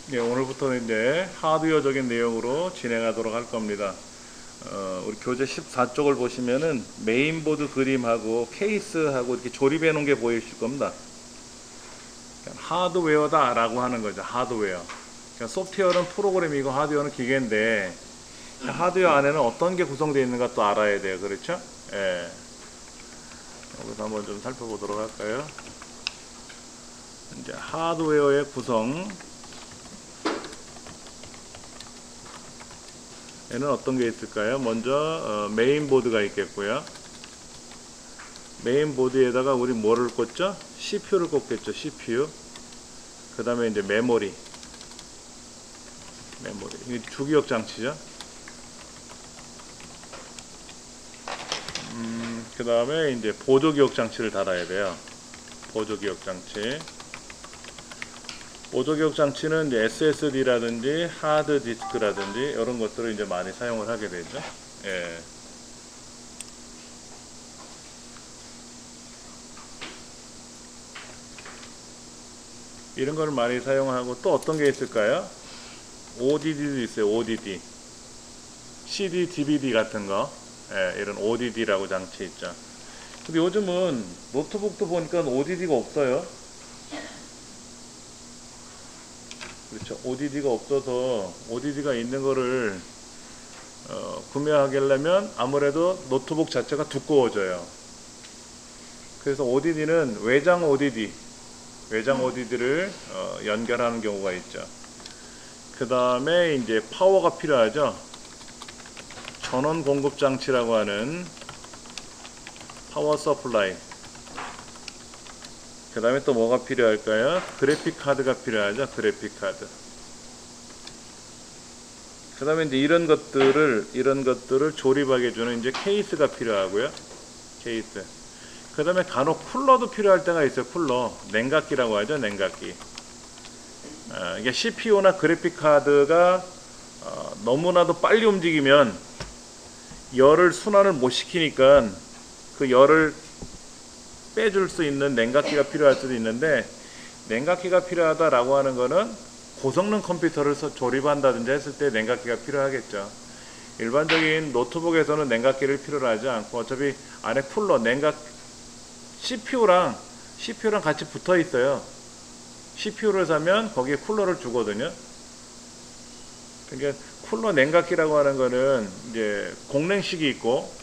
네, 오늘부터는 이제 하드웨어적인 내용으로 진행하도록 할 겁니다. 우리 교재 14쪽을 보시면은 메인보드 그림하고 케이스하고 이렇게 조립해 놓은 게 보이실 겁니다. 하드웨어다 라고 하는 거죠. 하드웨어. 그러니까 소프트웨어는 프로그램이고 하드웨어는 기계인데, 하드웨어 안에는 어떤 게 구성되어 있는가 또 알아야 돼요. 그렇죠? 예. 여기서 한번 좀 살펴보도록 할까요? 이제 하드웨어의 구성. 얘는 어떤 게 있을까요? 먼저 메인보드가 있겠고요. 메인보드에다가 우리 뭐를 꽂죠? CPU를 꽂겠죠. CPU. 그 다음에 이제 메모리. 이게 주기억 장치죠. 그 다음에 이제 보조기억 장치를 달아야 돼요. 보조기억 장치. 보조기억 장치는 이제 SSD라든지 하드디스크라든지 이런 것들을 이제 많이 사용을 하게 되죠. 예. 이런 걸 많이 사용하고 또 어떤 게 있을까요? ODD도 있어요. ODD. CD, DVD 같은 거. 예, 이런 ODD라고 장치 있죠. 근데 요즘은 노트북도 보니까 ODD가 없어요. 그렇죠. ODD가 없어서 ODD가 있는 거를 구매하려면 아무래도 노트북 자체가 두꺼워져요. 그래서 ODD는 외장 ODD를 연결하는 경우가 있죠. 그 다음에 이제 파워가 필요하죠. 전원 공급 장치라고 하는 파워 서플라이. 그 다음에 또 뭐가 필요할까요? 그래픽 카드가 필요하죠. 그래픽 카드. 그 다음에 이제 이런 것들을 조립하게 해주는 이제 케이스가 필요하고요. 케이스. 그 다음에 간혹 쿨러도 필요할 때가 있어요. 쿨러. 냉각기라고 하죠. 냉각기. 이게 CPU나 그래픽 카드가 너무나도 빨리 움직이면 열을 순환을 못 시키니까 그 열을 빼줄 수 있는 냉각기가 필요할 수도 있는데, 냉각기가 필요하다라고 하는 거는 고성능 컴퓨터를 조립한다든지 했을 때 냉각기가 필요하겠죠. 일반적인 노트북에서는 냉각기를 필요로 하지 않고 어차피 안에 쿨러, CPU랑 같이 붙어 있어요. CPU를 사면 거기에 쿨러를 주거든요. 그러니까 쿨러 냉각기라고 하는 거는 이제 공랭식이 있고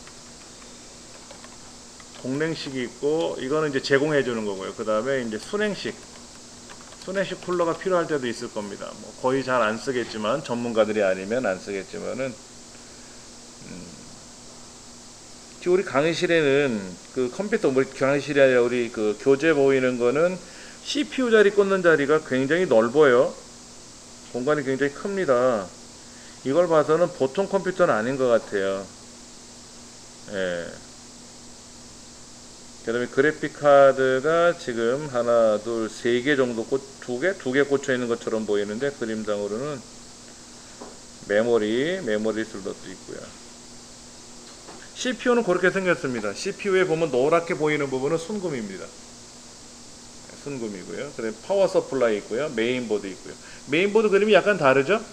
이거는 이제 제공해 주는 거고요. 그 다음에 이제 순행식 쿨러가 필요할 때도 있을 겁니다. 뭐 거의 잘 안 쓰겠지만, 전문가들이 아니면 안 쓰겠지만은, 우리 강의실에는 그 컴퓨터, 우리 강의실이 아니라 우리 그 교재 보이는 거는 CPU 자리 꽂는 자리가 굉장히 넓어요. 공간이 굉장히 큽니다. 이걸 봐서는 보통 컴퓨터는 아닌 것 같아요. 예. 그 다음에 그래픽 카드가 지금 하나, 둘, 세 개 정도 두 개 꽂혀 있는 것처럼 보이는데, 그림상으로는 메모리 슬롯도 있고요. CPU는 그렇게 생겼습니다. CPU에 보면 노랗게 보이는 부분은 순금입니다. 순금이고요. 그다음에 파워 서플라이 있고요. 메인보드 있고요. 메인보드 그림이 약간 다르죠?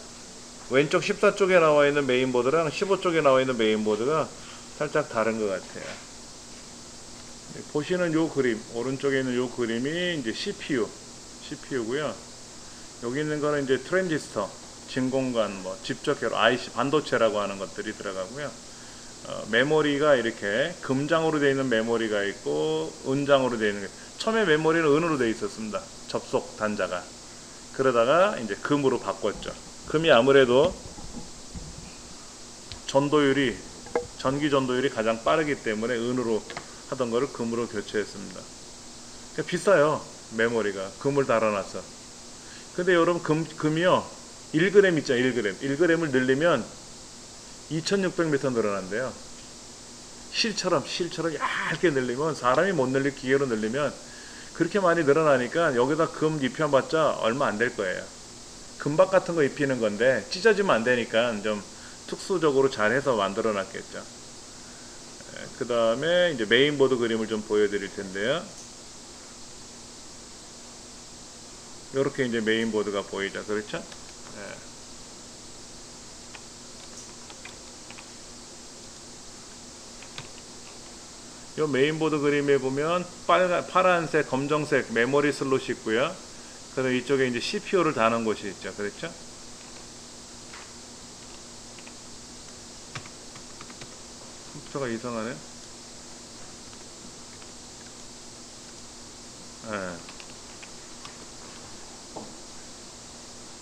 왼쪽 14쪽에 나와 있는 메인보드랑 15쪽에 나와 있는 메인보드가 살짝 다른 것 같아요. 보시는 요 그림, 오른쪽에 있는 요 그림이 이제 CPU고요. 여기 있는 거는 이제 트랜지스터, 진공관, 뭐 집적 회로, IC, 반도체라고 하는 것들이 들어가고요. 메모리가 이렇게 금장으로 되어 있는 메모리가 있고 은장으로 되어 있는 게, 처음에 메모리는 은으로 되어 있었습니다. 접속 단자가. 그러다가 이제 금으로 바꿨죠. 금이 아무래도 전기 전도율이 가장 빠르기 때문에 은으로 하던 거를 금으로 교체했습니다. 그러니까 비싸요. 메모리가 금을 달아놨어. 근데 여러분 금이요 1g 있죠. 1g을 늘리면 2600m 늘어난대요. 실처럼 얇게 늘리면, 사람이 못 늘릴 기계로 늘리면 그렇게 많이 늘어나니까 여기다 금 입혀봤자 얼마 안 될 거예요. 금박 같은 거 입히는 건데 찢어지면 안 되니까 좀 특수적으로 잘 해서 만들어 놨겠죠. 그 다음에 이제 메인보드 그림을 좀 보여드릴 텐데요. 요렇게 이제 메인보드가 보이죠. 그렇죠? 예. 요 메인보드 그림에 보면 파란색, 검정색 메모리 슬롯이 있고요. 그다음 이쪽에 이제 CPU를 다는 곳이 있죠. 그렇죠? 컴퓨터가 이상하네. 예.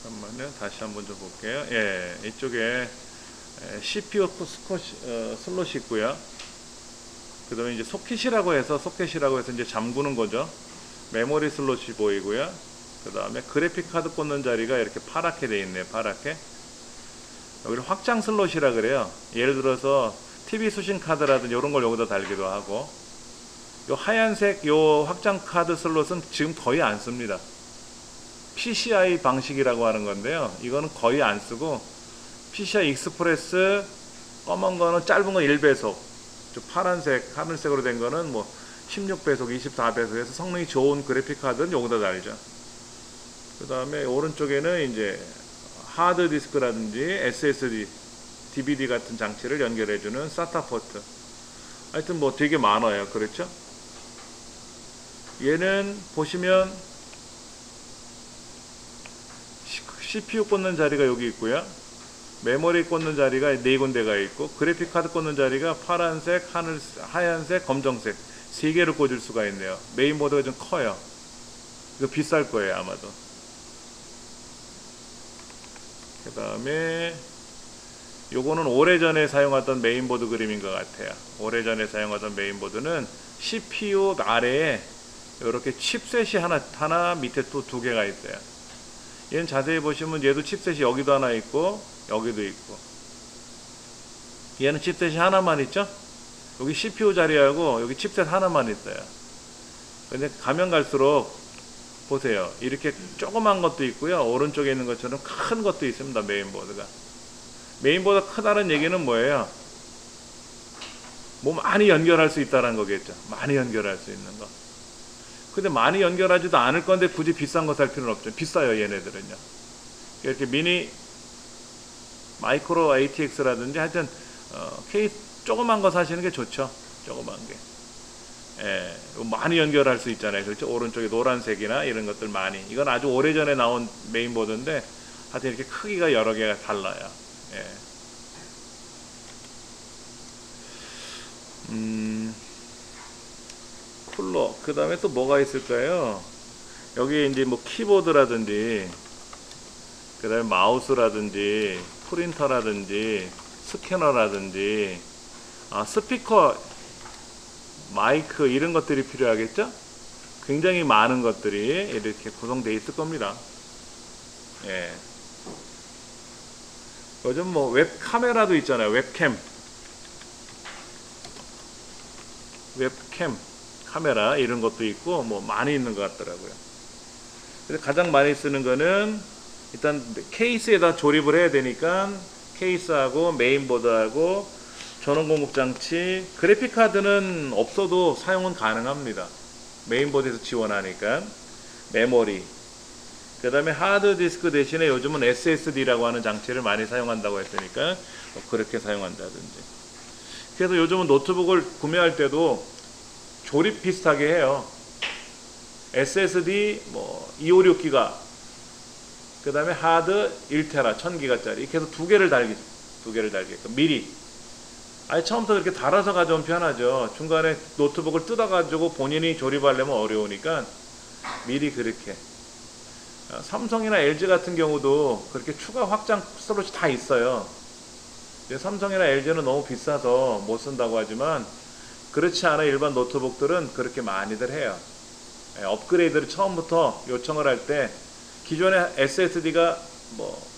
잠깐만요. 다시 한번 좀 볼게요. 예, 이쪽에 CPU 슬롯이 있고요. 그 다음에 이제 소켓이라고 해서 이제 잠그는 거죠. 메모리 슬롯이 보이고요. 그 다음에 그래픽 카드 꽂는 자리가 이렇게 파랗게 돼 있네요. 파랗게. 여기를 확장 슬롯이라 그래요. 예를 들어서 TV 수신 카드라든지 이런 걸 여기다 달기도 하고, 요 하얀색 요 확장 카드 슬롯은 지금 거의 안 씁니다. PCI 방식이라고 하는 건데요. 이거는 거의 안 쓰고, PCI 익스프레스 검은 거는 짧은 거 1배속, 파란색, 하늘색으로 된 거는 뭐 16배속, 24배속 해서 성능이 좋은 그래픽 카드는 여기다 달죠. 그 다음에 오른쪽에는 이제 하드 디스크라든지 SSD, DVD 같은 장치를 연결해주는 SATA 포트. 하여튼 뭐 되게 많아요. 그렇죠? 얘는 보시면 CPU 꽂는 자리가 여기 있고요. 메모리 꽂는 자리가 4군데가 있고, 그래픽 카드 꽂는 자리가 파란색, 하얀색, 검정색 3개를 꽂을 수가 있네요. 메인보드가 좀 커요. 이거 비쌀 거예요, 아마도. 그 다음에 요거는 오래전에 사용하던 메인보드 그림인 것 같아요. 오래전에 사용하던 메인보드는 CPU 아래에 이렇게 칩셋이 하나 밑에 또 2개가 있어요. 얘는 자세히 보시면 얘도 칩셋이 여기도 하나 있고 여기도 있고, 얘는 칩셋이 하나만 있죠? 여기 CPU 자리하고 여기 칩셋 하나만 있어요. 근데 가면 갈수록 보세요. 이렇게 조그만 것도 있고요. 오른쪽에 있는 것처럼 큰 것도 있습니다. 메인보드가. 메인보드가 크다는 얘기는 뭐예요? 뭐 많이 연결할 수 있다는 거겠죠. 많이 연결할 수 있는 거. 근데 많이 연결하지도 않을 건데 굳이 비싼 거 살 필요는 없죠. 비싸요, 얘네들은요. 이렇게 미니 마이크로 ATX라든지 하여튼 케이스 조그만 거 사시는 게 좋죠. 조그만 게. 예, 많이 연결할 수 있잖아요. 그렇죠? 오른쪽에 노란색이나 이런 것들 많이. 이건 아주 오래전에 나온 메인보드인데 하여튼 이렇게 크기가 여러 개가 달라요. 예. 쿨러. 그 다음에 또 뭐가 있을까요? 여기 이제 뭐 키보드라든지, 그 다음에 마우스라든지, 프린터라든지, 스캐너라든지, 스피커, 마이크 이런 것들이 필요하겠죠? 굉장히 많은 것들이 이렇게 구성되어 있을 겁니다. 예. 요즘 뭐 웹 카메라도 있잖아요. 웹캠 카메라 이런 것도 있고 뭐 많이 있는 것 같더라고요. 근데 가장 많이 쓰는 거는 일단 케이스에다 조립을 해야 되니까 케이스하고 메인보드하고 전원 공급 장치, 그래픽 카드는 없어도 사용은 가능합니다. 메인보드에서 지원하니까. 메모리, 그 다음에 하드 디스크 대신에 요즘은 SSD라고 하는 장치를 많이 사용한다고 했으니까 그렇게 사용한다든지. 그래서 요즘은 노트북을 구매할 때도 조립 비슷하게 해요. SSD 뭐 256기가, 그 다음에 하드 1테라 1000기가짜리 이렇게 해서 두 개를 달게끔 미리. 아예 처음부터 이렇게 달아서 가져오면 편하죠. 중간에 노트북을 뜯어가지고 본인이 조립하려면 어려우니까 미리 그렇게. 삼성이나 LG 같은 경우도 그렇게 추가 확장 슬롯이 다 있어요. 삼성이나 LG는 너무 비싸서 못 쓴다고 하지만 그렇지 않아 일반 노트북들은 그렇게 많이들 해요. 업그레이드를 처음부터 요청을 할 때 기존에 SSD가 뭐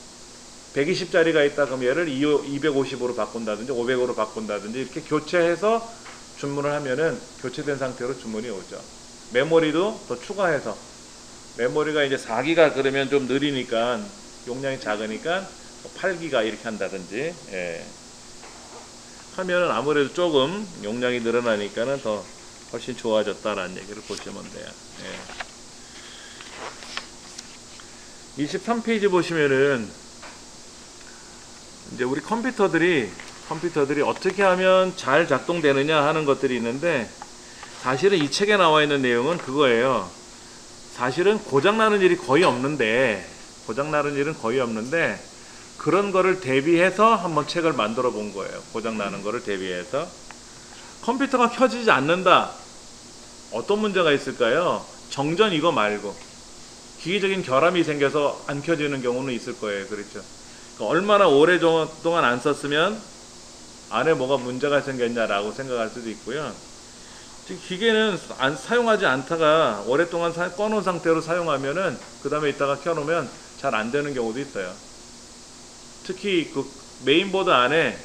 120짜리가 있다 그럼 얘를 250으로 바꾼다든지 500으로 바꾼다든지 이렇게 교체해서 주문을 하면은 교체된 상태로 주문이 오죠. 메모리도 더 추가해서, 메모리가 이제 4기가 그러면 좀 느리니까 용량이 작으니까 8기가 이렇게 한다든지, 예. 하면은 아무래도 조금 용량이 늘어나니까는 더 훨씬 좋아졌다라는 얘기를 보시면 돼요. 예. 23페이지 보시면은 이제 우리 컴퓨터들이 어떻게 하면 잘 작동되느냐 하는 것들이 있는데, 사실은 이 책에 나와 있는 내용은 그거예요. 사실은 고장나는 일이 거의 없는데 그런 거를 대비해서 한번 책을 만들어 본 거예요. 고장나는 거를 대비해서. 컴퓨터가 켜지지 않는다. 어떤 문제가 있을까요? 정전 이거 말고 기계적인 결함이 생겨서 안 켜지는 경우는 있을 거예요. 그렇죠? 그러니까 얼마나 오래동안 안 썼으면 안에 뭐가 문제가 생겼냐라고 생각할 수도 있고요. 기계는 사용하지 않다가 오랫동안 꺼놓은 상태로 사용하면은 그 다음에 이따가 켜놓으면 잘 안 되는 경우도 있어요. 특히 그 메인보드 안에,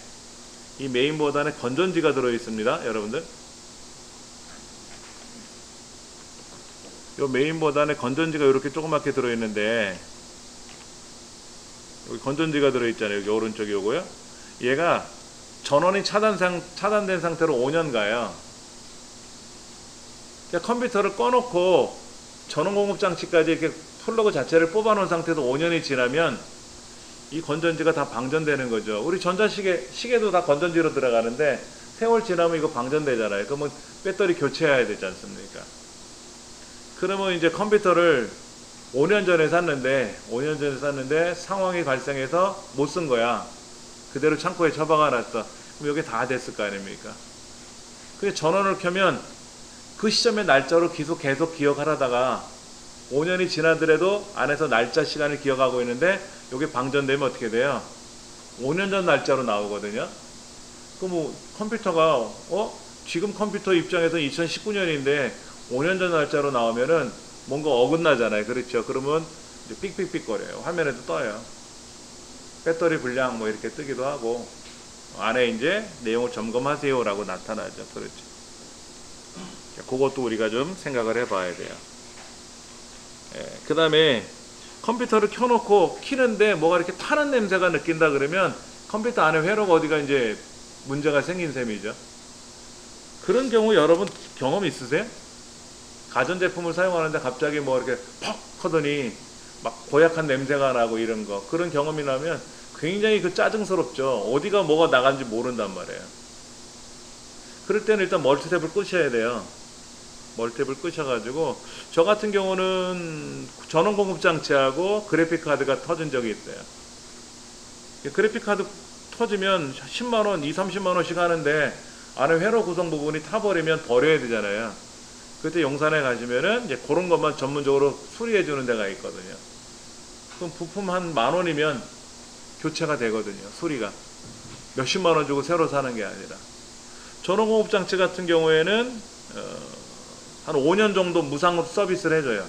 이 메인보드 안에 건전지가 들어 있습니다. 여러분들, 이 메인보드 안에 건전지가 이렇게 조그맣게 들어 있는데, 여기 건전지가 들어 있잖아요. 여기 오른쪽에 요거요. 얘가 전원이 차단된 상태로 5년 가요. 그러니까 컴퓨터를 꺼놓고 전원 공급 장치까지 이렇게 플러그 자체를 뽑아 놓은 상태도 5년이 지나면 이 건전지가 다 방전되는 거죠. 우리 시계도 다 건전지로 들어가는데 세월 지나면 이거 방전되잖아요. 그러면 배터리 교체해야 되지 않습니까? 그러면 이제 컴퓨터를 5년 전에 샀는데 상황이 발생해서 못 쓴 거야. 그대로 창고에 처박아 놨어. 그럼 이게 다 됐을 거 아닙니까? 그래서 전원을 켜면 그 시점의 날짜로 계속 기억하다가 5년이 지나더라도 안에서 날짜 시간을 기억하고 있는데 이게 방전되면 어떻게 돼요? 5년 전 날짜로 나오거든요. 그럼 컴퓨터가 지금 컴퓨터 입장에서 2019년인데 5년 전 날짜로 나오면은 뭔가 어긋나잖아요. 그렇죠? 그러면 이제 삑삑삑 거려요. 화면에도 떠요. 배터리 불량 뭐 이렇게 뜨기도 하고, 안에 이제 내용을 점검하세요라고 나타나죠. 그렇죠? 그것도 우리가 좀 생각을 해봐야 돼요. 그 다음에 컴퓨터를 켜놓고 키는데 뭐가 이렇게 타는 냄새가 느낀다 그러면 컴퓨터 안에 회로가 어디가 이제 문제가 생긴 셈이죠. 그런 경우 여러분 경험 있으세요? 가전제품을 사용하는데 갑자기 뭐 이렇게 퍽 하더니 막 고약한 냄새가 나고 이런 거, 그런 경험이 나면 굉장히 짜증스럽죠. 어디가 뭐가 나간지 모른단 말이에요. 그럴 때는 일단 멀티탭을 끄셔야 돼요. 멀티탭을 끄셔가지고, 저 같은 경우는 전원 공급 장치하고 그래픽 카드가 터진 적이 있어요. 그래픽 카드 터지면 10만원, 20, 30만원씩 하는데 안에 회로 구성 부분이 타버리면 버려야 되잖아요. 그때 용산에 가시면은 이제 그런 것만 전문적으로 수리해 주는 데가 있거든요. 그럼 부품 한 10,000원이면 교체가 되거든요. 수리가 몇십만원 주고 새로 사는 게 아니라. 전원 공급 장치 같은 경우에는 한 5년 정도 무상으로 서비스를 해줘요.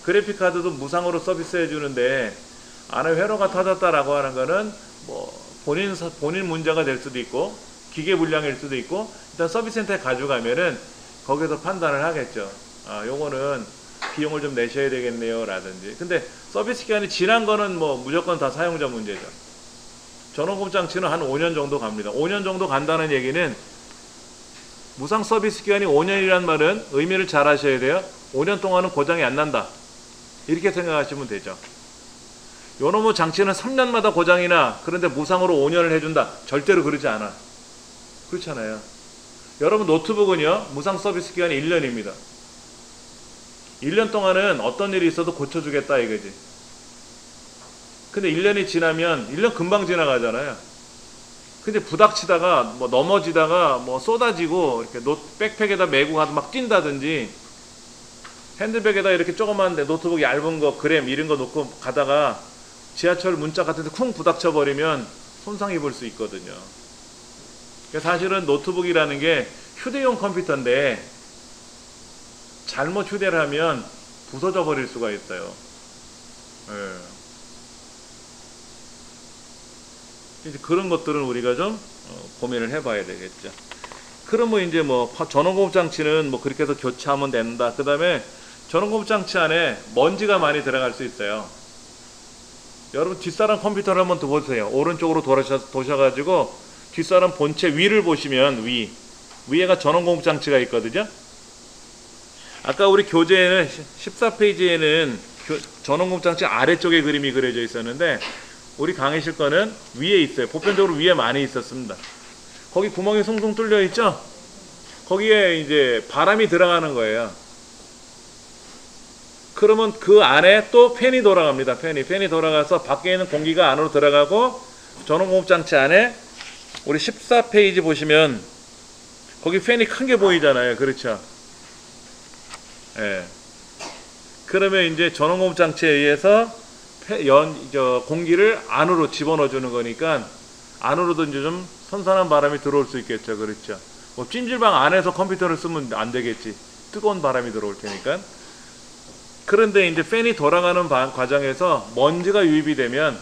그래픽 카드도 무상으로 서비스 해주는데, 안에 회로가 터졌다라고 하는 거는 뭐 본인 문제가 될 수도 있고 기계 불량일 수도 있고, 일단 서비스 센터에 가져가면은 거기서 판단을 하겠죠. 요거는 비용을 좀 내셔야 되겠네요 라든지. 근데 서비스 기간이 지난 거는 뭐 무조건 다 사용자 문제죠. 전원 공급 장치는 한 5년 정도 갑니다. 5년 정도 간다는 얘기는, 무상 서비스 기간이 5년이란 말은 의미를 잘 하셔야 돼요. 5년 동안은 고장이 안 난다, 이렇게 생각하시면 되죠. 요놈의 장치는 3년마다 고장이나, 그런데 무상으로 5년을 해준다, 절대로 그러지 않아. 그렇잖아요. 여러분 노트북은요, 무상 서비스 기간이 1년입니다. 1년 동안은 어떤 일이 있어도 고쳐주겠다 이거지. 근데 1년이 지나면, 1년 금방 지나가잖아요. 근데 부닥치다가 뭐 넘어지다가 뭐 쏟아지고 이렇게 백팩에다 메고 가도 막 뛴다든지, 핸드백에다 이렇게 조그만 노트북 얇은 거 그램 이런 거 놓고 가다가 지하철 문짝 같은 데 쿵 부닥쳐 버리면 손상 입을 수 있거든요. 그러니까 사실은 노트북이라는 게 휴대용 컴퓨터인데 잘못 휴대를 하면 부서져 버릴 수가 있어요. 이제 그런 것들은 우리가 좀 고민을 해봐야 되겠죠. 그러면 이제 뭐 전원 공급 장치는 뭐 그렇게 해서 교체하면 된다. 그 다음에 전원 공급 장치 안에 먼지가 많이 들어갈 수 있어요. 여러분 뒷사람 컴퓨터를 한번 보세요. 오른쪽으로 도셔가지고 뒷사람 본체 위를 보시면 위에가 전원 공급 장치가 있거든요. 아까 우리 교재에는 14페이지에는 전원공급 장치 아래쪽에 그림이 그려져 있었는데 우리 강의실 거는 위에 있어요. 보편적으로 위에 많이 있었습니다. 거기 구멍이 숭숭 뚫려 있죠? 거기에 이제 바람이 들어가는 거예요. 그러면 그 안에 또 팬이 돌아갑니다. 팬이 돌아가서 밖에 있는 공기가 안으로 들어가고 전원공급 장치 안에 우리 14페이지 보시면 거기 팬이 큰 게 보이잖아요. 그렇죠? 예. 그러면 이제 전원공급 장치에 의해서 공기를 안으로 집어넣어 주는 거니까 안으로도 이제 좀 선선한 바람이 들어올 수 있겠죠. 그렇죠? 뭐 찜질방 안에서 컴퓨터를 쓰면 안 되겠지. 뜨거운 바람이 들어올 테니까. 그런데 이제 팬이 돌아가는 과정에서 먼지가 유입이 되면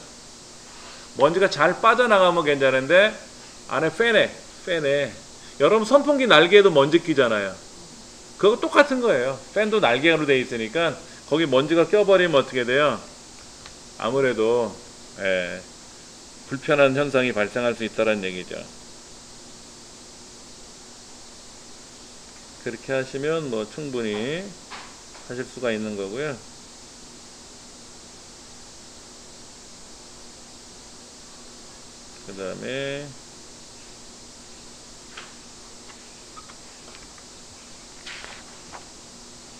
먼지가 잘 빠져나가면 괜찮은데 안에 팬에 여러분 선풍기 날개에도 먼지 끼잖아요. 그거 똑같은 거예요. 팬도 날개로 되어 있으니까 거기 먼지가 껴버리면 어떻게 돼요? 아무래도 불편한 현상이 발생할 수 있다는 얘기죠. 그렇게 하시면 뭐 충분히 하실 수가 있는 거고요. 그 다음에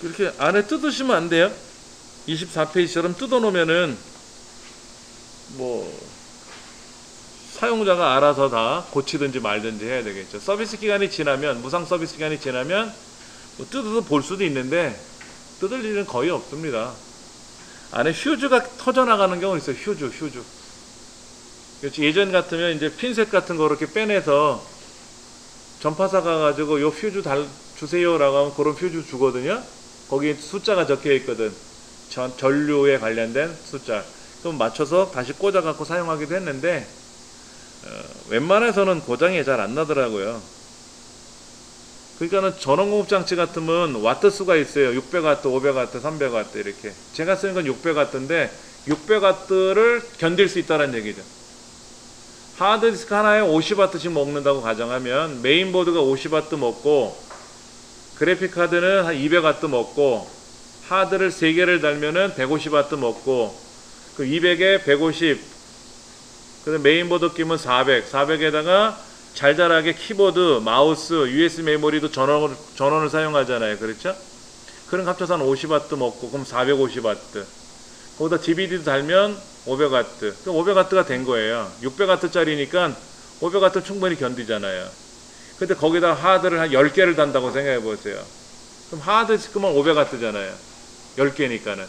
이렇게 안에 뜯으시면 안 돼요. 24페이지처럼 뜯어 놓으면은 뭐 사용자가 알아서 다 고치든지 말든지 해야 되겠죠. 서비스 기간이 지나면, 무상 서비스 기간이 지나면 뭐 뜯어서 볼 수도 있는데 뜯을 일은 거의 없습니다. 안에 휴즈가 터져나가는 경우는 있어요. 휴즈. 그렇지. 예전 같으면 이제 핀셋 같은 거 이렇게 빼내서 전파사 가가지고 요 퓨즈 주세요라고 하면 그런 퓨즈 주거든요. 거기에 숫자가 적혀 있거든. 전류에 관련된 숫자. 그럼 맞춰서 다시 꽂아갖고 사용하기도 했는데 웬만해서는 고장이 잘 안 나더라고요. 그러니까는 전원공급 장치 같으면 와트 수가 있어요. 600와트, 500와트, 300와트 이렇게. 제가 쓰는 건 600와트인데 600와트를 견딜 수 있다는 얘기죠. 하드디스크 하나에 50와트씩 먹는다고 가정하면 메인보드가 50와트 먹고 그래픽 카드는 한 200와트 먹고 하드를 3개를 달면은 150와트 먹고 그 200에 150 그다음 메인보드 끼면 400에다가 잘잘하게 키보드, 마우스, USB 메모리도 전원을 사용하잖아요. 그렇죠? 그럼 합쳐서 한 50와트 먹고 그럼 450와트 거기다 DVD도 달면 500와트 그럼 500와트가 된 거예요. 600와트짜리니까 500와트 충분히 견디잖아요. 근데 거기다 하드를 한 10개를 단다고 생각해 보세요. 그럼 하드디스크만 500와트잖아요. 10개니까는.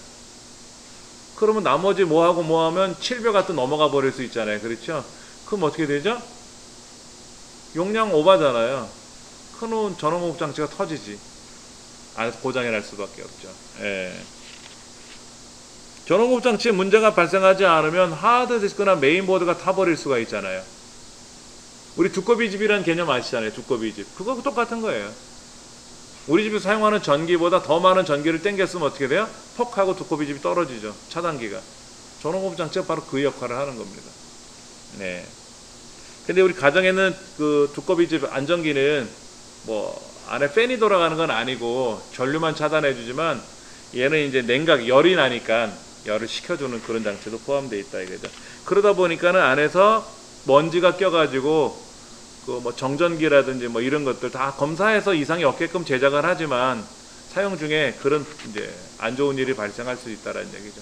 그러면 나머지 뭐하고 뭐하면 700와트 넘어가 버릴 수 있잖아요. 그렇죠? 그럼 어떻게 되죠? 용량 오버잖아요. 그러면 전원공급 장치가 터지지. 안에서 고장이 날 수밖에 없죠. 예. 전원공급 장치에 문제가 발생하지 않으면 하드디스크나 메인보드가 타버릴 수가 있잖아요. 우리 두꺼비 집이라는 개념 아시잖아요. 두꺼비 집. 그거 똑같은 거예요. 우리 집에서 사용하는 전기보다 더 많은 전기를 땡겼으면 어떻게 돼요? 퍽 하고 두꺼비 집이 떨어지죠. 차단기가. 전원공급 장치가 바로 그 역할을 하는 겁니다. 네. 근데 우리 가정에는 그 두꺼비 집 안전기는 뭐 안에 팬이 돌아가는 건 아니고 전류만 차단해 주지만 얘는 이제 냉각, 열이 나니까 열을 식혀주는 그런 장치도 포함되어 있다 이거죠. 그러다 보니까는 안에서 먼지가 껴가지고 그 뭐 정전기라든지 뭐 이런 것들 다 검사해서 이상이 없게끔 제작을 하지만 사용 중에 그런 이제 안 좋은 일이 발생할 수 있다라는 얘기죠.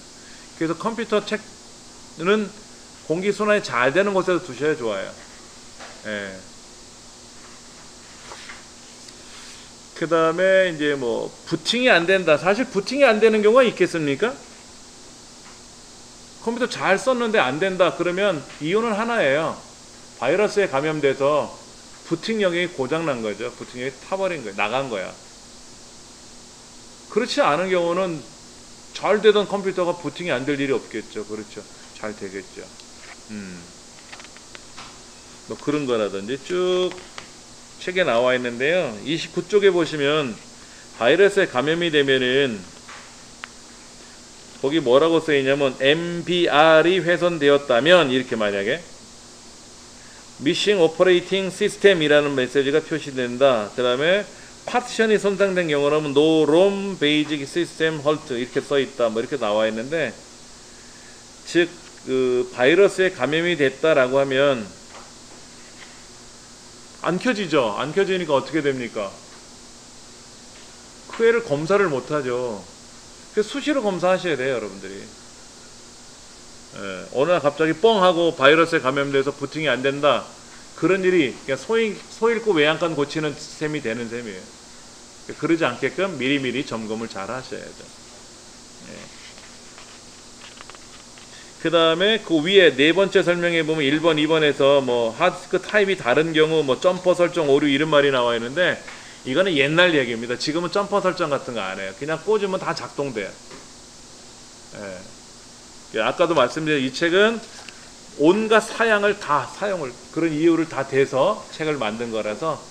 그래서 컴퓨터 책은 공기 순환이 잘 되는 곳에서 두셔야 좋아요. 예. 그 다음에 이제 뭐 부팅이 안 된다. 사실 부팅이 안 되는 경우가 있겠습니까? 컴퓨터 잘 썼는데 안 된다. 그러면 이유는 하나예요. 바이러스에 감염돼서 부팅 영역이 고장난 거죠. 부팅 영역이 타버린 거예요. 나간 거야. 그렇지 않은 경우는 잘 되던 컴퓨터가 부팅이 안 될 일이 없겠죠. 그렇죠. 잘 되겠죠. 뭐 그런 거라든지 쭉 책에 나와 있는데요. 29쪽에 보시면 바이러스에 감염이 되면은 거기 뭐라고 써있냐면 MBR이 훼손되었다면 이렇게 만약에 Missing Operating System이라는 메시지가 표시된다. 그 다음에 파티션이 손상된 경우라면 No ROM Basic System Halt 이렇게 써있다. 뭐 이렇게 나와 있는데 즉 그 바이러스에 감염이 됐다라고 하면 안 켜지죠. 안 켜지니까 어떻게 됩니까? 그 애를 검사를 못하죠. 그래서 수시로 검사하셔야 돼요, 여러분들이. 예, 어느 날 갑자기 뻥 하고 바이러스에 감염돼서 부팅이 안 된다. 그런 일이 그냥 소 잃고 외양간 고치는 셈이 되는 셈이에요. 그러지 않게끔 미리미리 점검을 잘 하셔야죠. 예. 그 다음에 그 위에 네 번째 설명에 보면 1번, 2번에서 뭐 하드디스크 타입이 다른 경우 뭐 점퍼 설정 오류 이런 말이 나와 있는데 이거는 옛날 얘기입니다. 지금은 점퍼 설정 같은 거 안 해요. 그냥 꽂으면 다 작동돼요. 예. 아까도 말씀드린 이 책은 온갖 사양을 다 사용을 그런 이유를 다 대서 책을 만든 거라서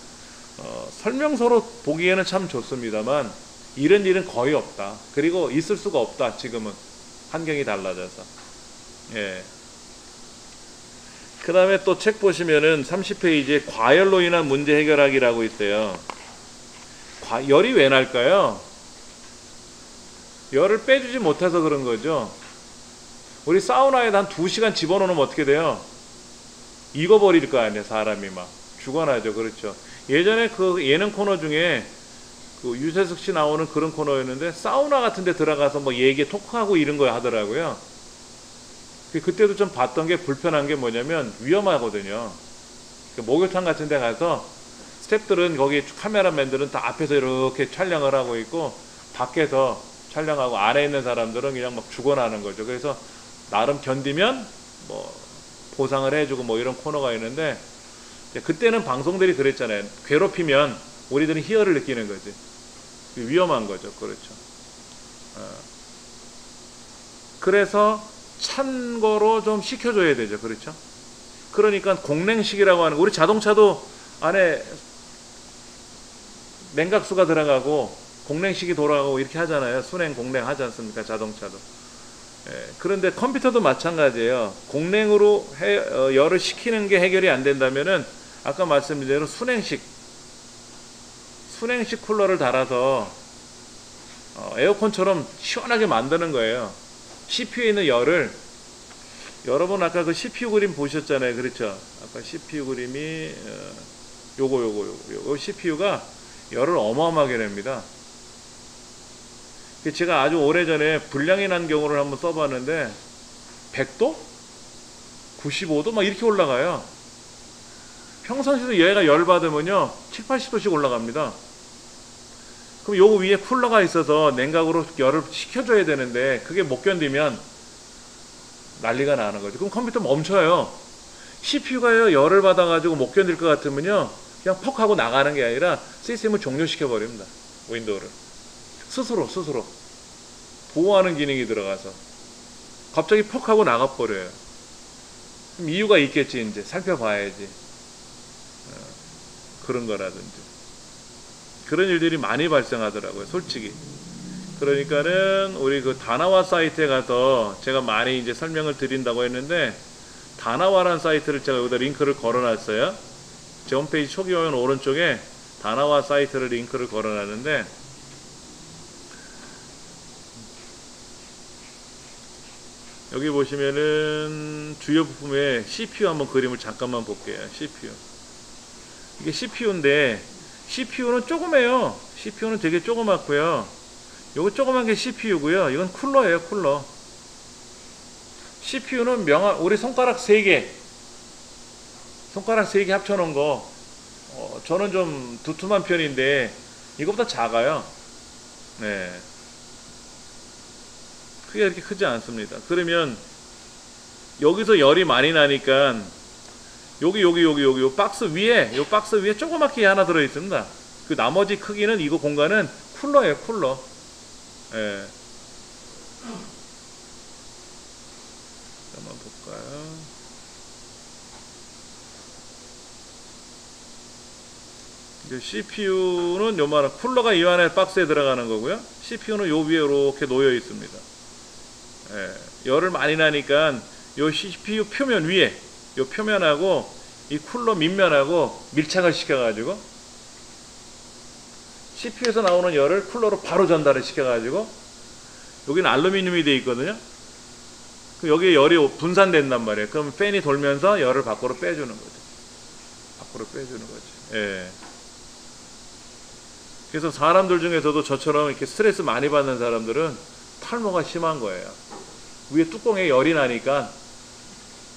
설명서로 보기에는 참 좋습니다만 이런 일은 거의 없다. 그리고 있을 수가 없다. 지금은 환경이 달라져서. 예. 그 다음에 또 책 보시면은 30페이지에 과열로 인한 문제 해결하기라고 있어요. 열이 왜 날까요? 열을 빼주지 못해서 그런 거죠. 우리 사우나에다 한 2시간 집어넣으면 어떻게 돼요? 익어버릴 거 아니에요. 사람이 막 죽어나죠. 그렇죠. 예전에 그 예능 코너 중에 그 유재석 씨 나오는 그런 코너였는데 사우나 같은 데 들어가서 뭐 얘기 토크하고 이런 거 하더라고요. 그때도 좀 봤던 게 불편한 게 뭐냐면 위험하거든요. 목욕탕 같은 데 가서 스태프들은 거기 카메라맨들은 다 앞에서 이렇게 촬영을 하고 있고 밖에서 촬영하고 안에 있는 사람들은 그냥 막 죽어나는 거죠. 그래서 나름 견디면 뭐 보상을 해주고 뭐 이런 코너가 있는데 그때는 방송들이 그랬잖아요. 괴롭히면 우리들은 희열을 느끼는 거지. 위험한 거죠. 그렇죠. 그래서 찬 거로 좀 식혀줘야 되죠. 그렇죠. 그러니까 공냉식이라고 하는 거, 우리 자동차도 안에 냉각수가 들어가고 공냉식이 돌아가고 이렇게 하잖아요. 순행 공냉 하지 않습니까? 자동차도. 예, 그런데 컴퓨터도 마찬가지예요. 공냉으로 열을 식히는 게 해결이 안 된다면은 아까 말씀드린 대로 순행식 쿨러를 달아서 에어컨처럼 시원하게 만드는 거예요. CPU에 있는 열을, 여러분 아까 그 CPU 그림 보셨잖아요. 그렇죠. 아까 CPU 그림이 요거 CPU가 열을 어마어마하게 냅니다. 제가 아주 오래전에 불량이 난 경우를 한번 써봤는데 100도? 95도? 막 이렇게 올라가요. 평상시에도 얘가 열 받으면요 7, 80도씩 올라갑니다. 그럼 요거 위에 쿨러가 있어서 냉각으로 열을 식혀줘야 되는데 그게 못 견디면 난리가 나는 거죠. 그럼 컴퓨터 멈춰요. CPU가 열을 받아가지고 못 견딜 것 같으면요 그냥 퍽 하고 나가는 게 아니라 시스템을 종료시켜 버립니다. 윈도우를 스스로 보호하는 기능이 들어가서 갑자기 퍽 하고 나가버려요. 그럼 이유가 있겠지. 이제 살펴봐야지. 그런 거라든지 그런 일들이 많이 발생하더라고요. 솔직히. 그러니까는 우리 그 다나와 사이트에 가서 제가 많이 이제 설명을 드린다고 했는데 다나와라는 사이트를 제가 여기다 링크를 걸어놨어요. 제 홈페이지 초기 화면 오른쪽에 다나와 사이트를 링크를 걸어놨는데 여기 보시면은 주요 부품에 CPU 한번 그림을 잠깐만 볼게요. CPU. 이게 CPU인데 CPU는 조그매요. CPU는 되게 조그맣고요. 요거 조그만 게 CPU고요. 이건 쿨러예요. 쿨러. CPU는 우리 손가락 3개 합쳐놓은 거 저는 좀 두툼한 편인데 이거보다 작아요. 네. 크게 이렇게 크지 않습니다. 그러면 여기서 열이 많이 나니까 여기 요 박스 위에 조그맣게 하나 들어 있습니다. 그 나머지 크기는 이거 공간은 쿨러예요. 쿨러. 예. 한번 볼까요? 이제 CPU는 요만한 쿨러가 이 안에 박스에 들어가는 거고요. CPU는 요 위에 이렇게 놓여 있습니다. 예. 열을 많이 나니까 요 CPU 표면 위에 요 표면하고 이 쿨러 밑면하고 밀착을 시켜가지고 CPU에서 나오는 열을 쿨러로 바로 전달을 시켜가지고 여기는 알루미늄이 되어 있거든요. 그 여기에 열이 분산된단 말이에요. 그럼 팬이 돌면서 열을 밖으로 빼주는 거죠. 밖으로 빼주는 거지. 예. 그래서 사람들 중에서도 저처럼 이렇게 스트레스 많이 받는 사람들은 탈모가 심한 거예요. 위에 뚜껑에 열이 나니까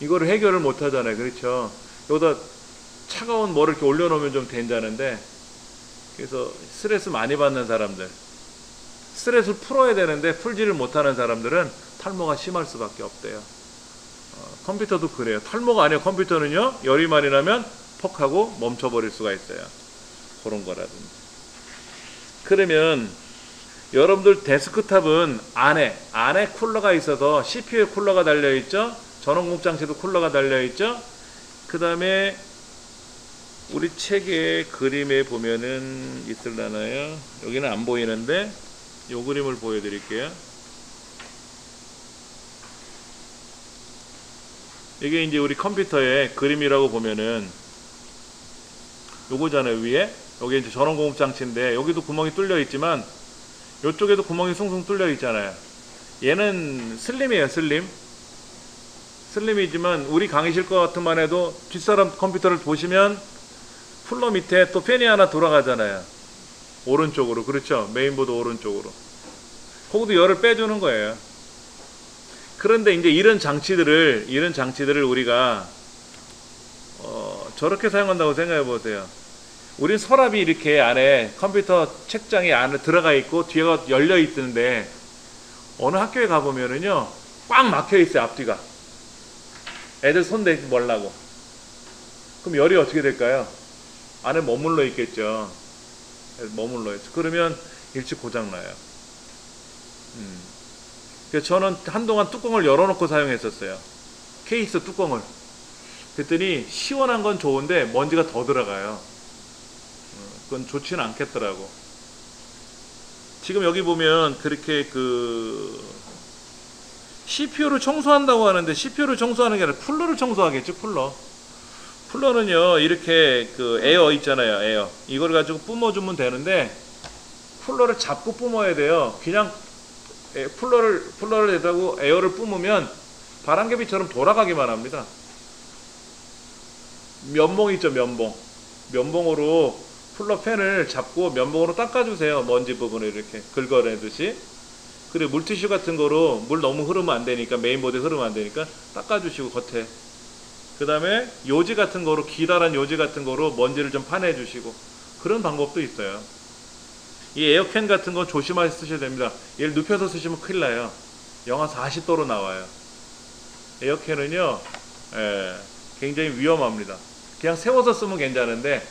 이거를 해결을 못 하잖아요. 그렇죠? 여기다 차가운 뭐를 이렇게 올려놓으면 좀 된다는데, 그래서 스트레스 많이 받는 사람들, 스트레스를 풀어야 되는데 풀지를 못하는 사람들은 탈모가 심할 수밖에 없대요. 컴퓨터도 그래요. 탈모가 아니에요. 컴퓨터는요, 열이 많이 나면 퍽 하고 멈춰버릴 수가 있어요. 그런 거라든지. 그러면 여러분들 데스크탑은 안에 쿨러가 있어서 CPU에 쿨러가 달려있죠. 전원공장치도 쿨러가 달려있죠. 그 다음에 우리 책의 그림에 보면은 있을라나요? 여기는 안 보이는데 이 그림을 보여드릴게요. 이게 이제 우리 컴퓨터의 그림이라고 보면은 요거잖아요. 위에 여기 이제 전원공급장치인데 여기도 구멍이 뚫려 있지만 이쪽에도 구멍이 숭숭 뚫려 있잖아요. 얘는 슬림이에요. 슬림이지만 우리 강의실 것 같은만 해도 뒷사람 컴퓨터를 보시면 쿨러 밑에 또 팬이 하나 돌아가잖아요. 오른쪽으로. 그렇죠? 메인보드 오른쪽으로. 거기도 열을 빼주는 거예요. 그런데 이제 이런 장치들을 우리가 저렇게 사용한다고 생각해 보세요. 우린 서랍이 이렇게 안에 컴퓨터 책장이 안에 들어가 있고 뒤가 열려 있는데 어느 학교에 가보면은요 꽉 막혀 있어요. 앞뒤가. 애들 손 대지 말라고. 그럼 열이 어떻게 될까요? 안에 머물러 있겠죠. 머물러 있어. 그러면 일찍 고장나요. 그래서 저는 한동안 뚜껑을 열어놓고 사용했었어요. 케이스 뚜껑을. 그랬더니 시원한 건 좋은데 먼지가 더 들어가요. 그건 좋지는 않겠더라고. 지금 여기 보면 그렇게 CPU를 청소한다고 하는데 CPU를 청소하는 게 아니라 쿨러를 청소하겠죠. 쿨러는요 이렇게 에어 있잖아요. 에어 이걸 가지고 뿜어주면 되는데 쿨러를 잡고 뿜어야 돼요. 그냥 쿨러를 대다고 에어를 뿜으면 바람개비처럼 돌아가기만 합니다. 면봉 있죠. 면봉으로 쿨러 팬을 잡고 면봉으로 닦아주세요. 먼지 부분을 이렇게 긁어내듯이. 그리고 물티슈 같은 거로 물 너무 흐르면 안 되니까, 메인보드에 흐르면 안 되니까 닦아주시고 겉에. 그 다음에 요지 같은 거로, 기다란 요지 같은 거로 먼지를 좀 파내주시고. 그런 방법도 있어요. 이 에어캔 같은 건 조심하게 쓰셔야 됩니다. 얘를 눕혀서 쓰시면 큰일 나요. 영하 40도로 나와요. 에어캔은요 굉장히 위험합니다. 그냥 세워서 쓰면 괜찮은데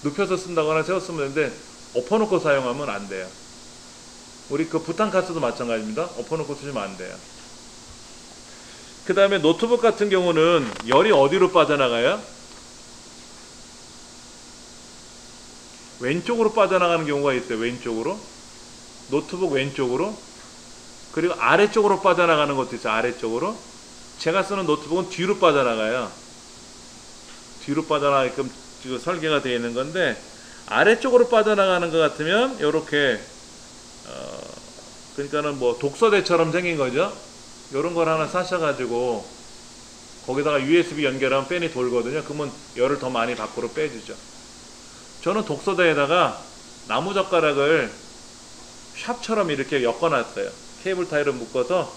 눕혀서 쓴다거나 세워서 쓰면 되는데 엎어놓고 사용하면 안 돼요. 우리 부탄가스도 마찬가지입니다. 엎어놓고 쓰시면 안 돼요. 그 다음에 노트북 같은 경우는 열이 어디로 빠져나가요? 왼쪽으로 빠져나가는 경우가 있어요. 왼쪽으로. 노트북 왼쪽으로. 그리고 아래쪽으로 빠져나가는 것도 있어요. 아래쪽으로. 제가 쓰는 노트북은 뒤로 빠져나가요. 뒤로 빠져나가게끔 지금 설계가 되어 있는 건데, 아래쪽으로 빠져나가는 것 같으면 요렇게 그러니까는 뭐 독서대처럼 생긴 거죠. 요런 걸 하나 사셔가지고 거기다가 USB 연결하면 팬이 돌거든요. 그러면 열을 더 많이 밖으로 빼주죠. 저는 독서대에다가 나무젓가락을 샵처럼 이렇게 엮어놨어요. 케이블 타이를 묶어서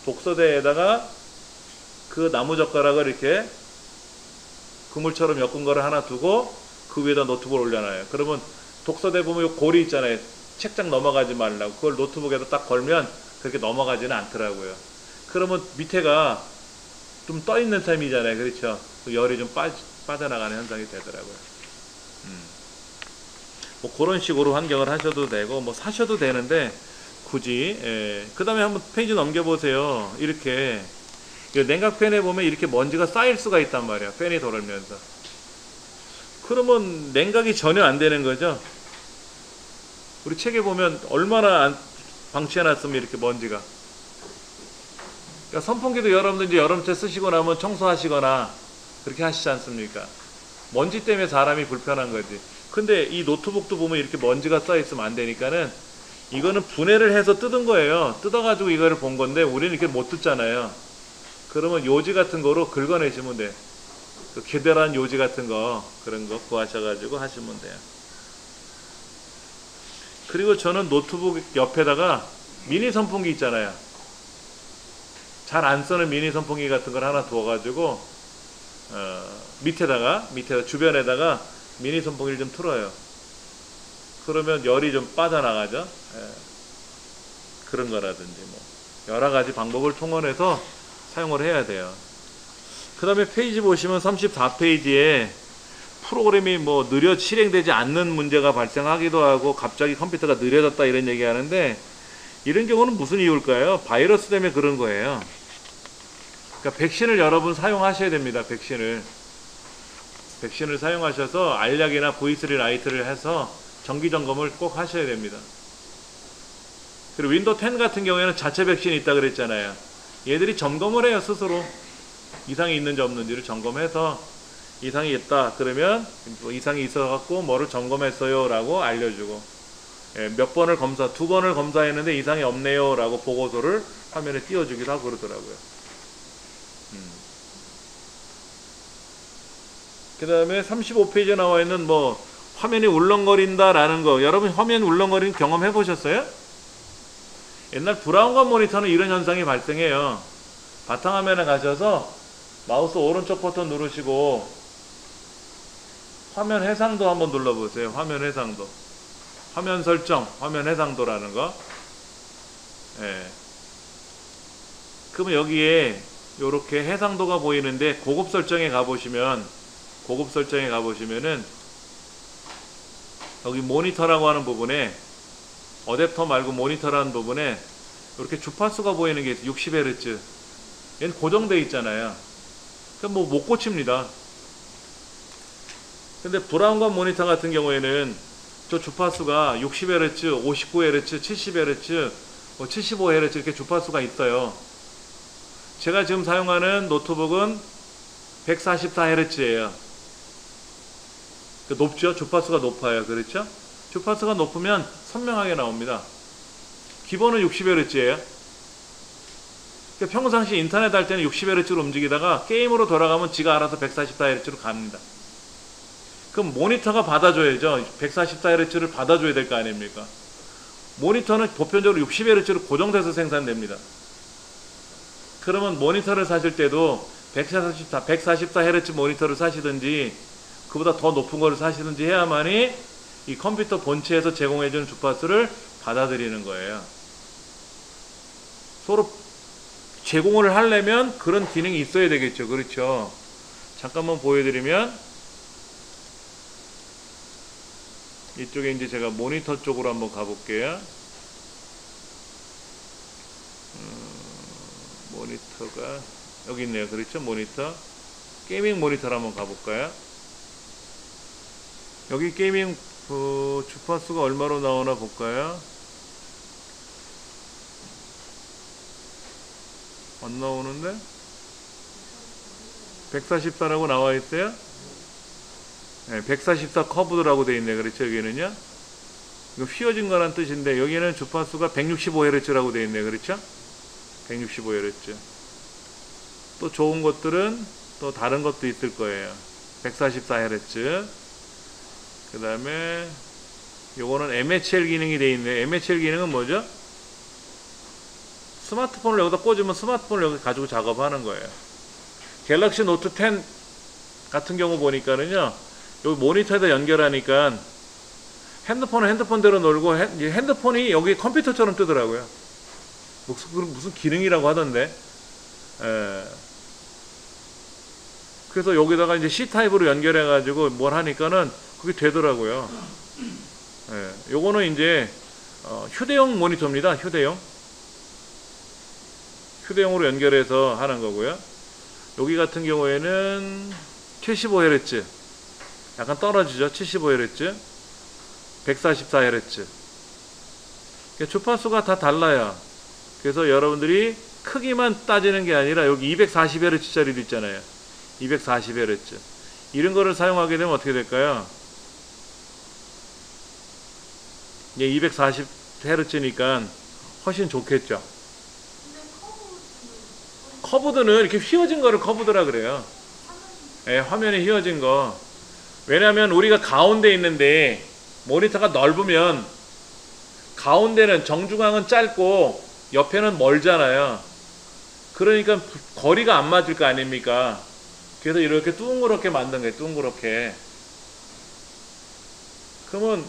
독서대에다가 그 나무젓가락을 이렇게 그물처럼 엮은 거를 하나 두고 그 위에다 노트북을 올려놔요. 그러면 독서대 보면 요 고리 있잖아요. 책장 넘어가지 말라고. 그걸 노트북에다 딱 걸면 그렇게 넘어가지는 않더라고요. 그러면 밑에가 좀 떠있는 셈이잖아요. 그렇죠? 열이 좀 빠져나가는 현상이 되더라고요. 뭐 그런 식으로 환경을 하셔도 되고 뭐 사셔도 되는데 굳이. 그 다음에 한번 페이지 넘겨보세요. 이렇게 냉각팬에 보면 이렇게 먼지가 쌓일 수가 있단 말이야. 팬이 돌면서. 그러면 냉각이 전혀 안 되는 거죠. 우리 책에 보면 얼마나 방치해놨으면 이렇게 먼지가. 그러니까 선풍기도 여러분들 이제 여름철 쓰시고 나면 청소하시거나 그렇게 하시지 않습니까? 먼지 때문에 사람이 불편한 거지. 근데 이 노트북도 보면 이렇게 먼지가 쌓여있으면 안 되니까는 이거는 분해를 해서 뜯은 거예요. 뜯어가지고 이거를 본 건데 우리는 이렇게 못 뜯잖아요. 그러면 요지 같은 거로 긁어내시면 돼. 그 기다란 요지 같은 거 그런 거 구하셔가지고 하시면 돼요. 그리고 저는 노트북 옆에다가 미니 선풍기 있잖아요. 잘 안 쓰는 미니 선풍기 같은 걸 하나 두어가지고 밑에다가 주변에다가 미니 선풍기를 좀 틀어요. 그러면 열이 좀 빠져나가죠. 예. 그런 거라든지 뭐 여러 가지 방법을 통원해서 사용을 해야 돼요. 그 다음에 페이지 보시면 34페이지에 프로그램이 뭐 느려 실행되지 않는 문제가 발생하기도 하고 갑자기 컴퓨터가 느려졌다 이런 얘기 하는데 이런 경우는 무슨 이유일까요? 바이러스 때문에 그런 거예요. 그러니까 백신을 여러분 사용하셔야 됩니다. 백신을 사용하셔서 알약이나 V3 라이트를 해서 정기 점검을 꼭 하셔야 됩니다. 그리고 윈도우 10 같은 경우에는 자체 백신이 있다 그랬잖아요. 얘들이 점검을 해요. 스스로 이상이 있는지 없는지를 점검해서 이상이 있다 그러면 이상이 있어갖고 뭐를 점검했어요 라고 알려주고, 몇 번을 두 번을 검사했는데 이상이 없네요 라고 보고서를 화면에 띄워주기도 하고 그러더라고요. 그 다음에 35페이지에 나와 있는 뭐 화면이 울렁거린다 라는 거, 여러분 화면 울렁거리는 경험 해보셨어요? 옛날 브라운관 모니터는 이런 현상이 발생해요. 바탕화면에 가셔서 마우스 오른쪽 버튼 누르시고 화면 해상도 한번 눌러보세요. 화면 해상도, 화면 설정, 화면 해상도라는 거. 예. 그러면 여기에 요렇게 해상도가 보이는데 고급 설정에 가보시면은 여기 모니터라고 하는 부분에, 어댑터 말고 모니터라는 부분에 이렇게 주파수가 보이는 게 있어요. 60Hz. 얘는 고정되어 있잖아요. 그럼 뭐 못 고칩니다. 근데 브라운관 모니터 같은 경우에는 저 주파수가 60Hz, 59Hz, 70Hz, 75Hz 이렇게 주파수가 있어요. 제가 지금 사용하는 노트북은 144Hz예요. 높죠? 주파수가 높아요. 그렇죠? 주파수가 높으면 선명하게 나옵니다. 기본은 60Hz예요. 그러니까 평상시 인터넷 할 때는 60Hz로 움직이다가 게임으로 돌아가면 지가 알아서 144Hz로 갑니다. 그럼 모니터가 받아줘야죠. 144Hz를 받아줘야 될 거 아닙니까? 모니터는 보편적으로 60Hz로 고정돼서 생산됩니다. 그러면 모니터를 사실 때도 144Hz 모니터를 사시든지 그보다 더 높은 거를 사시든지 해야만이 이 컴퓨터 본체에서 제공해주는 주파수를 받아들이는 거예요. 서로 제공을 하려면 그런 기능이 있어야 되겠죠. 그렇죠? 잠깐만 보여드리면, 이쪽에 이제 제가 모니터 쪽으로 한번 가볼게요. 모니터가 여기 있네요. 그렇죠? 모니터. 게이밍 모니터로 한번 가볼까요? 여기 게이밍 주파수가 얼마로 나오나 볼까요? 안 나오는데? 144라고 나와 있어요? 네, 144 커브드라고 되어 있네. 그렇죠? 여기는요? 이거 휘어진 거란 뜻인데, 여기는 주파수가 165Hz라고 되어 있네. 그렇죠? 165Hz. 또 좋은 것들은 또 다른 것도 있을 거예요. 144Hz. 그 다음에 요거는 MHL 기능이 되어 있네. MHL 기능은 뭐죠? 스마트폰을 여기다 꽂으면 스마트폰을 여기 가지고 작업하는 거예요. 갤럭시 노트 10 같은 경우 보니까는요, 여기 모니터에다 연결하니까 핸드폰은 핸드폰대로 놀고 핸드폰이 여기 컴퓨터처럼 뜨더라고요. 무슨 기능이라고 하던데. 예. 그래서 여기다가 이제 C타입으로 연결해 가지고 뭘 하니까는 그게 되더라고요. 예. 요거는 이제 휴대용 모니터입니다. 휴대용으로 연결해서 하는 거고요. 여기 같은 경우에는 75Hz, 약간 떨어지죠. 75Hz, 144Hz. 주파수가 다 달라요. 그래서 여러분들이 크기만 따지는 게 아니라 여기 240Hz짜리도 있잖아요. 240Hz. 이런 거를 사용하게 되면 어떻게 될까요? 240 Hz니까 훨씬 좋겠죠. 커브드는 이렇게 휘어진 거를 커브드라 그래요. 예, 화면이 휘어진 거. 왜냐하면 우리가 가운데 있는데 모니터가 넓으면 가운데는 정중앙은 짧고 옆에는 멀잖아요. 그러니까 거리가 안 맞을 거 아닙니까? 그래서 이렇게 둥그렇게 만든 거예요. 둥그렇게. 그러면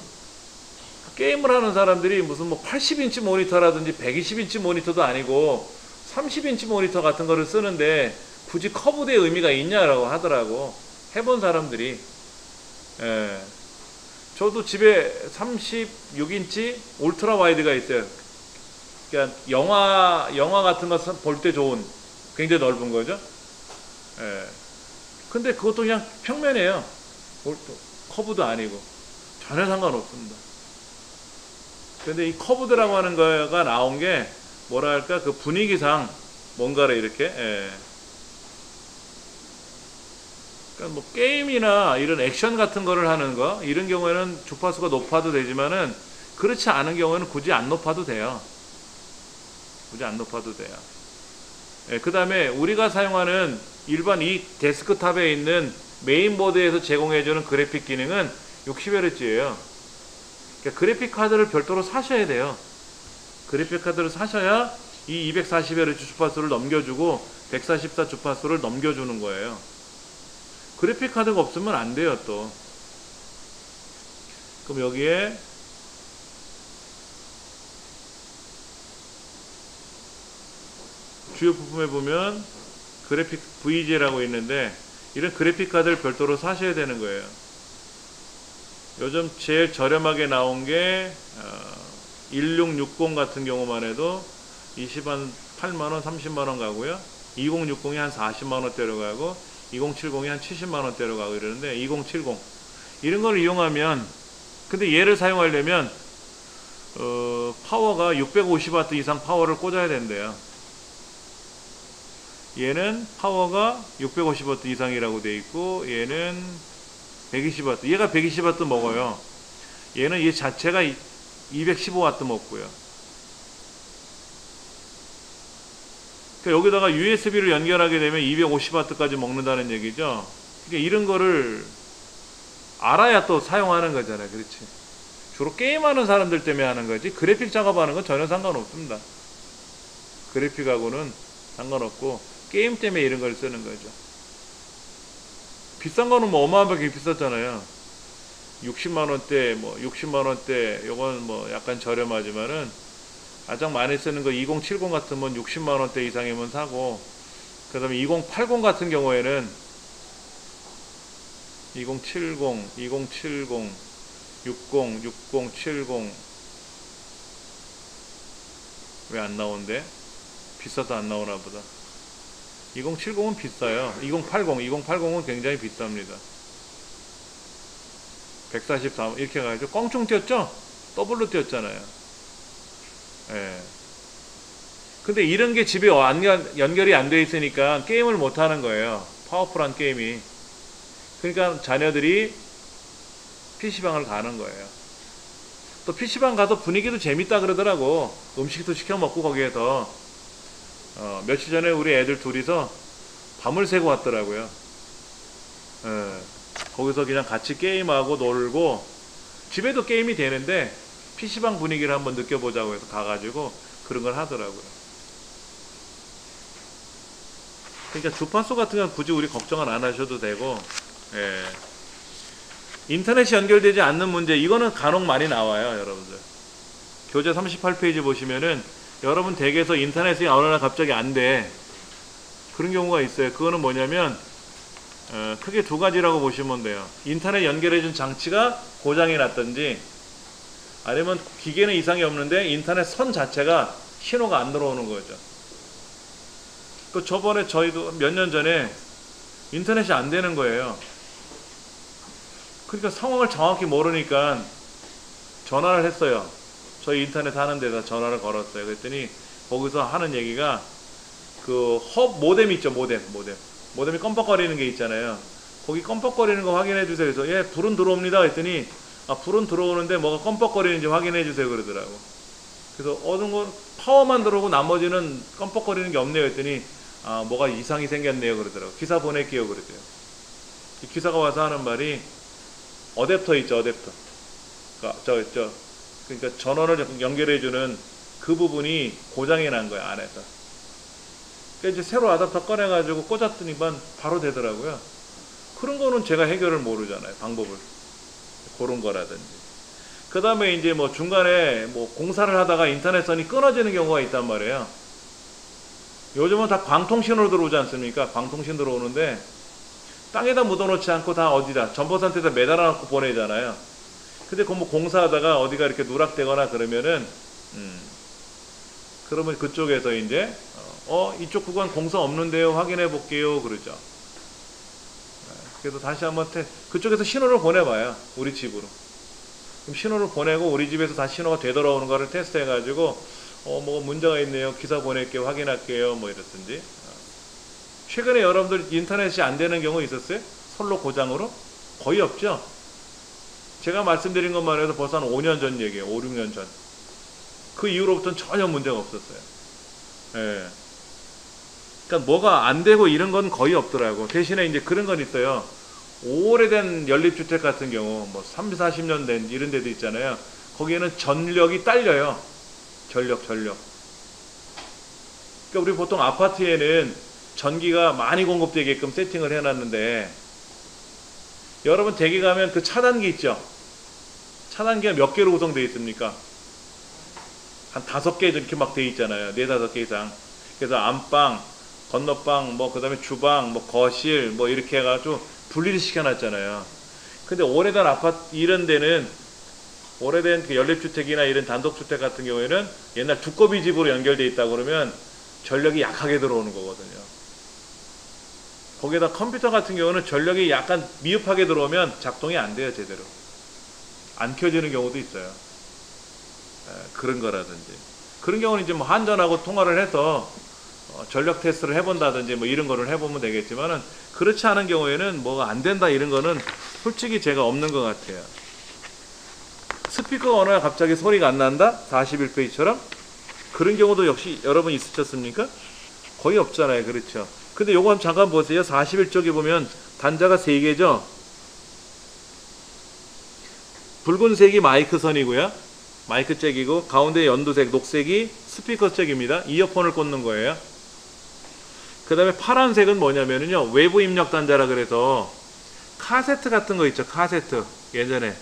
게임을 하는 사람들이 무슨 뭐 80인치 모니터라든지 120인치 모니터도 아니고 30인치 모니터 같은 거를 쓰는데 굳이 커브드의 의미가 있냐라고 하더라고. 해본 사람들이. 예. 저도 집에 36인치 울트라 와이드가 있어요. 그러니까 영화 같은 거 볼 때 좋은, 굉장히 넓은 거죠. 예. 근데 그것도 그냥 평면이에요. 커브도 아니고. 전혀 상관없습니다. 근데 이 커브드라고 하는 거가 나온 게 뭐랄까 그 분위기상 뭔가를 이렇게, 예. 그러니까 뭐 게임이나 이런 액션 같은 거를 하는 거 이런 경우에는 주파수가 높아도 되지만은 그렇지 않은 경우에는 굳이 안 높아도 돼요. 굳이 안 높아도 돼요. 예, 그 다음에 우리가 사용하는 일반 이 데스크탑에 있는 메인보드에서 제공해주는 그래픽 기능은 60Hz예요. 그러니까 그래픽 카드를 별도로 사셔야 돼요. 그래픽 카드를 사셔야 이 240Hz 주파수를 넘겨주고 144 주파수를 넘겨주는 거예요. 그래픽 카드가 없으면 안 돼요, 또. 그럼 여기에 주요 부품에 보면 그래픽 VG라고 있는데 이런 그래픽 카드를 별도로 사셔야 되는 거예요. 요즘 제일 저렴하게 나온 게 1660 같은 경우만 해도 28만원, 30만원 가고요. 2060이 한 40만원대로 가고 2070이 한 70만원대로 가고 이러는데 2070 이런 걸 이용하면, 근데 얘를 사용하려면 파워가 650W 이상 파워를 꽂아야 된대요. 얘는 파워가 650W 이상이라고 돼 있고 얘는 120W. 얘가 120W 먹어요. 얘는 얘 자체가 215W 먹고요. 그러니까 여기다가 USB를 연결하게 되면 250W까지 먹는다는 얘기죠. 그러니까 이런 거를 알아야 또 사용하는 거잖아요. 그렇지. 주로 게임하는 사람들 때문에 하는 거지. 그래픽 작업하는 건 전혀 상관없습니다. 그래픽하고는 상관없고 게임 때문에 이런 걸 쓰는 거죠. 비싼 거는 뭐 어마어마하게 비쌌잖아요. 60만원대, 뭐 60만원대, 요건 뭐 약간 저렴하지만은 가장 많이 쓰는 거 2070 같으면 60만원대 이상이면 사고, 그 다음에 2080 같은 경우에는 2070, 2070, 60, 60, 70 왜 안 나온대? 비싸서 안 나오나 보다. 2070은 비싸요. 2080은 굉장히 비쌉니다. 144 이렇게 가지고 껑충 뛰었죠? 더블로 뛰었잖아요. 예. 근데 이런 게 집에 연결이 안 돼 있으니까 게임을 못 하는 거예요. 파워풀한 게임이. 그러니까 자녀들이 PC방을 가는 거예요. 또 PC방 가서 분위기도 재밌다 그러더라고. 음식도 시켜 먹고 거기에서. 며칠 전에 우리 애들 둘이서 밤을 새고 왔더라고요. 예. 거기서 그냥 같이 게임하고 놀고, 집에도 게임이 되는데 PC방 분위기를 한번 느껴보자고 해서 가가지고 그런 걸 하더라고요. 그러니까 주파수 같은 건 굳이 우리 걱정을 안 하셔도 되고, 예. 인터넷이 연결되지 않는 문제, 이거는 간혹 많이 나와요, 여러분들. 교재 38페이지 보시면은 여러분 댁에서 인터넷이 어느 날 갑자기 안 돼. 그런 경우가 있어요. 그거는 뭐냐면 크게 두 가지라고 보시면 돼요. 인터넷 연결해준 장치가 고장이 났든지, 아니면 기계는 이상이 없는데 인터넷 선 자체가 신호가 안 들어오는 거죠. 그 저번에 저희도 몇 년 전에 인터넷이 안 되는 거예요. 그러니까 상황을 정확히 모르니까 전화를 했어요. 저희 인터넷 하는 데다 전화를 걸었어요. 그랬더니 거기서 하는 얘기가 그 모뎀 있죠. 모뎀이 껌뻑거리는 게 있잖아요. 거기 껌뻑거리는 거 확인해 주세요. 그래서 예, 불은 들어옵니다. 그랬더니 아, 불은 들어오는데 뭐가 껌뻑거리는지 확인해 주세요 그러더라고. 그래서 어느 건 파워만 들어오고 나머지는 껌뻑거리는 게 없네요 했더니 뭐가 이상이 생겼네요 그러더라고요. 기사 보낼게요 그러대요. 기사가 와서 하는 말이 어댑터 있죠, 어댑터. 그러니까 전원을 연결해주는 그 부분이 고장이 난 거야, 안에서. 그러니까 이제 새로 어댑터 꺼내가지고 꽂았더니만 바로 되더라고요. 그런 거는 제가 해결을 모르잖아요, 방법을. 그런 거라든지. 그 다음에 이제 뭐 중간에 뭐 공사를 하다가 인터넷선이 끊어지는 경우가 있단 말이에요. 요즘은 다 광통신으로 들어오지 않습니까? 광통신 들어오는데 땅에다 묻어놓지 않고 다 어디다 전버선트에다 매달아 놓고 보내잖아요. 근데 그 뭐 공사하다가 어디가 이렇게 누락되거나 그러면은 그러면 그쪽에서 이제 이쪽 구간 공사 없는데요 확인해 볼게요 그러죠. 그래서 다시 한번 그쪽에서 신호를 보내봐요, 우리 집으로. 그럼 신호를 보내고 우리 집에서 다시 신호가 되돌아오는 거를 테스트해 가지고 뭐 문제가 있네요, 기사 보낼게요, 확인할게요 뭐 이렇든지. 최근에 여러분들 인터넷이 안 되는 경우 있었어요? 선로 고장으로? 거의 없죠? 제가 말씀드린 것만 해도 벌써 한 5년 전 얘기예요. 5, 6년 전. 그 이후로부터는 전혀 문제가 없었어요. 예. 그러니까 뭐가 안 되고 이런 건 거의 없더라고. 대신에 이제 그런 건 있어요. 오래된 연립주택 같은 경우 뭐 30, 40년 된 이런 데도 있잖아요. 거기에는 전력이 딸려요. 전력. 그러니까 우리 보통 아파트에는 전기가 많이 공급되게끔 세팅을 해놨는데, 여러분 댁에 가면 그 차단기 있죠? 차단기가 몇 개로 구성되어 있습니까? 한 5개 이렇게 막 되어 있잖아요. 4, 5개 이상. 그래서 안방, 건너방, 뭐 그 다음에 주방, 뭐 거실, 뭐 이렇게 해가지고 분리를 시켜놨잖아요. 근데 오래된 아파트 이런 데는, 오래된 그 연립주택이나 이런 단독주택 같은 경우에는 옛날 두꺼비 집으로 연결되어 있다 그러면 전력이 약하게 들어오는 거거든요. 거기에다 컴퓨터 같은 경우는 전력이 약간 미흡하게 들어오면 작동이 안 돼요, 제대로. 안 켜지는 경우도 있어요. 그런 거라든지. 그런 경우는 이제 뭐 한전하고 통화를 해서 전력 테스트를 해본다든지 뭐 이런 거를 해보면 되겠지만은, 그렇지 않은 경우에는 뭐가 안 된다 이런 거는 솔직히 제가 없는 것 같아요. 스피커가 어느 날 갑자기 소리가 안 난다? 41페이지처럼? 그런 경우도 역시 여러분 있으셨습니까? 거의 없잖아요. 그렇죠? 근데 요거 한번 잠깐 보세요. 41쪽에 보면 단자가 3개죠? 붉은색이 마이크 선이고요. 마이크 잭이고, 가운데 연두색, 녹색이 스피커 잭입니다. 이어폰을 꽂는 거예요. 그 다음에 파란색은 뭐냐면요, 외부 입력 단자라 그래서 카세트 같은 거 있죠. 카세트. 예전에.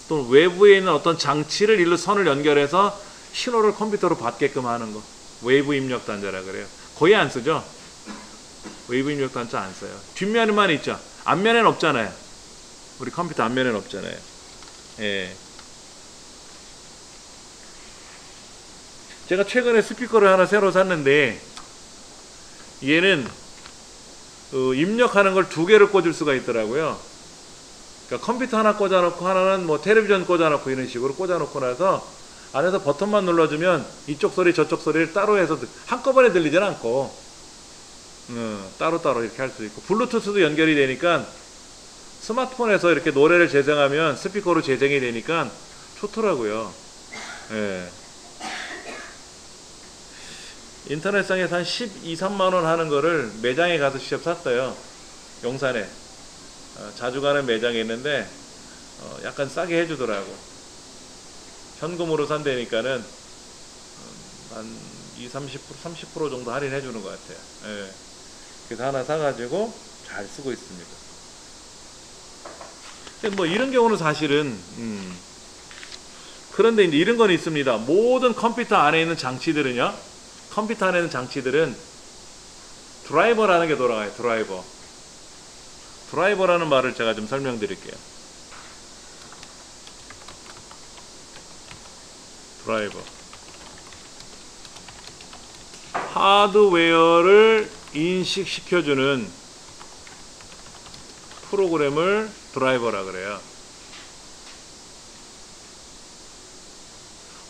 또 외부에 있는 어떤 장치를 일로 선을 연결해서 신호를 컴퓨터로 받게끔 하는 거. 외부 입력 단자라 그래요. 거의 안 쓰죠. 외부 입력 단자 안 써요. 뒷면에만 있죠. 앞면에는 없잖아요. 우리 컴퓨터 앞면에는 없잖아요. 예. 제가 최근에 스피커를 하나 새로 샀는데, 얘는 입력하는 걸 2개를 꽂을 수가 있더라고요. 그러니까 컴퓨터 하나 꽂아놓고 하나는 뭐 텔레비전 꽂아놓고 이런 식으로 꽂아놓고 나서 안에서 버튼만 눌러주면 이쪽 소리 저쪽 소리를 따로 해서 한꺼번에 들리진 않고 따로따로 이렇게 할 수 있고, 블루투스도 연결이 되니까 스마트폰에서 이렇게 노래를 재생하면 스피커로 재생이 되니까 좋더라고요. 예. 인터넷상에서 한 12, 13만원 하는 거를 매장에 가서 직접 샀어요. 용산에. 자주 가는 매장에 있는데 약간 싸게 해주더라고. 현금으로 산다니까는 한 20, 30% 정도 할인해 주는 것 같아요. 예. 그래서 하나 사가지고 잘 쓰고 있습니다. 뭐 이런 경우는 사실은 그런데 이제 이런 건 있습니다. 모든 컴퓨터 안에 있는 장치들은요, 컴퓨터 안에 있는 장치들은 드라이버라는 게 돌아가요. 드라이버라는 말을 제가 좀 설명드릴게요. 드라이버. 하드웨어를 인식시켜주는 프로그램을 드라이버라 그래요.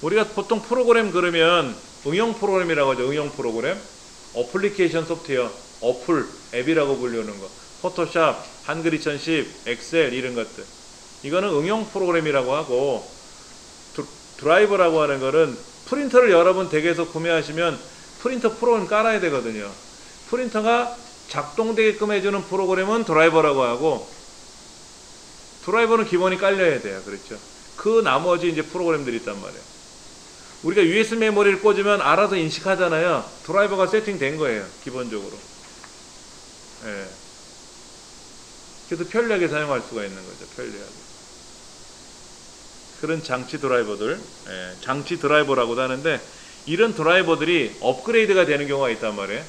우리가 보통 프로그램 그러면 응용 프로그램이라고 하죠. 응용 프로그램. 어플리케이션 소프트웨어, 어플, 앱이라고 불리는 거. 포토샵, 한글 2010, 엑셀 이런 것들. 이거는 응용 프로그램이라고 하고, 드라이버라고 하는 거는 프린터를 여러분 댁에서 구매하시면 프린터 프로그램 깔아야 되거든요. 프린터가 작동되게끔 해주는 프로그램은 드라이버라고 하고, 드라이버는 기본이 깔려야 돼요. 그렇죠? 그 나머지 이제 프로그램들이 있단 말이에요. 우리가 USB 메모리를 꽂으면 알아서 인식하잖아요. 드라이버가 세팅된 거예요. 기본적으로. 예. 그래서 편리하게 사용할 수가 있는 거죠. 편리하게. 그런 장치 드라이버들, 예. 장치 드라이버라고도 하는데, 이런 드라이버들이 업그레이드가 되는 경우가 있단 말이에요.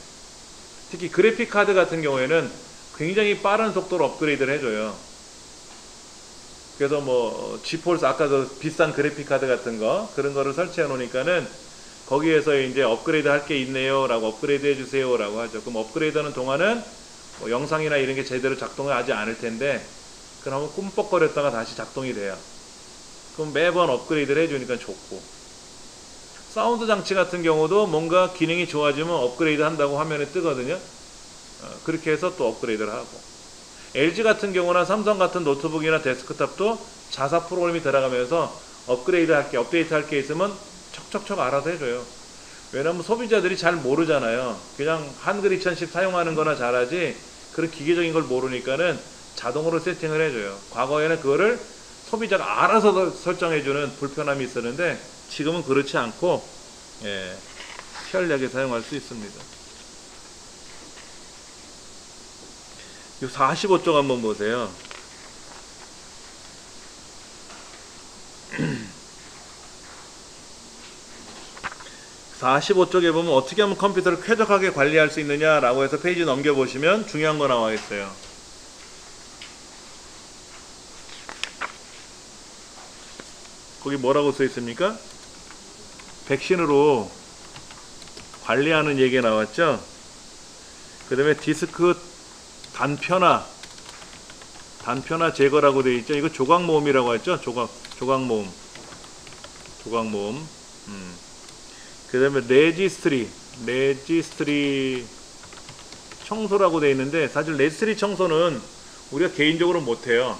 특히 그래픽 카드 같은 경우에는 굉장히 빠른 속도로 업그레이드를 해줘요. 그래서 뭐 지폴스, 아까 그 비싼 그래픽 카드 같은 거, 그런 거를 설치해 놓으니까는 거기에서 이제 업그레이드 할 게 있네요 라고, 업그레이드 해주세요 라고 하죠. 그럼 업그레이드 하는 동안은 뭐 영상이나 이런 게 제대로 작동을 하지 않을 텐데, 그러면 꿈뻑거렸다가 다시 작동이 돼요. 그럼 매번 업그레이드를 해주니까 좋고, 사운드 장치 같은 경우도 뭔가 기능이 좋아지면 업그레이드 한다고 화면에 뜨거든요. 그렇게 해서 또 업그레이드를 하고, LG 같은 경우나 삼성 같은 노트북이나 데스크탑도 자사 프로그램이 들어가면서 업그레이드 할 게, 업데이트 할 게 있으면 척척척 알아서 해줘요. 왜냐면 소비자들이 잘 모르잖아요. 그냥 한글 2010 사용하는 거나 잘하지, 그런 기계적인 걸 모르니까는 자동으로 세팅을 해줘요. 과거에는 그거를 소비자가 알아서 설정해주는 불편함이 있었는데, 지금은 그렇지 않고, 예, 편리하게 사용할 수 있습니다. 이 45쪽 한번 보세요. (45쪽에) 보면 어떻게 하면 컴퓨터를 쾌적하게 관리할 수 있느냐라고 해서 페이지 넘겨보시면 중요한 거 나와 있어요. 거기 뭐라고 써 있습니까? 백신으로 관리하는 얘기가 나왔죠. 그 다음에 디스크 단편화 제거라고 되어 있죠. 이거 조각모음이라고 했죠. 조각모음. 그 다음에 레지스트리 청소라고 되어 있는데, 사실 레지스트리 청소는 우리가 개인적으로 못해요.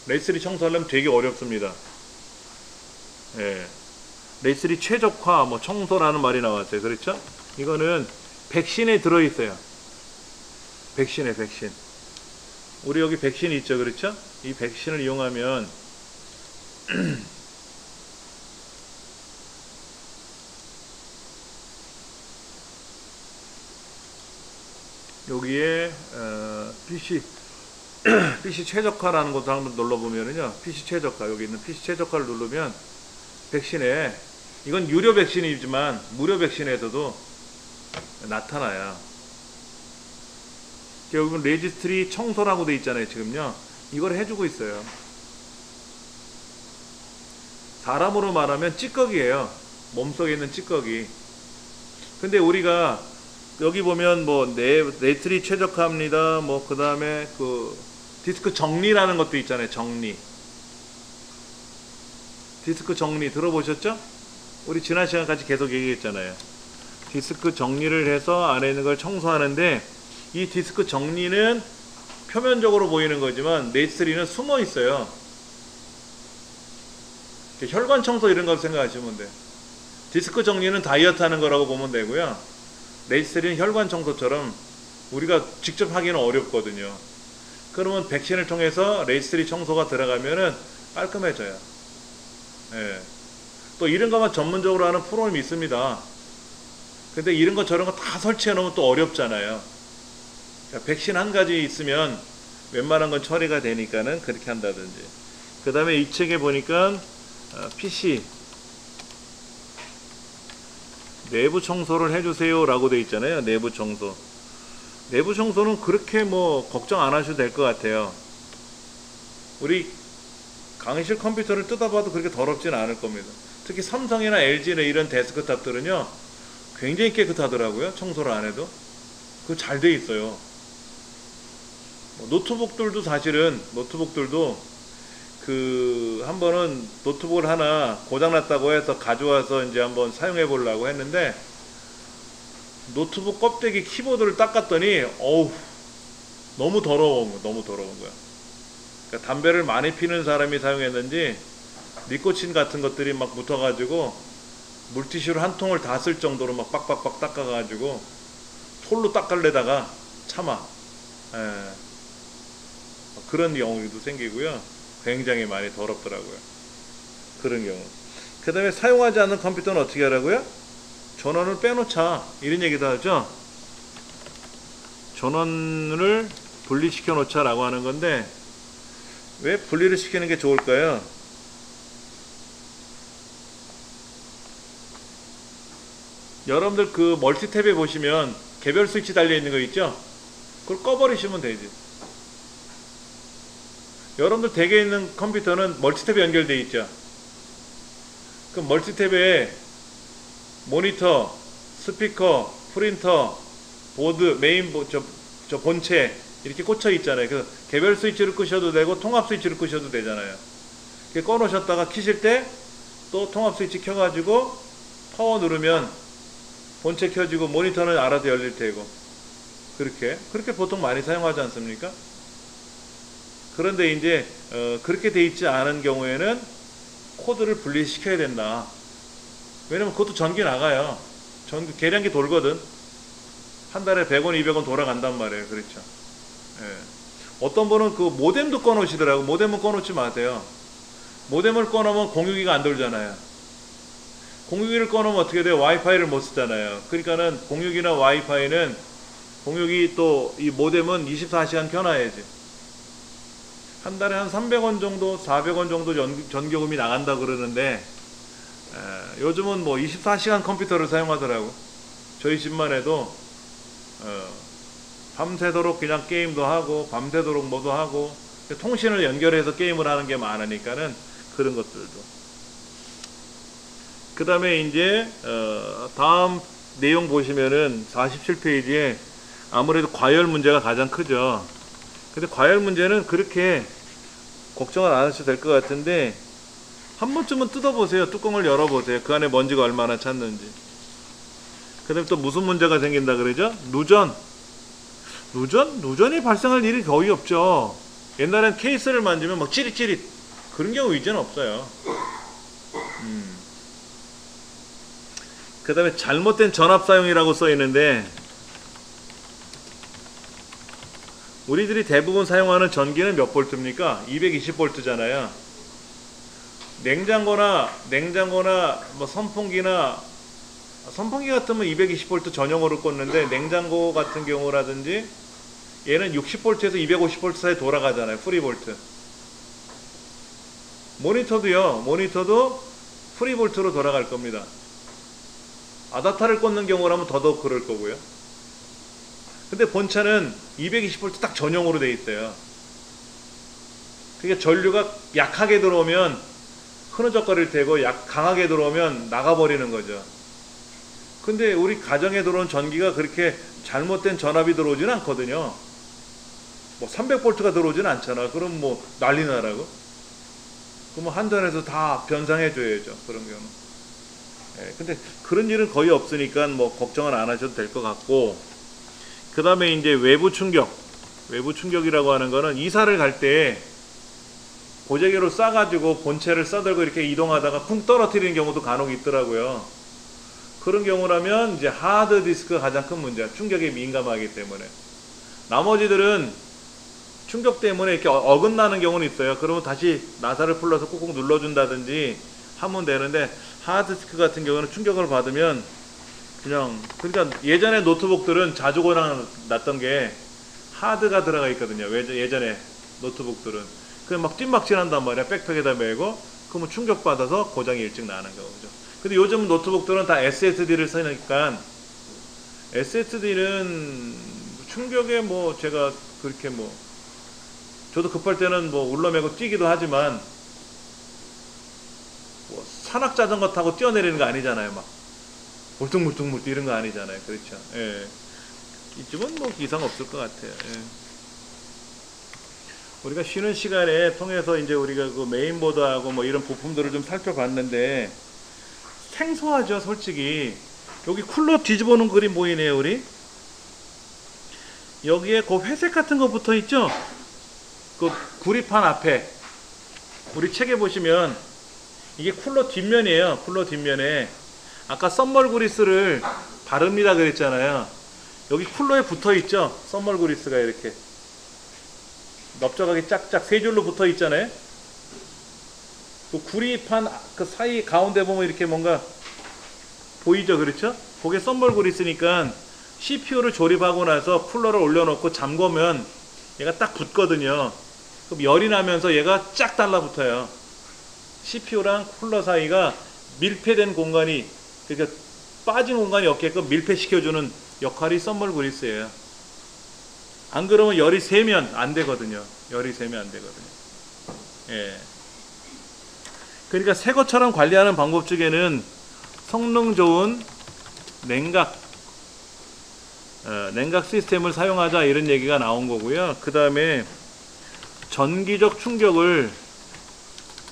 레지스트리 청소하려면 되게 어렵습니다. 예. 레지스트리 최적화, 뭐 청소라는 말이 나왔어요. 그렇죠? 이거는 백신에 들어있어요. 백신. 우리 여기 백신이 있죠. 그렇죠? 이 백신을 이용하면 여기에 PC 최적화라는 것도 한번 눌러보면은요, PC 최적화, 여기 있는 PC 최적화를 누르면 백신에, 이건 유료 백신이지만 무료 백신에서도 나타나요. 여기 레지스트리 청소라고 돼 있잖아요. 지금요, 이걸 해주고 있어요. 사람으로 말하면 찌꺼기예요. 몸속에 있는 찌꺼기. 근데 우리가 여기 보면 뭐 레지스트리 최적화합니다, 뭐 그 다음에 그 디스크 정리라는 것도 있잖아요. 디스크 정리 들어보셨죠? 우리 지난 시간까지 계속 얘기했잖아요. 디스크 정리를 해서 안에 있는 걸 청소하는데, 이 디스크 정리는 표면적으로 보이는 거지만 레지스트리는 숨어 있어요. 혈관 청소 이런 거 생각하시면 돼요. 디스크 정리는 다이어트 하는 거라고 보면 되고요. 레지스트리는 혈관 청소처럼 우리가 직접 하기는 어렵거든요. 그러면 백신을 통해서 레지스트리 청소가 들어가면은 깔끔해져요. 예. 또 이런 것만 전문적으로 하는 프로그램이 있습니다. 근데 이런 거 저런 거 다 설치해 놓으면 또 어렵잖아요. 백신 한 가지 있으면 웬만한 건 처리가 되니까는 그렇게 한다든지. 그 다음에 이 책에 보니까 PC 내부 청소를 해주세요 라고 돼 있잖아요. 내부 청소는 그렇게 뭐 걱정 안 하셔도 될 것 같아요. 우리 강의실 컴퓨터를 뜯어봐도 그렇게 더럽지는 않을 겁니다. 특히 삼성이나 LG나 이런 데스크탑들은요, 굉장히 깨끗하더라고요. 청소를 안 해도. 그거 잘 돼 있어요. 노트북들도 사실은, 한 번은 노트북을 하나 고장났다고 해서 가져와서 이제 한번 사용해 보려고 했는데, 노트북 껍데기 키보드를 닦았더니 어우, 너무 더러운 거야. 그러니까 담배를 많이 피는 사람이 사용했는지 니코틴 같은 것들이 막 묻어가지고 물티슈로 한 통을 다 쓸 정도로 막 빡빡빡 닦아가지고 솔로 닦으려다가 참아. 예. 그런 경우도 생기고요. 굉장히 많이 더럽더라고요. 그런 경우. 그 다음에 사용하지 않는 컴퓨터는 어떻게 하라고요? 전원을 빼놓자. 이런 얘기도 하죠. 전원을 분리시켜 놓자 라고 하는 건데, 왜 분리를 시키는 게 좋을까요? 여러분들 그 멀티탭에 보시면 개별 스위치 달려 있는 거 있죠? 그걸 꺼버리시면 되지. 여러분들 댁에 있는 컴퓨터는 멀티탭에 연결되어 있죠? 그럼 멀티탭에 모니터, 스피커, 프린터, 보드, 저 본체 이렇게 꽂혀 있잖아요. 그 개별 스위치를 끄셔도 되고 통합 스위치를 끄셔도 되잖아요. 꺼 놓으셨다가 키실 때 또 통합 스위치 켜가지고 파워 누르면 본체 켜지고 모니터는 알아서 열릴 테고. 그렇게 보통 많이 사용하지 않습니까? 그런데 이제 그렇게 돼 있지 않은 경우에는 코드를 분리시켜야 된다. 왜냐면 그것도 전기 나가요. 계량기 돌거든. 한 달에 100원, 200원 돌아간단 말이에요. 그렇죠. 예. 어떤 분은 그 모뎀도 꺼놓으시더라고. 모뎀은 꺼놓지 마세요. 모뎀을 꺼놓으면 공유기가 안 돌잖아요. 공유기를 꺼놓으면 어떻게 돼요? 와이파이를 못 쓰잖아요. 그러니까는 공유기나 와이파이는, 공유기 또 이 모뎀은 24시간 켜놔야지. 한 달에 한 300원 정도, 400원 정도 전기요금이 나간다 그러는데, 요즘은 뭐 24시간 컴퓨터를 사용하더라고. 저희 집만 해도 밤새도록 그냥 게임도 하고 밤새도록 뭐도 하고, 통신을 연결해서 게임을 하는 게 많으니까는 그런 것들도. 그 다음에 이제 다음 내용 보시면은 47페이지에 아무래도 과열 문제가 가장 크죠. 근데 과열 문제는 그렇게 걱정을 안 하셔도 될 것 같은데, 한 번쯤은 뜯어보세요. 뚜껑을 열어보세요. 그 안에 먼지가 얼마나 찼는지. 그 다음에 또 무슨 문제가 생긴다 그러죠? 누전이 발생할 일이 거의 없죠. 옛날엔 케이스를 만지면 막 찌릿찌릿, 그런 경우 이제는 없어요. 그 다음에 잘못된 전압 사용이라고 써 있는데, 우리들이 대부분 사용하는 전기는 몇 볼트입니까? 220볼트잖아요. 냉장고나 뭐 선풍기 같으면 220볼트 전용으로 꽂는데, 냉장고 같은 경우라든지 얘는 60볼트에서 250볼트 사이 돌아가잖아요. 프리볼트. 모니터도 프리볼트로 돌아갈 겁니다. 아다타를 꽂는 경우라면 더더욱 그럴 거고요. 근데 본체는 220V 딱 전용으로 돼 있어요. 그러니까 전류가 약하게 들어오면 흐느적거릴 테고 강하게 들어오면 나가버리는 거죠. 근데 우리 가정에 들어온 전기가 그렇게 잘못된 전압이 들어오지는 않거든요. 뭐 300V가 들어오지는 않잖아. 그럼 뭐 난리 나라고? 그럼 한전에서 다 변상해 줘야죠. 그런 경우. 예, 근데 그런 일은 거의 없으니까 뭐 걱정은 안 하셔도 될 것 같고, 그 다음에 이제 외부 충격이라고 하는 거는 이사를 갈 때 보재기로 싸가지고 본체를 싸들고 이렇게 이동하다가 쿵 떨어뜨리는 경우도 간혹 있더라고요. 그런 경우라면 이제 하드디스크가 가장 큰 문제야. 충격에 민감하기 때문에. 나머지들은 충격 때문에 이렇게 어긋나는 경우는 있어요. 그러면 다시 나사를 풀러서 꾹꾹 눌러준다든지 하면 되는데, 하드디스크 같은 경우는 충격을 받으면 그러니까 예전에 노트북들은 자주 고장 났던 게 하드가 들어가 있거든요. 예전에 노트북들은. 그냥 막 찐막진한단 말이야. 백팩에다 메고. 그러면 충격받아서 고장이 일찍 나는 거죠. 근데 요즘 노트북들은 다 SSD를 쓰니까, SSD는 충격에 뭐 제가 그렇게 뭐, 저도 급할 때는 뭐 울러매고 뛰기도 하지만, 뭐 산악자전거 타고 뛰어내리는 거 아니잖아요. 막 물뚱물뚱 이런 거 아니잖아요. 그렇죠. 예. 이쯤은 뭐 이상 없을 것 같아요. 예. 우리가 쉬는 시간에 통해서 이제 우리가 그 메인보드하고 뭐 이런 부품들을 좀 살펴봤는데, 생소하죠, 솔직히. 여기 쿨러 뒤집어 놓은 그림 보이네요, 우리. 여기에 그 회색 같은 거 붙어 있죠? 그 구리판 앞에. 우리 책에 보시면 이게 쿨러 뒷면이에요. 쿨러 뒷면에 아까 썸멀 그리스를 바릅니다 그랬잖아요. 여기 쿨러에 붙어 있죠. 썸멀 그리스가 이렇게 넓적하게 짝짝 세 줄로 붙어 있잖아요. 그 구리판 그 사이 가운데 보면 이렇게 뭔가 보이죠, 그렇죠? 그게 썸멀 그리스니까 CPU를 조립하고 나서 쿨러를 올려놓고 잠그면 얘가 딱 붙거든요. 그럼 열이 나면서 얘가 쫙 달라붙어요. CPU랑 쿨러 사이가 밀폐된 공간이, 그러니까 빠진 공간이 없게끔 밀폐시켜주는 역할이 썸멀 그리스예요. 안 그러면 열이 새면 안 되거든요. 열이 새면 안 되거든요. 예. 그러니까 새 것처럼 관리하는 방법 중에는 성능 좋은 냉각 시스템을 사용하자 이런 얘기가 나온 거고요. 그 다음에 전기적 충격을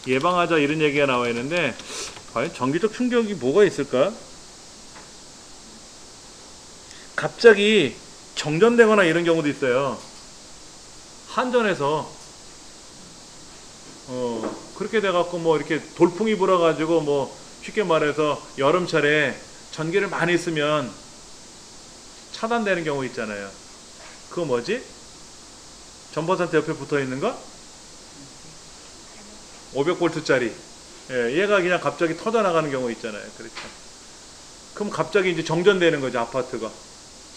예방하자 이런 얘기가 나와 있는데, 과연 전기적 충격이 뭐가 있을까? 갑자기 정전되거나 이런 경우도 있어요. 한전에서 그렇게 돼갖고 뭐 이렇게 돌풍이 불어가지고 뭐 쉽게 말해서 여름철에 전기를 많이 쓰면 차단되는 경우 있잖아요. 그거 뭐지? 전버선트 옆에 붙어있는 거? 500V짜리. 예, 얘가 그냥 갑자기 터져나가는 경우 있잖아요. 그렇죠. 그럼 갑자기 이제 정전되는 거죠. 아파트가,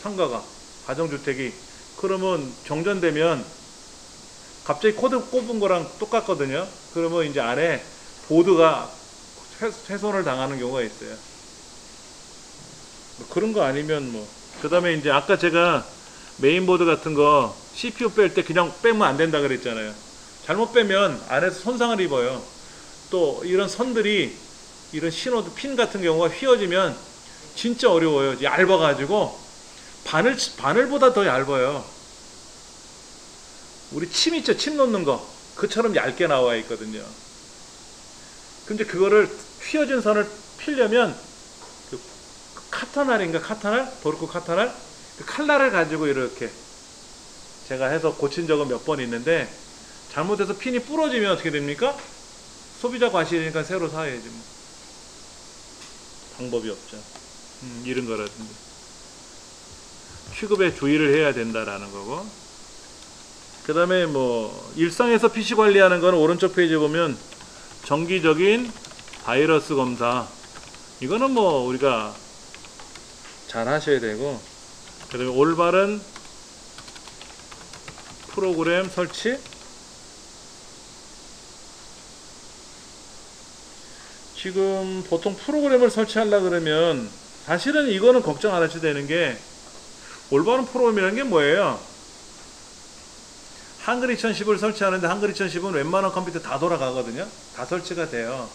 상가가, 가정주택이. 그러면 정전되면 갑자기 코드 꼽은 거랑 똑같거든요. 그러면 이제 안에 보드가 훼손을 당하는 경우가 있어요. 뭐 그런 거 아니면 뭐. 그 다음에 이제 아까 제가 메인보드 같은 거 CPU 뺄 때 그냥 빼면 안 된다 그랬잖아요. 잘못 빼면 안에서 손상을 입어요. 또 이런 선들이, 이런 신호드 핀 같은 경우가 휘어지면 진짜 어려워요. 얇아가지고 바늘보다 더 얇아요. 우리 침 있죠? 침 놓는 거. 그처럼 얇게 나와 있거든요. 근데 그거를 휘어진 선을 피려면 그 카타날인가? 카타날? 도르코 카타날? 그 칼날을 가지고 이렇게 제가 해서 고친 적은 몇 번 있는데, 잘못해서 핀이 부러지면 어떻게 됩니까? 소비자 과실이니까 새로 사야지 뭐. 방법이 없죠. 이런 거라든지. 취급에 주의를 해야 된다라는 거고. 그 다음에 뭐 일상에서 PC 관리하는 거는 오른쪽 페이지에 보면 정기적인 바이러스 검사, 이거는 뭐 우리가 잘 하셔야 되고, 그 다음에 올바른 프로그램 설치. 지금 보통 프로그램을 설치하려고 그러면 사실은 이거는 걱정 안 하셔도 되는 게, 올바른 프로그램이라는 게 뭐예요? 한글 2010을 설치하는데 한글 2010은 웬만한 컴퓨터 다 돌아가거든요. 다 설치가 돼요.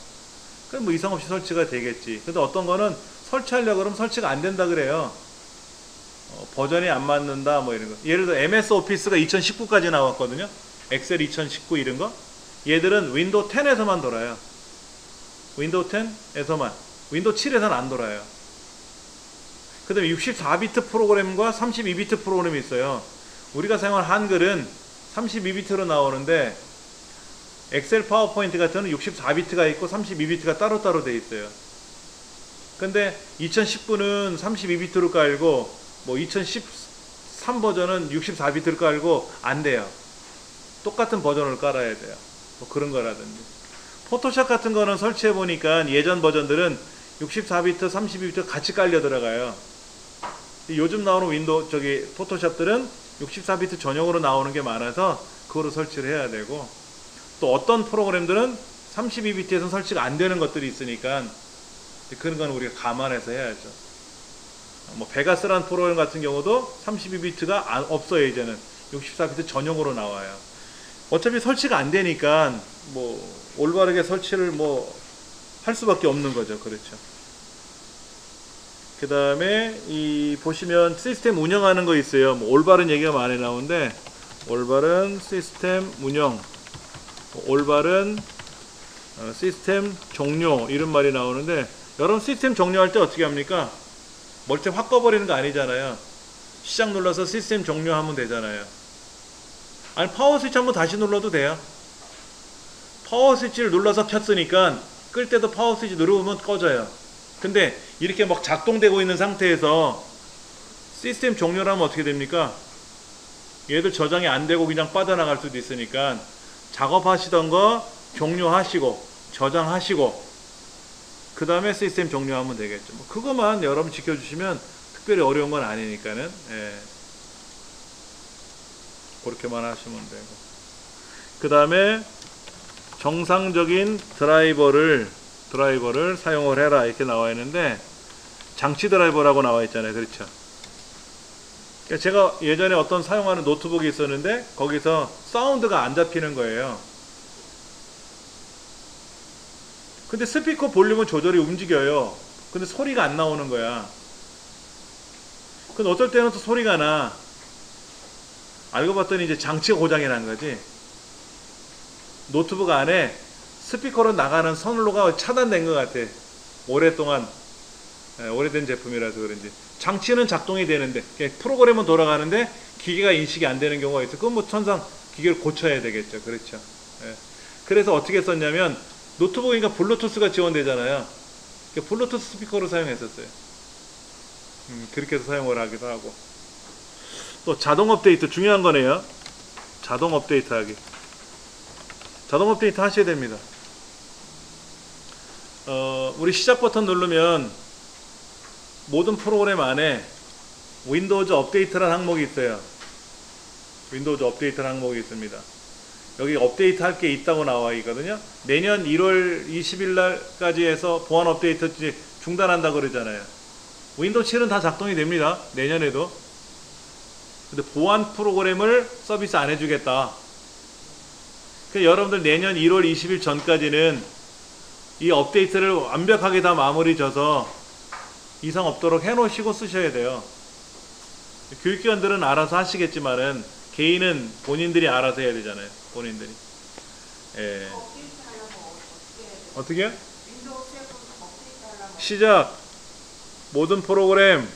그럼 뭐 이상 없이 설치가 되겠지. 근데 어떤 거는 설치하려고 그러면 설치가 안 된다 그래요. 버전이 안 맞는다 뭐 이런 거. 예를 들어 MS 오피스가 2019까지 나왔거든요. 엑셀 2019 이런 거. 얘들은 윈도우 10에서만 돌아요. 윈도우 10에서만. 윈도우 7에서는 안 돌아요. 그 다음에 64비트 프로그램과 32비트 프로그램이 있어요. 우리가 사용한 한글은 32비트로 나오는데, 엑셀 파워포인트 같은 건 64비트가 있고 32비트가 따로따로 돼 있어요. 근데 2019는 32비트로 깔고 뭐 2013 버전은 64비트를 깔고 안 돼요. 똑같은 버전을 깔아야 돼요. 뭐 그런 거라든지. 포토샵 같은 거는 설치해 보니까 예전 버전들은 64비트, 32비트 같이 깔려 들어가요. 요즘 나오는 윈도우 포토샵들은 64비트 전용으로 나오는 게 많아서 그거로 설치를 해야 되고, 또 어떤 프로그램들은 32비트에서 설치가 안 되는 것들이 있으니까 그런 건 우리가 감안해서 해야죠. 뭐 베가스라는 프로그램 같은 경우도 32비트가 없어요. 이제는 64비트 전용으로 나와요. 어차피 설치가 안 되니까 뭐 올바르게 설치를 뭐 할 수밖에 없는 거죠. 그렇죠. 그 다음에 이 보시면 시스템 운영하는 거 있어요. 뭐 올바른 얘기가 많이 나오는데, 올바른 시스템 운영, 올바른 시스템 종료 이런 말이 나오는데, 여러분 시스템 종료할 때 어떻게 합니까? 멀티 확 꺼버리는 거 아니잖아요. 시작 눌러서 시스템 종료하면 되잖아요. 아니 파워 스위치 한번 다시 눌러도 돼요. 파워 스위치를 눌러서 켰으니까 끌 때도 파워 스위치 누르면 꺼져요. 근데 이렇게 막 작동되고 있는 상태에서 시스템 종료를 하면 어떻게 됩니까? 얘들 저장이 안 되고 그냥 빠져나갈 수도 있으니까 작업하시던 거 종료하시고 저장하시고 그 다음에 시스템 종료하면 되겠죠. 뭐 그것만 여러분 지켜주시면 특별히 어려운 건 아니니까는 그렇게만 하시면 되고, 그 다음에 정상적인 드라이버를 사용을 해라 이렇게 나와 있는데 장치 드라이버라고 나와 있잖아요. 그렇죠? 제가 예전에 어떤 사용하는 노트북이 있었는데 거기서 사운드가 안 잡히는 거예요. 근데 스피커 볼륨은 조절이 움직여요. 근데 소리가 안 나오는 거야. 근데 어떨 때는 또 소리가 나. 알고 봤더니 이제 장치가 고장이 난 거지. 노트북 안에 스피커로 나가는 선로가 차단된 것 같아. 오랫동안 오래된 제품이라서 그런지. 장치는 작동이 되는데 프로그램은 돌아가는데 기계가 인식이 안 되는 경우가 있어. 그건 뭐 천상 기계를 고쳐야 되겠죠. 그렇죠. 그래서 어떻게 썼냐면 노트북이니까 블루투스가 지원되잖아요. 블루투스 스피커로 사용했었어요. 그렇게 해서 사용을 하기도 하고. 또 자동 업데이트 중요한 거네요. 자동 업데이트 하기. 자동 업데이트 하셔야 됩니다. 우리 시작 버튼 누르면 모든 프로그램 안에 윈도우즈 업데이트라는 항목이 있어요. 윈도우즈 업데이트라는 항목이 있습니다. 여기 업데이트 할 게 있다고 나와 있거든요. 내년 1월 20일 날까지 해서 보안 업데이트 중단한다 그러잖아요. 윈도우 7은 다 작동이 됩니다. 내년에도. 근데 보안 프로그램을 서비스 안 해주겠다. 그러니까 여러분들 내년 1월 20일 전까지는 이 업데이트를 완벽하게 다 마무리 져서 이상 없도록 해놓으시고 쓰셔야 돼요. 교육기관들은 알아서 하시겠지만은 개인은 본인들이 알아서 해야 되잖아요. 본인들이. 어떻게? 시작. 모든 프로그램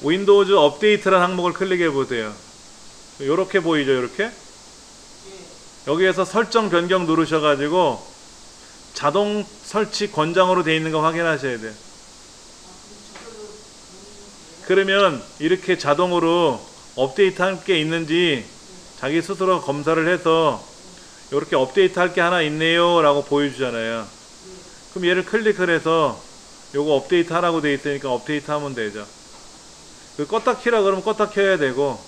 윈도우즈 업데이트라는 항목을 클릭해 보세요. 요렇게 보이죠? 요렇게? 여기에서 설정 변경 누르셔가지고 자동 설치 권장으로 되어 있는 거 확인하셔야 돼요. 그러면 이렇게 자동으로 업데이트 할 게 있는지 자기 스스로 검사를 해서 이렇게 업데이트 할 게 하나 있네요 라고 보여주잖아요. 그럼 얘를 클릭을 해서 요거 업데이트 하라고 되어 있으니까 업데이트 하면 되죠. 껐다 키라 그러면 껐다 켜야 되고,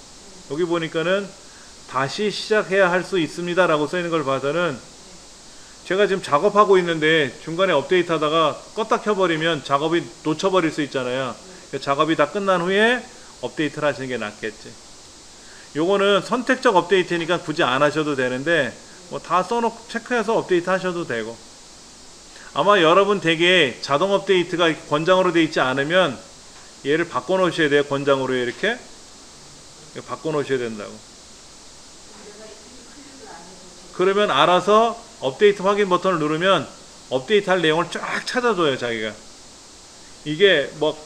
여기 보니까는 다시 시작해야 할 수 있습니다 라고 써 있는 걸 봐서는 제가 지금 작업하고 있는데 중간에 업데이트 하다가 껐다 켜버리면 작업이 놓쳐버릴 수 있잖아요. 작업이 다 끝난 후에 업데이트를 하시는 게 낫겠지. 요거는 선택적 업데이트니까 굳이 안 하셔도 되는데 뭐 다 써놓고 체크해서 업데이트 하셔도 되고, 아마 여러분 댁에 자동 업데이트가 권장으로 되어 있지 않으면 얘를 바꿔 놓으셔야 돼요. 권장으로 이렇게 바꿔 놓으셔야 된다고. 그러면 알아서 업데이트 확인 버튼을 누르면 업데이트 할 내용을 쫙 찾아줘요. 자기가. 이게 뭐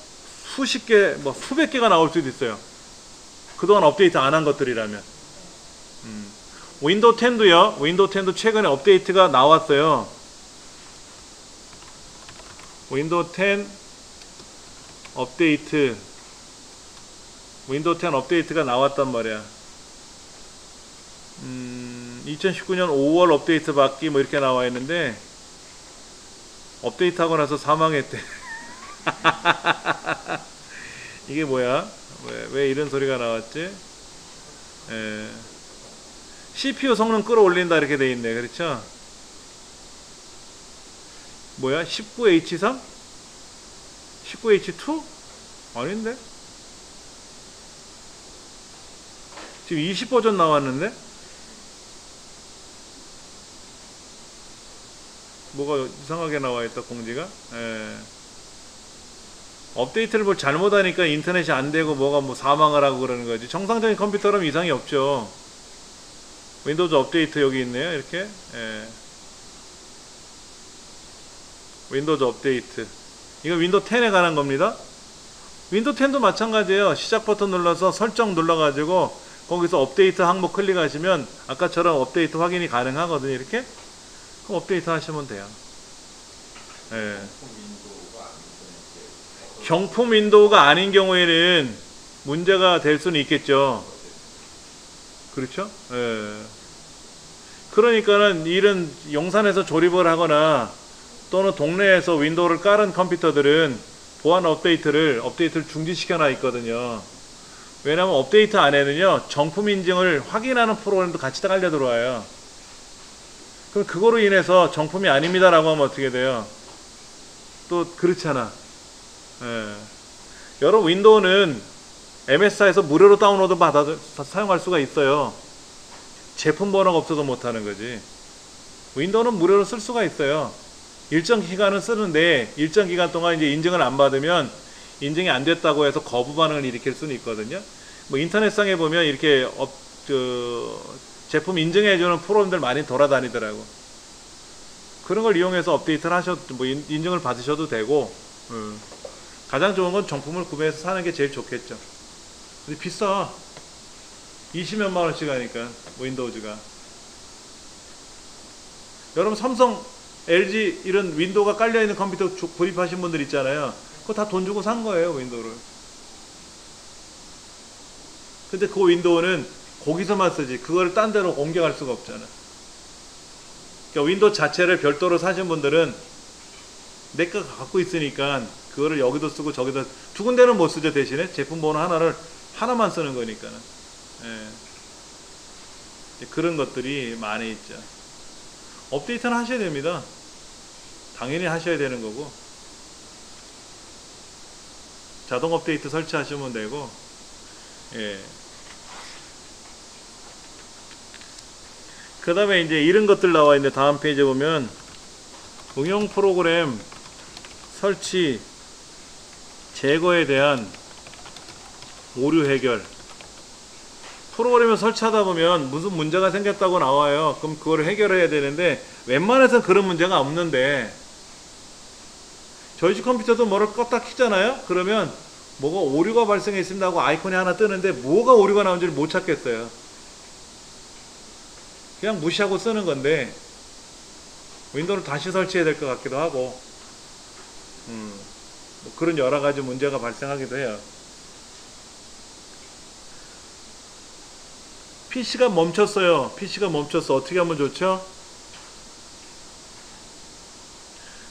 수십 개, 뭐 수백 개가 나올 수도 있어요. 그동안 업데이트 안 한 것들이라면. 윈도우 10도요. 윈도우 10도 최근에 업데이트가 나왔어요. 윈도우 10 업데이트. 윈도우 10 업데이트가 나왔단 말이야. 2019년 5월 업데이트 받기 뭐 이렇게 나와 있는데 업데이트 하고 나서 사망했대. 이게 뭐야? 왜 이런 소리가 나왔지? CPU 성능 끌어올린다 이렇게 돼 있네. 그렇죠? 뭐야? 19H3? 19H2? 아닌데? 지금 20 버전 나왔는데? 뭐가 이상하게 나와 있다 공지가? 업데이트를 뭘 잘못하니까 인터넷이 안 되고 뭐가 뭐 사망을 하고 그러는 거지. 정상적인 컴퓨터라면 이상이 없죠. 윈도우즈 업데이트 여기 있네요. 이렇게. 윈도우즈 업데이트. 이거 윈도우 10에 관한 겁니다. 윈도우 10도 마찬가지예요. 시작 버튼 눌러서 설정 눌러가지고 거기서 업데이트 항목 클릭하시면 아까처럼 업데이트 확인이 가능하거든요. 이렇게. 그럼 업데이트 하시면 돼요. 예. 경품 윈도우가 아닌 경우에는 문제가 될 수는 있겠죠. 그렇죠? 예. 그러니까는 이런 용산에서 조립을 하거나 또는 동네에서 윈도우를 깔은 컴퓨터들은 보안 업데이트를 중지시켜 놔 있거든요. 왜냐하면 업데이트 안에는요 정품 인증을 확인하는 프로그램도 같이 깔려 들어와요. 그럼 그거로 인해서 정품이 아닙니다 라고 하면 어떻게 돼요? 또 그렇잖아. 예. 여러 윈도우는 MSI에서 무료로 다운로드 받아 사용할 수가 있어요. 제품 번호가 없어서 못하는 거지. 윈도우는 무료로 쓸 수가 있어요. 일정 기간은 쓰는데 일정 기간 동안 이제 인증을 안 받으면 인증이 안 됐다고 해서 거부 반응을 일으킬 수는 있거든요. 뭐 인터넷상에 보면 이렇게 제품 인증해주는 프로그램들 많이 돌아다니더라고. 그런 걸 이용해서 업데이트를 하셔도 뭐 인증을 받으셔도 되고. 가장 좋은 건 정품을 구매해서 사는 게 제일 좋겠죠. 근데 비싸. 20몇만 원씩 하니까 윈도우즈가. 여러분 삼성, LG 이런 윈도우가 깔려있는 컴퓨터 구입하신 분들 있잖아요. 그거 다 돈 주고 산 거예요, 윈도우를. 근데 그 윈도우는 거기서만 쓰지 그걸 딴 데로 옮겨갈 수가 없잖아. 그러니까 윈도우 자체를 별도로 사신 분들은 내가 갖고 있으니까 그거를 여기도 쓰고 저기도 두 군데는 못 쓰죠. 대신에 제품 번호 하나만 쓰는 거니까는. 예. 그런 것들이 많이 있죠. 업데이트는 하셔야 됩니다. 당연히 하셔야 되는 거고. 자동 업데이트 설치하시면 되고. 예. 그 다음에 이제 이런 것들 나와 있는데 다음 페이지에 보면 응용 프로그램 설치 제거에 대한 오류 해결. 프로그램을 설치하다 보면 무슨 문제가 생겼다고 나와요. 그럼 그걸 해결해야 되는데 웬만해서는 그런 문제가 없는데 저희 집 컴퓨터도 뭐를 껐다 키잖아요. 그러면 뭐가 오류가 발생했습니다 하고 아이콘이 하나 뜨는데 뭐가 오류가 나온지를 못 찾겠어요. 그냥 무시하고 쓰는 건데 윈도우를 다시 설치해야 될 것 같기도 하고 뭐 그런 여러 가지 문제가 발생하기도 해요. PC가 멈췄어요. PC가 멈췄어. 어떻게 하면 좋죠?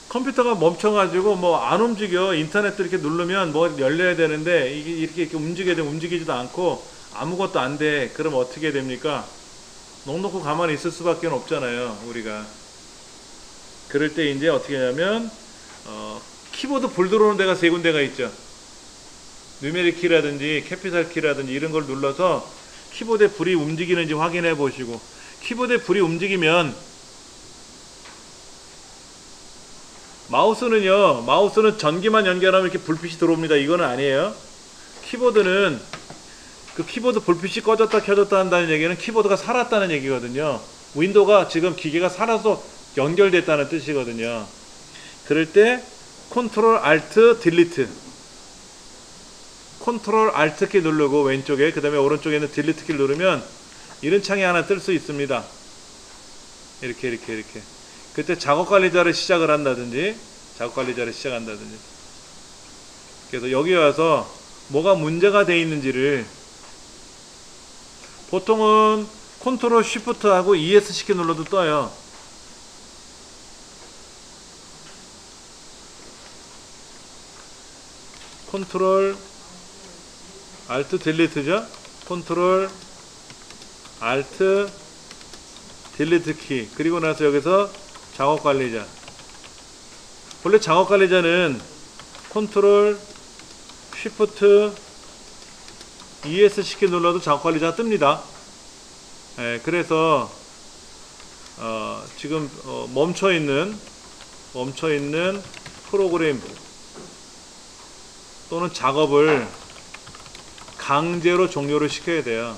컴퓨터가 멈춰가지고 뭐 안 움직여. 인터넷도 이렇게 누르면 뭐 열려야 되는데 이게 이렇게 움직여야 되면 움직이지도 않고 아무것도 안 돼. 그럼 어떻게 됩니까? 넉넉히 가만히 있을 수밖에 없잖아요. 우리가. 그럴 때 이제 어떻게 하냐면 키보드 불 들어오는 데가 세 군데가 있죠. 누메릭 키라든지 캐피탈 키라든지 이런 걸 눌러서 키보드에 불이 움직이는지 확인해 보시고, 키보드에 불이 움직이면 마우스는 전기만 연결하면 이렇게 불빛이 들어옵니다. 이거는 아니에요. 키보드는 그 키보드 불빛이 꺼졌다 켜졌다 한다는 얘기는 키보드가 살았다는 얘기거든요. 윈도우가 지금 기계가 살아서 연결됐다는 뜻이거든요. 그럴 때 컨트롤 알트 딜리트, 컨트롤 알트 키 누르고 왼쪽에, 그 다음에 오른쪽에 있는 딜리트 키를 누르면 이런 창이 하나 뜰 수 있습니다. 이렇게 그때 작업관리자를 시작을 한다든지 그래서 여기 와서 뭐가 문제가 돼 있는지를 보통은 컨트롤 쉬프트 하고 ES 키 눌러도 떠요. 컨트롤 알트 딜리트죠. 컨트롤 알트 딜리트 키, 그리고 나서 여기서 작업관리자. 원래 작업관리자는 컨트롤 쉬프트 ES 키 눌러도 작업관리자가 뜹니다. 예, 그래서 지금 멈춰있는 프로그램 또는 작업을 강제로 종료를 시켜야 돼요.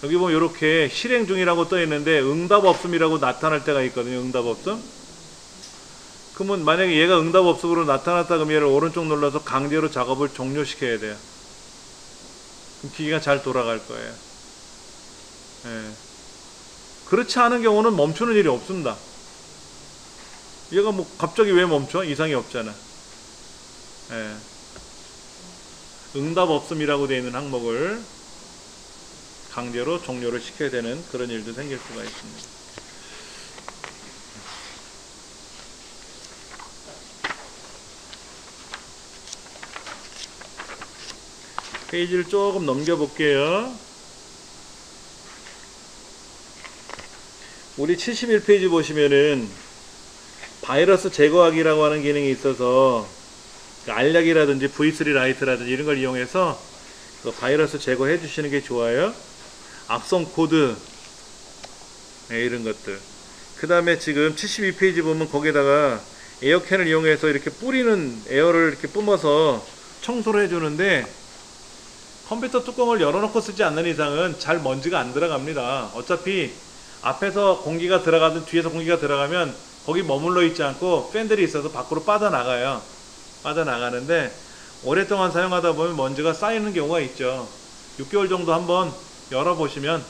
여기 보면 이렇게 실행 중이라고 떠 있는데 응답 없음이라고 나타날 때가 있거든요. 응답 없음. 그러면 만약에 얘가 응답 없음으로 나타났다 그러면 얘를 오른쪽 눌러서 강제로 작업을 종료시켜야 돼요. 그럼 기계가 잘 돌아갈 거예요. 예. 그렇지 않은 경우는 멈추는 일이 없습니다. 얘가 뭐 갑자기 왜 멈춰? 이상이 없잖아. 예. 응답 없음이라고 되어 있는 항목을 강제로 종료를 시켜야 되는 그런 일도 생길 수가 있습니다. 페이지를 조금 넘겨 볼게요. 우리 71페이지 보시면은 바이러스 제거하기라고 하는 기능이 있어서 알약이라든지 V3 라이트라든지 이런 걸 이용해서 그 바이러스 제거해 주시는 게 좋아요. 악성 코드, 네, 이런 것들. 그 다음에 지금 72페이지 보면 거기에다가 에어캔을 이용해서 이렇게 뿌리는 에어를 이렇게 뿜어서 청소를 해주는데, 컴퓨터 뚜껑을 열어놓고 쓰지 않는 이상은 잘 먼지가 안 들어갑니다. 어차피 앞에서 공기가 들어가든 뒤에서 공기가 들어가면 거기 머물러 있지 않고 팬들이 있어서 밖으로 빠져나가요. 빠져나가는데 오랫동안 사용하다 보면 먼지가 쌓이는 경우가 있죠. 6개월 정도 한번 열어보시면,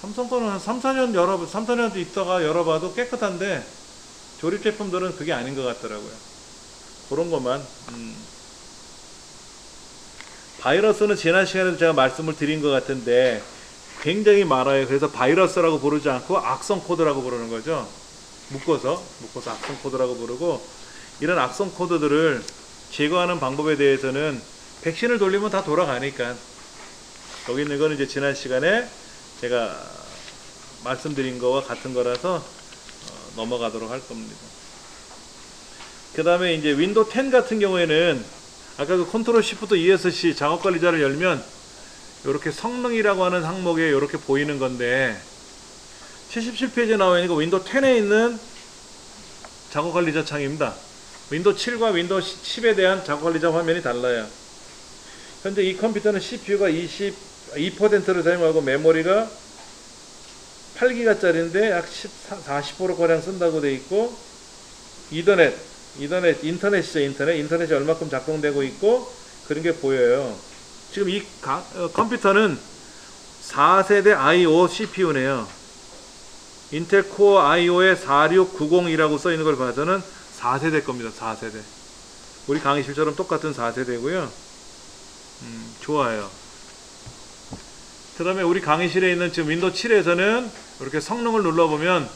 삼성 거는 한 3, 4년 있다가 열어봐도 깨끗한데 조립 제품들은 그게 아닌 것 같더라고요. 그런 것만. 바이러스는 지난 시간에도 제가 말씀을 드린 것 같은데 굉장히 많아요. 그래서 바이러스라고 부르지 않고 악성 코드라고 부르는 거죠. 묶어서 악성 코드라고 부르고, 이런 악성 코드들을 제거하는 방법에 대해서는 백신을 돌리면 다 돌아가니까, 여기 있는 거는 이제 지난 시간에 제가 말씀드린 거와 같은 거라서 넘어가도록 할 겁니다. 그 다음에 이제 윈도우 10 같은 경우에는 아까 그 컨트롤 시프트 ESC 작업 관리자를 열면 이렇게 성능이라고 하는 항목에 이렇게 보이는 건데, 77페이지에 나와 있는 거 윈도우 10에 있는 작업 관리자 창입니다. 윈도우 7과 윈도우 10에 대한 작업 관리자 화면이 달라요. 현재 이 컴퓨터는 CPU가 22%를 사용하고 메모리가 8기가짜리인데 약 40%가량 쓴다고 되어 있고, 인터넷이죠. 인터넷이 얼마큼 작동되고 있고 그런 게 보여요. 지금 이 컴퓨터는 4세대 i5 CPU네요. 인텔 코어 i5의 4690이라고 써 있는 걸 봐서는 4세대 겁니다. 4세대. 우리 강의실처럼 똑같은 4세대고요. 좋아요. 그 다음에 우리 강의실에 있는 지금 윈도우 7에서는 이렇게 성능을 눌러보면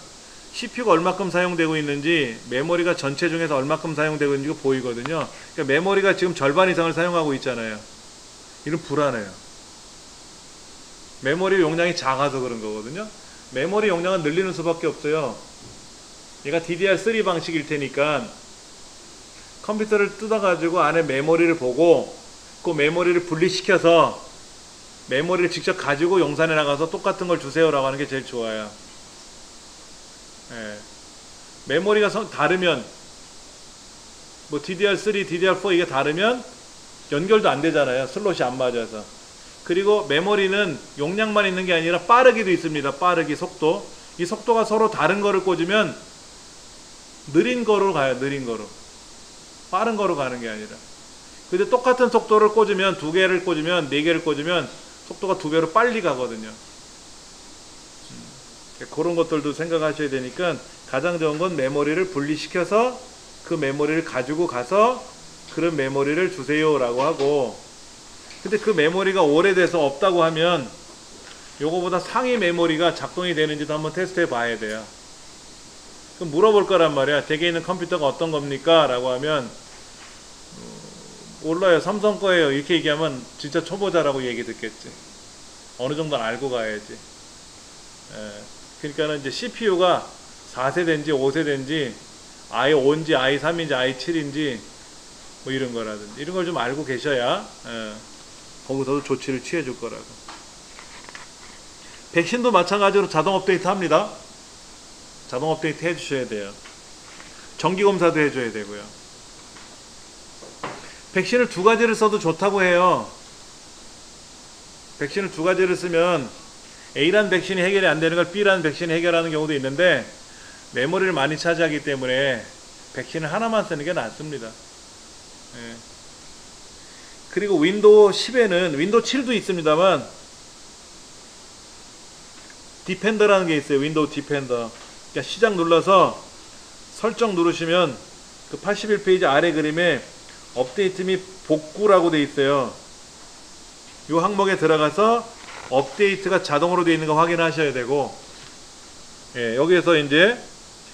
CPU가 얼마큼 사용되고 있는지, 메모리가 전체 중에서 얼마큼 사용되고 있는지가 보이거든요. 그러니까 메모리가 지금 절반 이상을 사용하고 있잖아요. 이는 불안해요. 메모리 용량이 작아서 그런 거거든요. 메모리 용량은 늘리는 수밖에 없어요. 얘가 DDR3 방식일 테니까 컴퓨터를 뜯어가지고 안에 메모리를 보고 그 메모리를 분리시켜서 메모리를 직접 가지고 용산에 나가서 똑같은 걸 주세요라고 하는 게 제일 좋아요. 예. 메모리가 다르면, 뭐 DDR3, DDR4 이게 다르면 연결도 안 되잖아요. 슬롯이 안 맞아서. 그리고 메모리는 용량만 있는 게 아니라 빠르기도 있습니다. 빠르기, 속도. 이 속도가 서로 다른 거를 꽂으면 느린 거로 가요. 느린 거로. 빠른 거로 가는 게 아니라. 근데 똑같은 속도를 꽂으면, 2개를 꽂으면, 4개를 꽂으면 속도가 2배로 빨리 가거든요. 그런 것들도 생각하셔야 되니까 가장 좋은 건 메모리를 분리시켜서 그 메모리를 가지고 가서 그런 메모리를 주세요 라고 하고, 근데 그 메모리가 오래돼서 없다고 하면 요거보다 상위 메모리가 작동이 되는지도 한번 테스트해 봐야 돼요. 그럼 물어볼 거란 말이야. 댁에 있는 컴퓨터가 어떤 겁니까? 라고 하면 몰라요. 삼성 거예요. 이렇게 얘기하면 진짜 초보자라고 얘기 듣겠지. 어느 정도는 알고 가야지. 그러니까는 이제 CPU가 4세대인지 5세대인지 i5인지 i3인지 i7인지 뭐 이런 거라든지 이런 걸 좀 알고 계셔야 거기서도 조치를 취해 줄 거라고. 백신도 마찬가지로 자동 업데이트 합니다. 자동 업데이트 해 주셔야 돼요. 정기검사도 해줘야 되고요. 백신을 2가지를 써도 좋다고 해요. 백신을 2가지를 쓰면 A라는 백신이 해결이 안 되는 걸 B라는 백신이 해결하는 경우도 있는데, 메모리를 많이 차지하기 때문에 백신을 하나만 쓰는 게 낫습니다. 예. 그리고 윈도우 10에는 윈도우 7도 있습니다만 디펜더라는 게 있어요. 윈도우 디펜더. 그러니까 시작 눌러서 설정 누르시면 그 81페이지 아래 그림에 업데이트 및 복구라고 돼 있어요. 이 항목에 들어가서 업데이트가 자동으로 되어 있는 거 확인하셔야 되고, 예, 여기에서 이제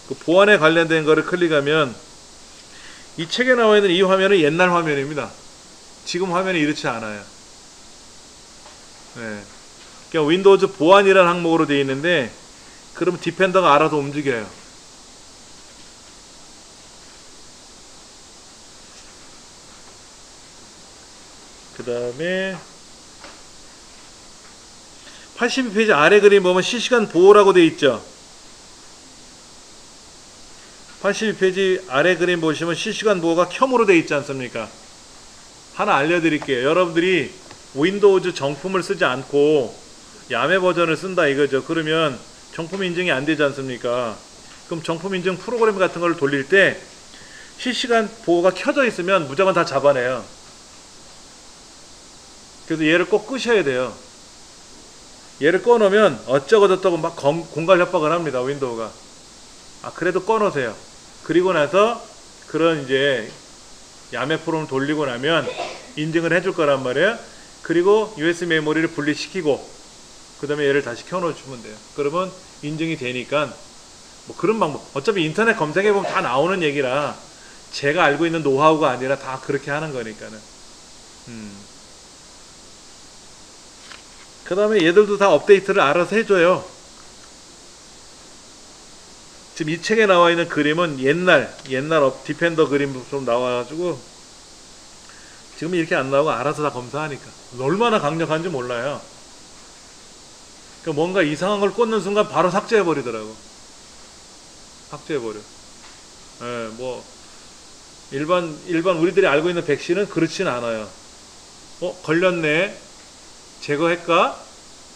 그 보안에 관련된 거를 클릭하면 이 책에 나와 있는 이 화면은 옛날 화면입니다. 지금 화면이 이렇지 않아요. 예. 그러니까 윈도우즈 보안이라는 항목으로 되어 있는데, 그럼 디펜더가 알아서 움직여요. 그 다음에 82페이지 아래 그림 보면 실시간 보호라고 되어 있죠. 82페이지 아래 그림 보시면 실시간 보호가 켬으로 되어 있지 않습니까? 하나 알려드릴게요. 여러분들이 윈도우즈 정품을 쓰지 않고 야매 버전을 쓴다 이거죠. 그러면 정품 인증이 안 되지 않습니까? 그럼 정품 인증 프로그램 같은 걸 돌릴 때 실시간 보호가 켜져 있으면 무조건 다 잡아내요. 그래서 얘를 꼭 끄셔야 돼요. 얘를 꺼놓으면 어쩌고저쩌고 막 공갈 협박을 합니다. 윈도우가. 아, 그래도 꺼놓으세요. 그리고 나서 그런 이제 야매 프로그램을 돌리고 나면 인증을 해줄 거란 말이에요. 그리고 USB 메모리를 분리시키고 그 다음에 얘를 다시 켜놓으시면 돼요. 그러면 인증이 되니까 뭐 그런 방법, 어차피 인터넷 검색해보면 다 나오는 얘기라 제가 알고 있는 노하우가 아니라 다 그렇게 하는 거니까는. 그 다음에 얘들도 다 업데이트를 알아서 해줘요. 지금 이 책에 나와 있는 그림은 옛날 디펜더 그림 좀 나와가지고 지금 이렇게 안 나오고 알아서 다 검사하니까 얼마나 강력한지 몰라요. 그러니까 뭔가 이상한 걸 꽂는 순간 바로 삭제해버리더라고. 삭제해버려. 예, 뭐 일반 우리들이 알고 있는 백신은 그렇진 않아요. 걸렸네, 제거할까,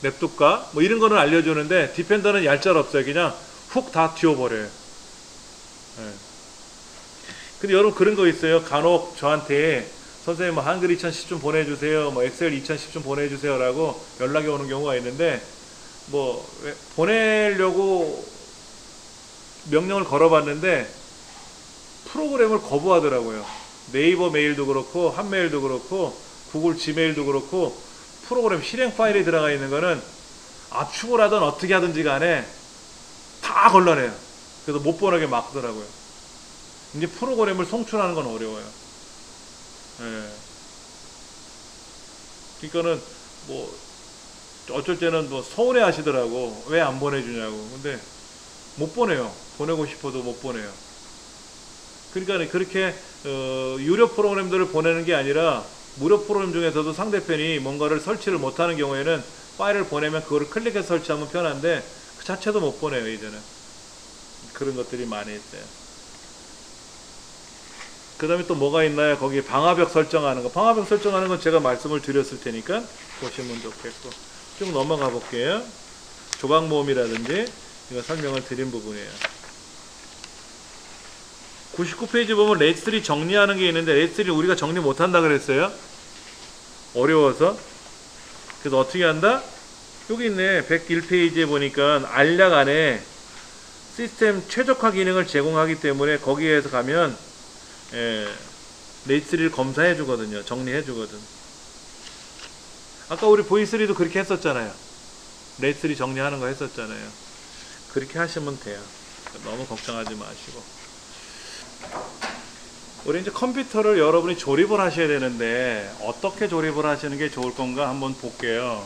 냅둘까, 뭐 이런 거는 알려주는데 디펜더는 얄짤없어요. 그냥 훅 다 튀어버려요. 예. 근데 여러분 그런 거 있어요. 간혹 저한테 선생님 뭐 한글 2010 좀 보내주세요, 뭐 엑셀 2010 좀 보내주세요 라고 연락이 오는 경우가 있는데, 뭐 보내려고 명령을 걸어봤는데 프로그램을 거부하더라고요. 네이버 메일도 그렇고 한메일도 그렇고 구글 지메일도 그렇고 프로그램 실행 파일이 들어가 있는 거는 압축을 하든 어떻게 하든지 간에 다 걸러내요. 그래서 못 보내게 막더라고요. 이제 프로그램을 송출하는 건 어려워요. 예. 그러니까는 뭐 어쩔 때는 뭐 서운해 하시더라고. 왜 안 보내주냐고. 근데 못 보내요. 보내고 싶어도 못 보내요. 그러니까 그렇게 유료 프로그램들을 보내는 게 아니라 무료 프로그램 중에서도 상대편이 뭔가를 설치를 못하는 경우에는 파일을 보내면 그거를 클릭해서 설치하면 편한데 그 자체도 못 보내요. 이제는 그런 것들이 많이 있어요. 그 다음에 또 뭐가 있나요? 거기 방화벽 설정하는 거. 방화벽 설정하는 건 제가 말씀을 드렸을 테니까 보시면 좋겠고, 쭉 넘어가 볼게요. 조각모음이라든지 이거 설명을 드린 부분이에요. 99페이지 보면 레이스3 정리하는 게 있는데 레이스3 우리가 정리 못한다 그랬어요. 어려워서. 그래서 어떻게 한다? 여기 있네. 101페이지에 보니까 알약 안에 시스템 최적화 기능을 제공하기 때문에 거기에서 가면 레이스3를 검사해 주거든요. 정리해 주거든. 아까 우리 V3도 그렇게 했었잖아요. 레이스3 정리하는 거 했었잖아요. 그렇게 하시면 돼요. 너무 걱정하지 마시고. 우리 이제 컴퓨터를 여러분이 조립을 하셔야 되는데 어떻게 조립을 하시는 게 좋을 건가 한번 볼게요.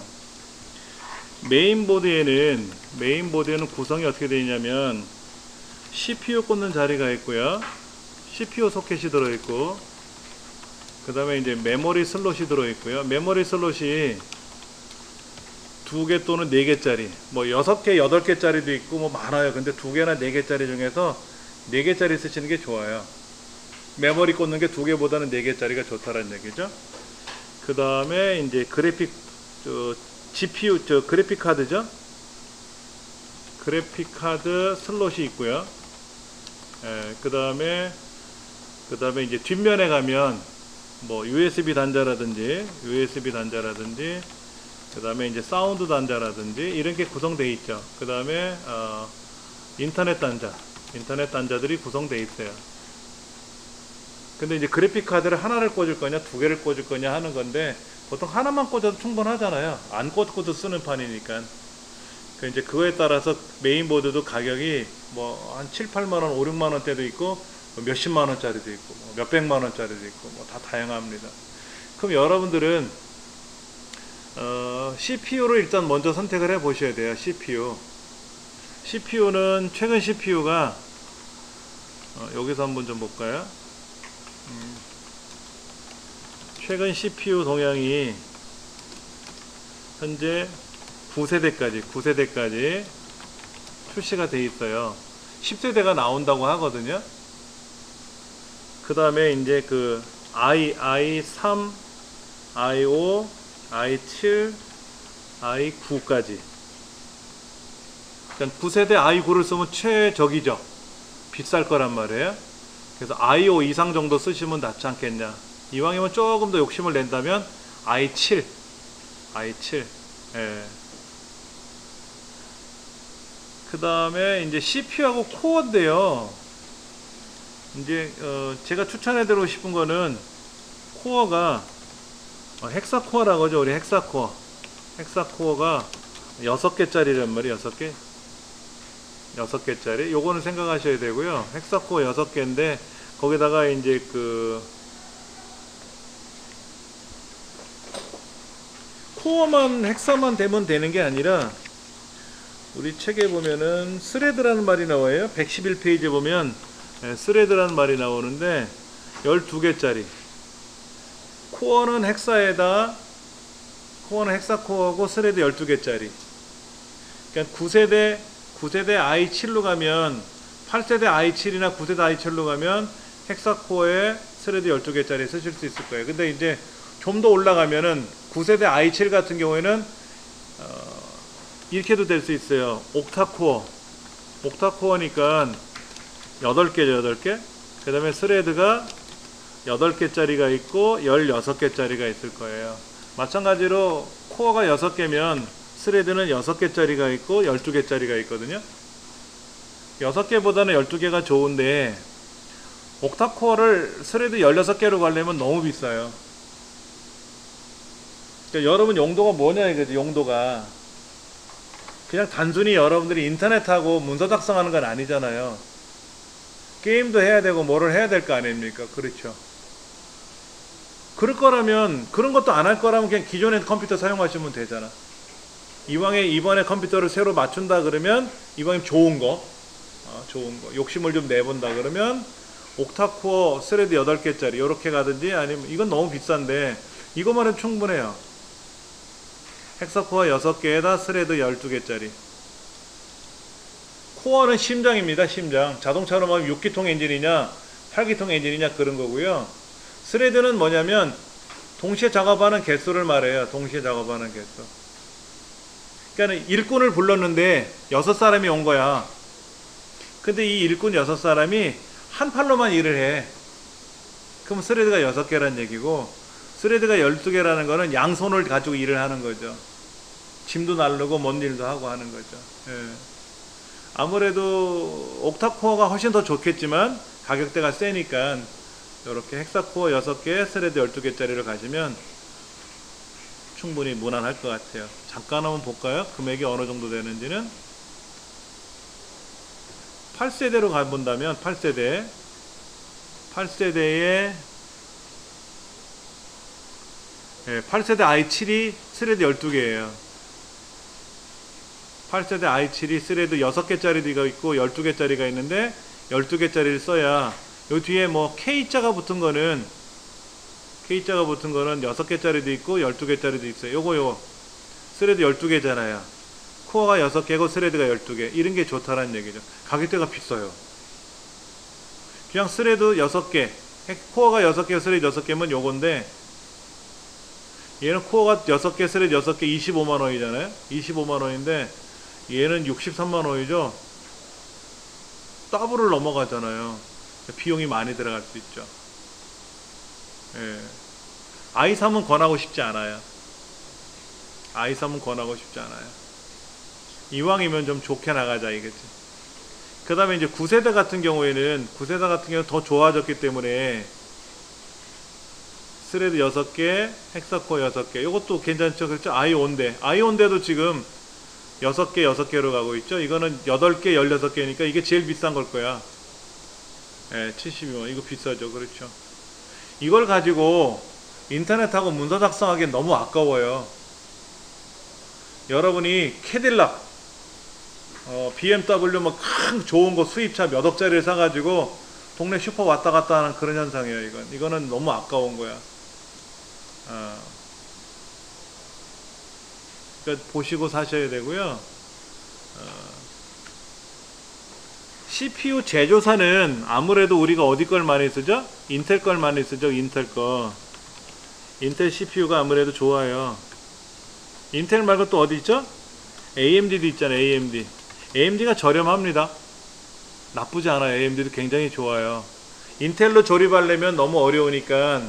메인보드에는 구성이 어떻게 되어 있냐면 CPU 꽂는 자리가 있고요. CPU 소켓이 들어있고, 그 다음에 이제 메모리 슬롯이 들어있고요. 메모리 슬롯이 2개 또는 4개짜리, 뭐 6개, 8개짜리도 있고 뭐 많아요. 근데 2개나 4개짜리 중에서 4개짜리 쓰시는 게 좋아요. 메모리 꽂는 게 2개보다는 4개짜리가 좋다는 얘기죠. 그 다음에 이제 GPU, 그래픽 카드죠. 그래픽 카드 슬롯이 있고요. 그 다음에 이제 뒷면에 가면 뭐 USB 단자라든지 그 다음에 이제 사운드 단자라든지 이런 게 구성되어 있죠. 그 다음에 인터넷 단자, 인터넷 단자들이 구성되어 있어요. 근데 이제 그래픽 카드를 하나를 꽂을 거냐 두 개를 꽂을 거냐 하는 건데 보통 하나만 꽂아도 충분하잖아요. 안 꽂고도 쓰는 판이니까. 그 이제 그거에 따라서 메인보드도 가격이 뭐 한 7, 8만 원, 5, 6만 원대도 있고 몇십만 원짜리도 있고 몇백만 원짜리도 있고 뭐 다 다양합니다. 그럼 여러분들은 CPU를 일단 먼저 선택을 해 보셔야 돼요. CPU는 최근 CPU가 여기서 한번 좀 볼까요? 최근 CPU 동향이 현재 9세대까지 출시가 돼 있어요. 10세대가 나온다고 하거든요. 그 다음에 이제 그 i3, i5, i7, i9까지. 그러니까 9세대 i9를 쓰면 최적이죠. 비쌀 거란 말이에요. 그래서 i5 이상 정도 쓰시면 낫지 않겠냐. 이왕이면 조금 더 욕심을 낸다면 i7. 예. 그 다음에 이제 CPU하고 코어인데요. 이제 제가 추천해드리고 싶은 거는 코어가 헥사코어라고 하죠. 우리 헥사코어가 6개짜리란 말이에요. 6개짜리. 요거는 생각하셔야 되고요. 헥사코어 6개인데 거기다가 이제 그 코어만 헥사만 되면 되는 게 아니라 우리 책에 보면은 스레드라는 말이 나와요. 111페이지에 보면 스레드라는 말이 나오는데 12개짜리. 코어는 헥사코어고 스레드 12개짜리. 그러니까 9세대 i7로 가면 8세대 i7이나 9세대 i7로 가면 헥사코어에 스레드 12개짜리 쓰실 수 있을 거예요. 근데 이제 좀 더 올라가면은 9세대 i7 같은 경우에는 이렇게도 될 수 있어요. 옥타코어니까 8개죠, 8개. 그 다음에 스레드가 8개짜리가 있고 16개짜리가 있을 거예요. 마찬가지로 코어가 6개면 스레드는 6개짜리가 있고 12개짜리가 있거든요. 6개보다는 12개가 좋은데 옥타코어를 스레드 16개로 가려면 너무 비싸요. 그러니까 여러분 용도가 뭐냐 이거지. 용도가 그냥 단순히 여러분들이 인터넷하고 문서 작성하는 건 아니잖아요. 게임도 해야 되고 뭐를 해야 될 거 아닙니까? 그렇죠. 그럴 거라면, 그런 것도 안 할 거라면 그냥 기존의 컴퓨터 사용하시면 되잖아. 이번에 컴퓨터를 새로 맞춘다 그러면 이번에 좋은 거 욕심을 좀 내본다 그러면 옥타코어 스레드 8개짜리 이렇게 가든지, 아니면 이건 너무 비싼데 이것만 해도 충분해요. 헥사코어 6개에다 스레드 12개짜리. 코어는 심장입니다. 심장. 자동차로 하면 6기통 엔진이냐 8기통 엔진이냐 그런 거고요. 스레드는 뭐냐면 동시에 작업하는 개수를 말해요. 동시에 작업하는 개수. 그러니까 일꾼을 불렀는데 6사람이 온 거야. 근데 이 일꾼 6사람이 한 팔로만 일을 해. 그럼 스레드가 6개란 얘기고, 스레드가 12개라는 거는 양손을 가지고 일을 하는 거죠. 짐도 나르고 뭔 일도 하고 하는 거죠. 예. 아무래도 옥타코어가 훨씬 더 좋겠지만 가격대가 세니까 이렇게 헥사코어 6개, 스레드 12개짜리를 가시면 충분히 무난할 것 같아요. 잠깐 한번 볼까요? 금액이 어느 정도 되는지는. 8세대로 가본다면 8세대에 예, 8세대 i7이 스레드 12개예요. 8세대 i7이 스레드 6개짜리가 있고 12개짜리가 있는데 12개짜리를 써야 요 뒤에 뭐 K자가 붙은 거는 6개짜리도 있고 12개짜리도 있어요. 요거 스레드 12개잖아요. 코어가 6개고 스레드가 12개. 이런 게 좋다라는 얘기죠. 가격대가 비싸요. 그냥 스레드 6개, 코어가 6개, 스레드 6개면 요건데, 얘는 코어가 6개, 스레드 6개 25만원이잖아요. 25만원인데 얘는 63만원이죠. 더블을 넘어가잖아요. 비용이 많이 들어갈 수 있죠. 예. i3은 권하고 싶지 않아요. i3은 권하고 싶지 않아요. 이왕이면 좀 좋게 나가자 이거지. 그 다음에 이제 9세대 같은 경우에는 더 좋아졌기 때문에 스레드 6개, 헥사코어 6개. 이것도 괜찮죠? 그렇죠? 아이온대도 지금 6개 로 가고 있죠? 이거는 8개, 16개니까 이게 제일 비싼 걸 거야. 예, 72만. 이거 비싸죠? 그렇죠? 이걸 가지고 인터넷하고 문서 작성하기엔 너무 아까워요. 여러분이 캐딜락, BMW 뭐 큰 좋은 거 수입차 몇 억짜리를 사가지고 동네 슈퍼 왔다 갔다 하는 그런 현상이에요. 이거는 너무 아까운 거야. 그러니까 보시고 사셔야 되고요. CPU 제조사는 아무래도 우리가 어디 걸 많이 쓰죠? 인텔 걸 많이 쓰죠. 인텔 CPU가 아무래도 좋아요. 인텔 말고 또 어디 있죠? AMD도 있잖아요. AMD가 저렴합니다. 나쁘지 않아요. AMD도 굉장히 좋아요. 인텔로 조립하려면 너무 어려우니까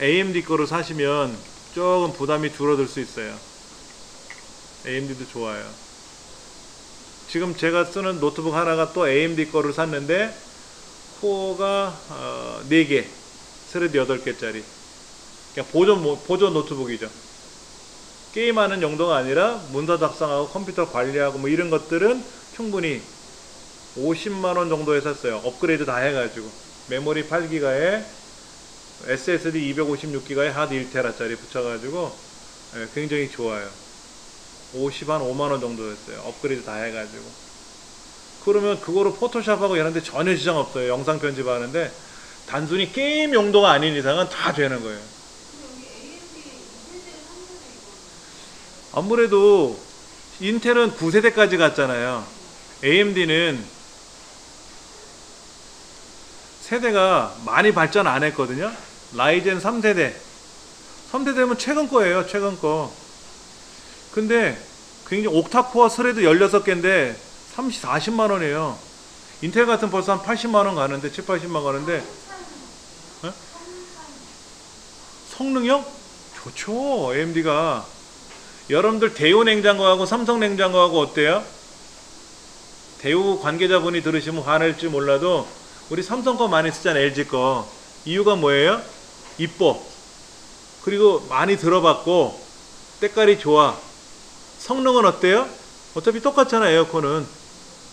AMD 거로 사시면 조금 부담이 줄어들 수 있어요. AMD도 좋아요. 지금 제가 쓰는 노트북 하나가 또 AMD 거를 샀는데 코어가 4개, 스레드 8개짜리. 그냥 보조 노트북이죠. 게임하는 용도가 아니라 문서 작성하고 컴퓨터 관리하고 뭐 이런 것들은 충분히 50만원 정도에 샀어요. 업그레이드 다 해가지고. 메모리 8기가에 SSD 256기가에 하드 1테라짜리 붙여가지고 굉장히 좋아요. 5만원 정도였어요. 업그레이드 다 해가지고. 그러면 그거로 포토샵하고 이런데 전혀 지장 없어요. 영상 편집하는데 단순히 게임 용도가 아닌 이상은 다 되는 거예요. 아무래도 인텔은 9세대까지 갔잖아요. AMD는 세대가 많이 발전 안 했거든요. 라이젠 3세대면 최근 거예요. 최근 거. 근데 굉장히 옥타코어 스레드 16개인데 40만원이에요. 인텔 같은 벌써 한 80만원 가는데 7, 80만원 가는데 성능형? 좋죠. AMD가. 여러분들 대우 냉장고하고 삼성 냉장고하고 어때요? 대우 관계자분이 들으시면 화낼지 몰라도 우리 삼성 거 많이 쓰잖아요. LG 거. 이유가 뭐예요? 이뻐. 그리고 많이 들어봤고 때깔이 좋아. 성능은 어때요? 어차피 똑같잖아요. 에어컨은.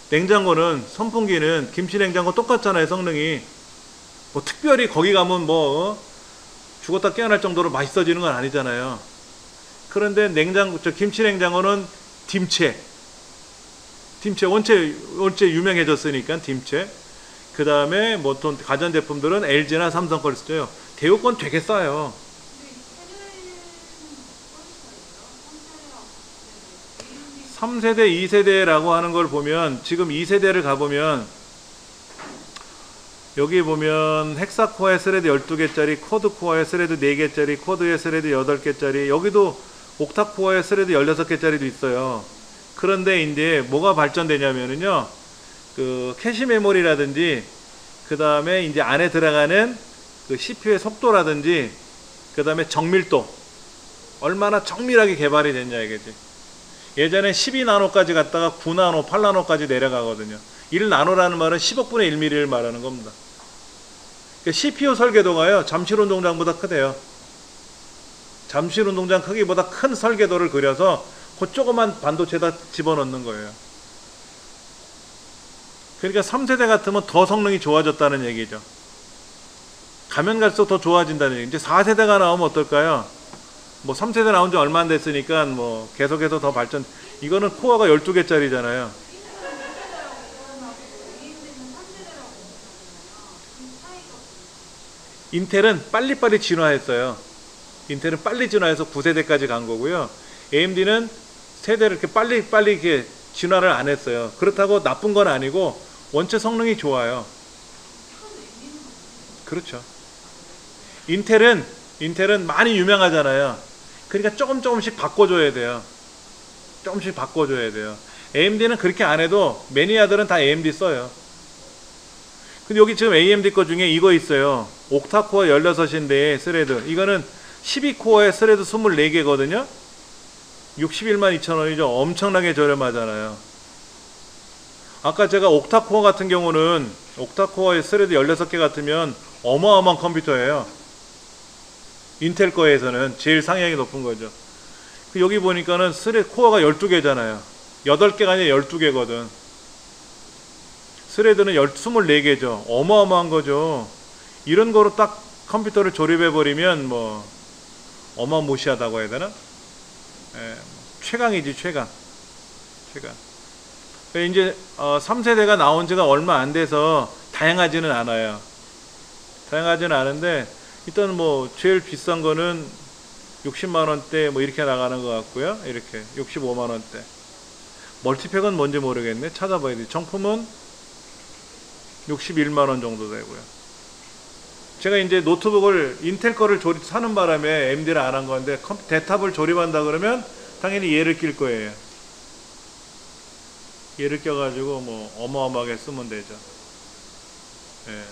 냉장고는, 선풍기는, 김치냉장고 똑같잖아요. 성능이. 뭐 특별히 거기 가면 뭐 죽었다 깨어날 정도로 맛있어지는 건 아니잖아요. 그런데 김치냉장고는 딤체 원체 유명해졌으니까 딤체. 그 다음에 뭐 또 가전제품들은 LG나 삼성 걸 쓰죠. 대우 건 되게 싸요. 3세대, 2세대라고 하는 걸 보면 지금 2세대를 가보면 여기 보면 헥사코어의 스레드 12개짜리, 쿼드코어의 스레드 4개짜리, 쿼드의 스레드 8개짜리, 여기도 옥타코어의 스레드 16개짜리도 있어요. 그런데 이제 뭐가 발전되냐면요, 그 캐시 메모리라든지 그 다음에 이제 안에 들어가는 그 CPU의 속도라든지 그 다음에 정밀도, 얼마나 정밀하게 개발이 됐냐 이거지. 예전에 12나노까지 갔다가 9나노, 8나노까지 내려가거든요. 1나노라는 말은 10억분의 1mm를 말하는 겁니다. 그러니까 CPU 설계도가요, 잠실 운동장보다 크대요. 잠실 운동장 크기보다 큰 설계도를 그려서 그 조그만 반도체에다 집어넣는 거예요. 그러니까 3세대 같으면 더 성능이 좋아졌다는 얘기죠. 가면 갈수록 더 좋아진다는 얘기. 이제 4세대가 나오면 어떨까요? 뭐 3세대 나온 지 얼마 안 됐으니까 뭐 계속해서 더 발전. 이거는 코어가 12개짜리잖아요. 인텔은 빨리빨리 진화했어요. 인텔은 빨리 진화해서 9세대까지 간 거고요. AMD는 세대를 이렇게 빨리 이렇게 진화를 안 했어요. 그렇다고 나쁜 건 아니고 원체 성능이 좋아요. 그렇죠. 인텔은 많이 유명하잖아요. 그러니까 조금씩 바꿔줘야 돼요. 조금씩 바꿔줘야 돼요. AMD는 그렇게 안 해도 매니아들은 다 AMD 써요. 근데 여기 지금 AMD 거 중에 이거 있어요. 옥타코어 16인데 스레드. 이거는 12코어에 스레드 24개거든요. 61만 2천 원이죠. 엄청나게 저렴하잖아요. 아까 제가 옥타코어 같은 경우는 옥타코어의 스레드 16개 같으면 어마어마한 컴퓨터예요. 인텔 거에서는 제일 상향이 높은 거죠. 여기 보니까는 스레드 코어가 12개잖아요. 8개가 아니라 12개거든. 스레드는 24개죠. 어마어마한 거죠. 이런 거로 딱 컴퓨터를 조립해버리면 뭐 어마무시하다고 해야 되나? 예, 최강이지, 최강. 이제 3세대가 나온 지가 얼마 안 돼서 다양하지는 않아요. 다양하지는 않은데 일단 뭐 제일 비싼 거는 60만원대 뭐 이렇게 나가는 것 같고요. 이렇게 65만원대. 멀티팩은 뭔지 모르겠네. 찾아봐야 돼. 정품은 61만원 정도 되고요. 제가 이제 노트북을 인텔 거를 사는 바람에 AMD를 안 한 건데 대탑을 조립한다 그러면 당연히 얘를 낄 거예요. 얘를 껴가지고 뭐 어마어마하게 쓰면 되죠. 예.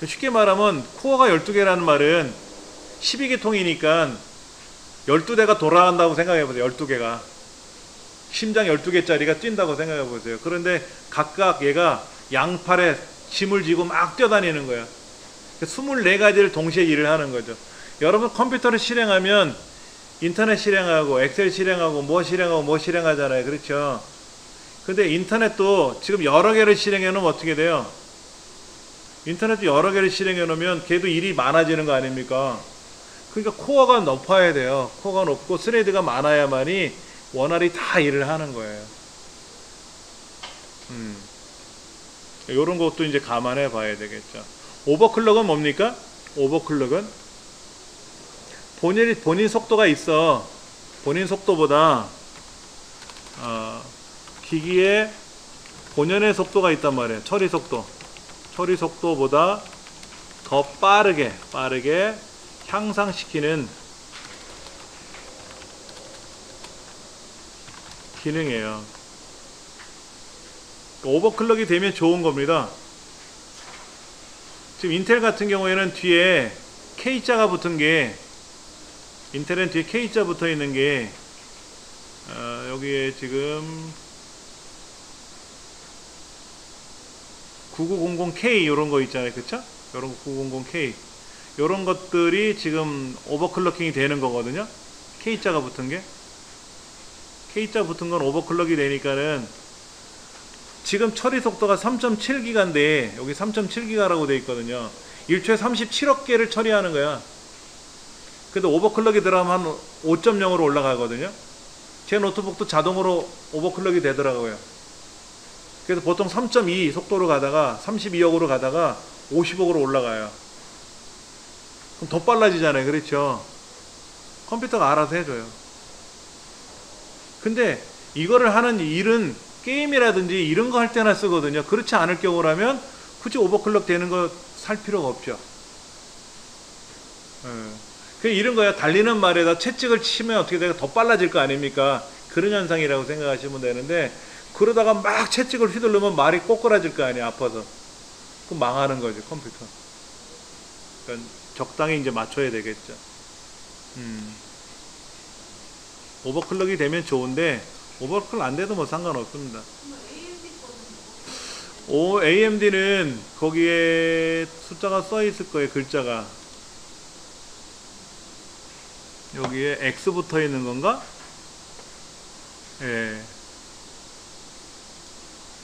쉽게 말하면 코어가 12개라는 말은 12개 통이니까 12대가 돌아간다고 생각해보세요. 12개가 심장 12개짜리가 뛴다고 생각해보세요. 그런데 각각 얘가 양팔에 짐을 지고 막 뛰어다니는 거야. 24가지를 동시에 일을 하는 거죠. 여러분 컴퓨터를 실행하면 인터넷 실행하고 엑셀 실행하고 뭐 실행하잖아요. 그렇죠? 근데 인터넷도 지금 여러 개를 실행해 놓으면 어떻게 돼요? 인터넷도 여러 개를 실행해 놓으면 걔도 일이 많아지는 거 아닙니까? 그러니까 코어가 높아야 돼요. 코어가 높고 스레드가 많아야만이 원활히 다 일을 하는 거예요. 요런 것도 이제 감안해 봐야 되겠죠. 오버클럭은 뭡니까? 오버클럭은 본인 속도가 있어. 본인 속도보다 기기의 본연의 속도가 있단 말이에요. 처리 속도보다 더 빠르게 향상시키는 기능이에요. 오버클럭이 되면 좋은 겁니다. 지금 인텔 같은 경우에는 뒤에 K자가 붙은 게, 인텔은 뒤에 K자 붙어 있는 게 여기에 지금 9900K 요런 거 있잖아요. 그쵸? 요런 9900K 요런 것들이 지금 오버클럭킹이 되는 거거든요. K자가 붙은 게, K자 붙은 건 오버클럭이 되니까는 지금 처리 속도가 3.7기가인데 여기 3.7기가라고 되어 있거든요. 1초에 37억 개를 처리하는 거야. 근데 오버클럭이 들어가면 한 5.0으로 올라가거든요. 제 노트북도 자동으로 오버클럭이 되더라고요. 그래서 보통 3.2 속도로 가다가 32억으로 가다가 50억으로 올라가요. 그럼 더 빨라지잖아요. 그렇죠? 컴퓨터가 알아서 해줘요. 근데 이거를 하는 일은 게임이라든지 이런 거 할 때나 쓰거든요. 그렇지 않을 경우라면 굳이 오버클럭 되는 거 살 필요가 없죠. 이런 거야. 달리는 말에다 채찍을 치면 어떻게 돼요? 더 빨라질 거 아닙니까? 그런 현상이라고 생각하시면 되는데, 그러다가 막 채찍을 휘두르면 말이 꼬꾸라질 거 아니야, 아파서. 그럼 망하는 거지, 컴퓨터. 그러니까 적당히 이제 맞춰야 되겠죠. 오버클럭이 되면 좋은데 오버클럭 안 돼도 뭐 상관없습니다. AMD는 거기에 숫자가 써 있을 거예요. 글자가 여기에 X 붙어 있는 건가? 예.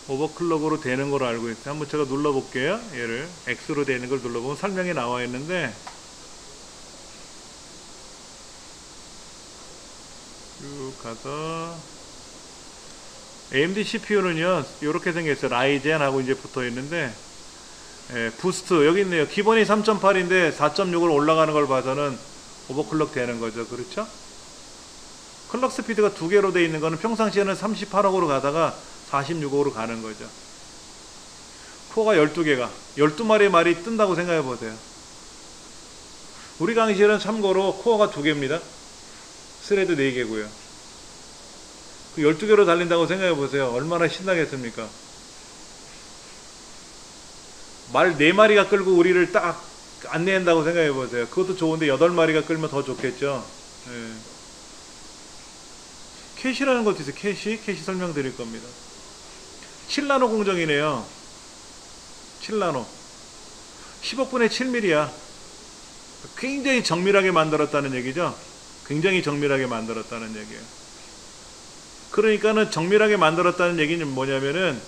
오버클럭으로 되는 걸로 알고 있어요. 한번 제가 눌러 볼게요. 얘를 X로 되는 걸 눌러보면 설명이 나와 있는데, 쭉 가서 AMD CPU는요 이렇게 생겼어요. 라이젠 하고 이제 붙어 있는데, 부스트 여기 있네요. 기본이 3.8인데 4.6으로 올라가는 걸 봐서는 오버클럭 되는 거죠. 그렇죠? 클럭 스피드가 2개로 되어 있는 거는 평상시에는 38억으로 가다가 46억으로 가는 거죠. 코어가 12개가 12마리의 말이 뜬다고 생각해 보세요. 우리 강의실은 참고로 코어가 2개입니다. 스레드 4개고요. 그 12개로 달린다고 생각해 보세요. 얼마나 신나겠습니까? 말 4마리가 끌고 우리를 딱 안내한다고 생각해 보세요. 그것도 좋은데 8마리가 끌면 더 좋겠죠. 예. 캐시라는 것도 있어요. 캐시 설명드릴 겁니다. 7나노 공정이네요. 7나노 10억분의 7mm야. 굉장히 정밀하게 만들었다는 얘기죠. 굉장히 정밀하게 만들었다는 얘기예요. 그러니까는 정밀하게 만들었다는 얘기는 뭐냐면은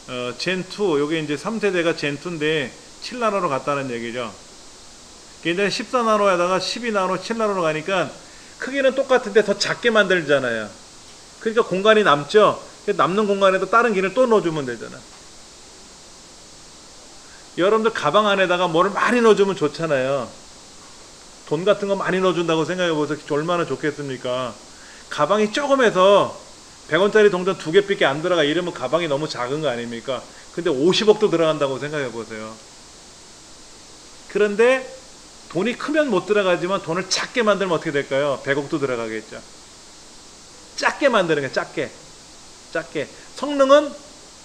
젠2, 요게 이제 3세대가 젠2인데 7나노로 갔다는 얘기죠. 굉장히 14나노에다가 12나노, 7나노로 가니까 크기는 똑같은데 더 작게 만들잖아요. 그러니까 공간이 남죠. 남는 공간에도 다른 기능을 또 넣어주면 되잖아. 여러분들 가방 안에다가 뭐를 많이 넣어주면 좋잖아요. 돈 같은 거 많이 넣어준다고 생각해보세요. 얼마나 좋겠습니까? 가방이 조금해서 100원짜리 동전 2개밖에 안 들어가 이러면 가방이 너무 작은 거 아닙니까? 근데 50억도 들어간다고 생각해보세요. 그런데 돈이 크면 못 들어가지만 돈을 작게 만들면 어떻게 될까요? 100억도 들어가겠죠. 작게 만드는 게 작게. 성능은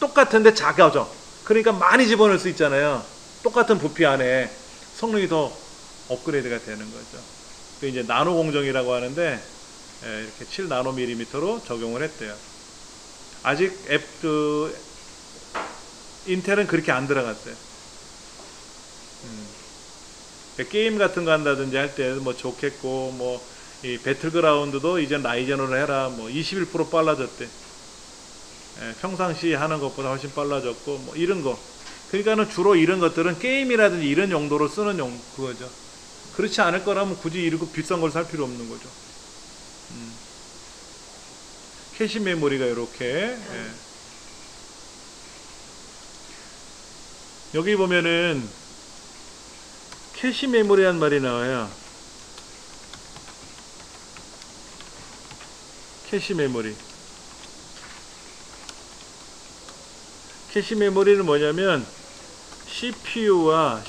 똑같은데 작아져. 그러니까 많이 집어넣을 수 있잖아요. 똑같은 부피 안에 성능이 더 업그레이드가 되는 거죠. 그 이제 나노 공정이라고 하는데 이렇게 7나노밀리미터로 적용을 했대요. 아직 인텔은 그렇게 안 들어갔어요. 게임 같은 거 한다든지 할 때 뭐 좋겠고, 뭐 이 배틀그라운드도 이제 라이젠으로 해라, 뭐 21% 빨라졌대. 평상시 하는 것보다 훨씬 빨라졌고, 뭐 이런 거. 그러니까는 주로 이런 것들은 게임이라든지 이런 용도로 쓰는 그거죠. 그렇지 않을 거라면 굳이 이렇게 비싼 걸 살 필요 없는 거죠. 캐시 메모리가 이렇게. 여기 보면은 캐시 메모리란 말이 나와요. 캐시 메모리. 캐시 메모리는 뭐냐면 CPU와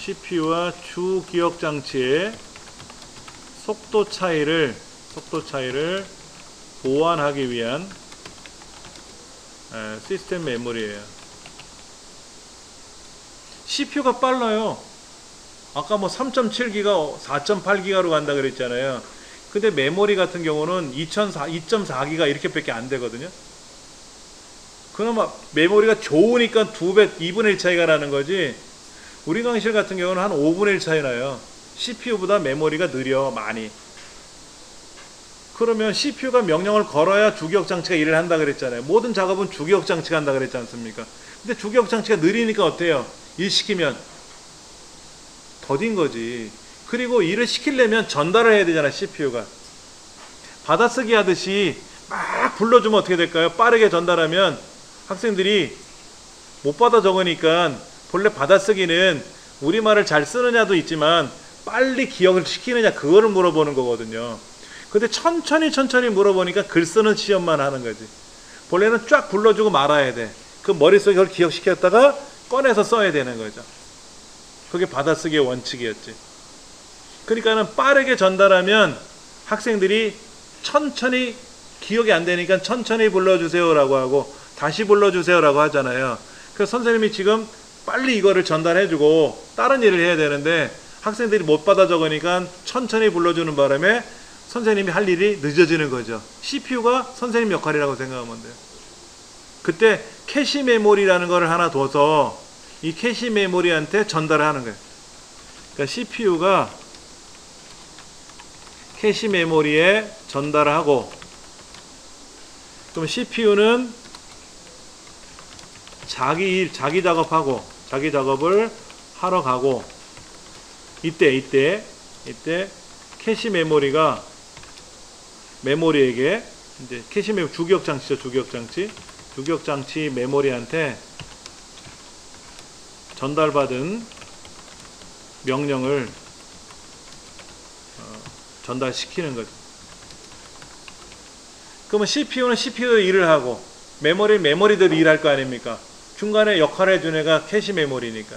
주 기억 장치의 속도 차이를 보완하기 위한 시스템 메모리예요. CPU가 빨라요. 아까 뭐 3.7기가 4.8기가로 간다 그랬잖아요. 근데 메모리 같은 경우는 2.4기가 이렇게밖에 안 되거든요. 그나마 메모리가 좋으니까 2분의 1 차이가 나는 거지. 우리 강의실 같은 경우는 한 5분의 1 차이 나요. CPU보다 메모리가 느려 많이. 그러면 CPU가 명령을 걸어야 주기억 장치가 일을 한다 그랬잖아요. 모든 작업은 주기억 장치가 한다 그랬지 않습니까? 근데 주기억 장치가 느리니까 어때요? 일 시키면 더딘 거지. 그리고 일을 시키려면 전달을 해야 되잖아. CPU가 받아쓰기 하듯이 막 불러주면 어떻게 될까요? 빠르게 전달하면 학생들이 못 받아 적으니까, 본래 받아쓰기는 우리말을 잘 쓰느냐도 있지만 빨리 기억을 시키느냐 그거를 물어보는 거거든요. 근데 천천히 물어보니까 글 쓰는 시험만 하는 거지. 본래는 쫙 불러주고 말아야 돼. 그 머릿속에 그걸 기억시켰다가 꺼내서 써야 되는 거죠. 그게 받아쓰기의 원칙이었지. 그러니까는 빠르게 전달하면 학생들이 천천히, 기억이 안 되니까 천천히 불러주세요 라고 하고 다시 불러주세요 라고 하잖아요. 그래서 선생님이 지금 빨리 이거를 전달해주고 다른 일을 해야 되는데 학생들이 못 받아 적으니까 천천히 불러주는 바람에 선생님이 할 일이 늦어지는 거죠. CPU가 선생님 역할이라고 생각하면 돼요. 그때 캐시 메모리라는 거를 하나 둬서 이 캐시 메모리한테 전달을 하는 거예요. 그러니까 CPU가 캐시 메모리에 전달을 하고, 그럼 CPU는 자기 작업을 하러 가고, 이때 캐시 메모리가 메모리에게 이제 캐시 메모리 주기억 장치죠. 주기억 장치 메모리한테 전달받은 명령을 전달시키는 거죠. 그러면 CPU는 CPU의 일을 하고 메모리대로 일할 거 아닙니까? 중간에 역할을 해준 애가 캐시 메모리니까.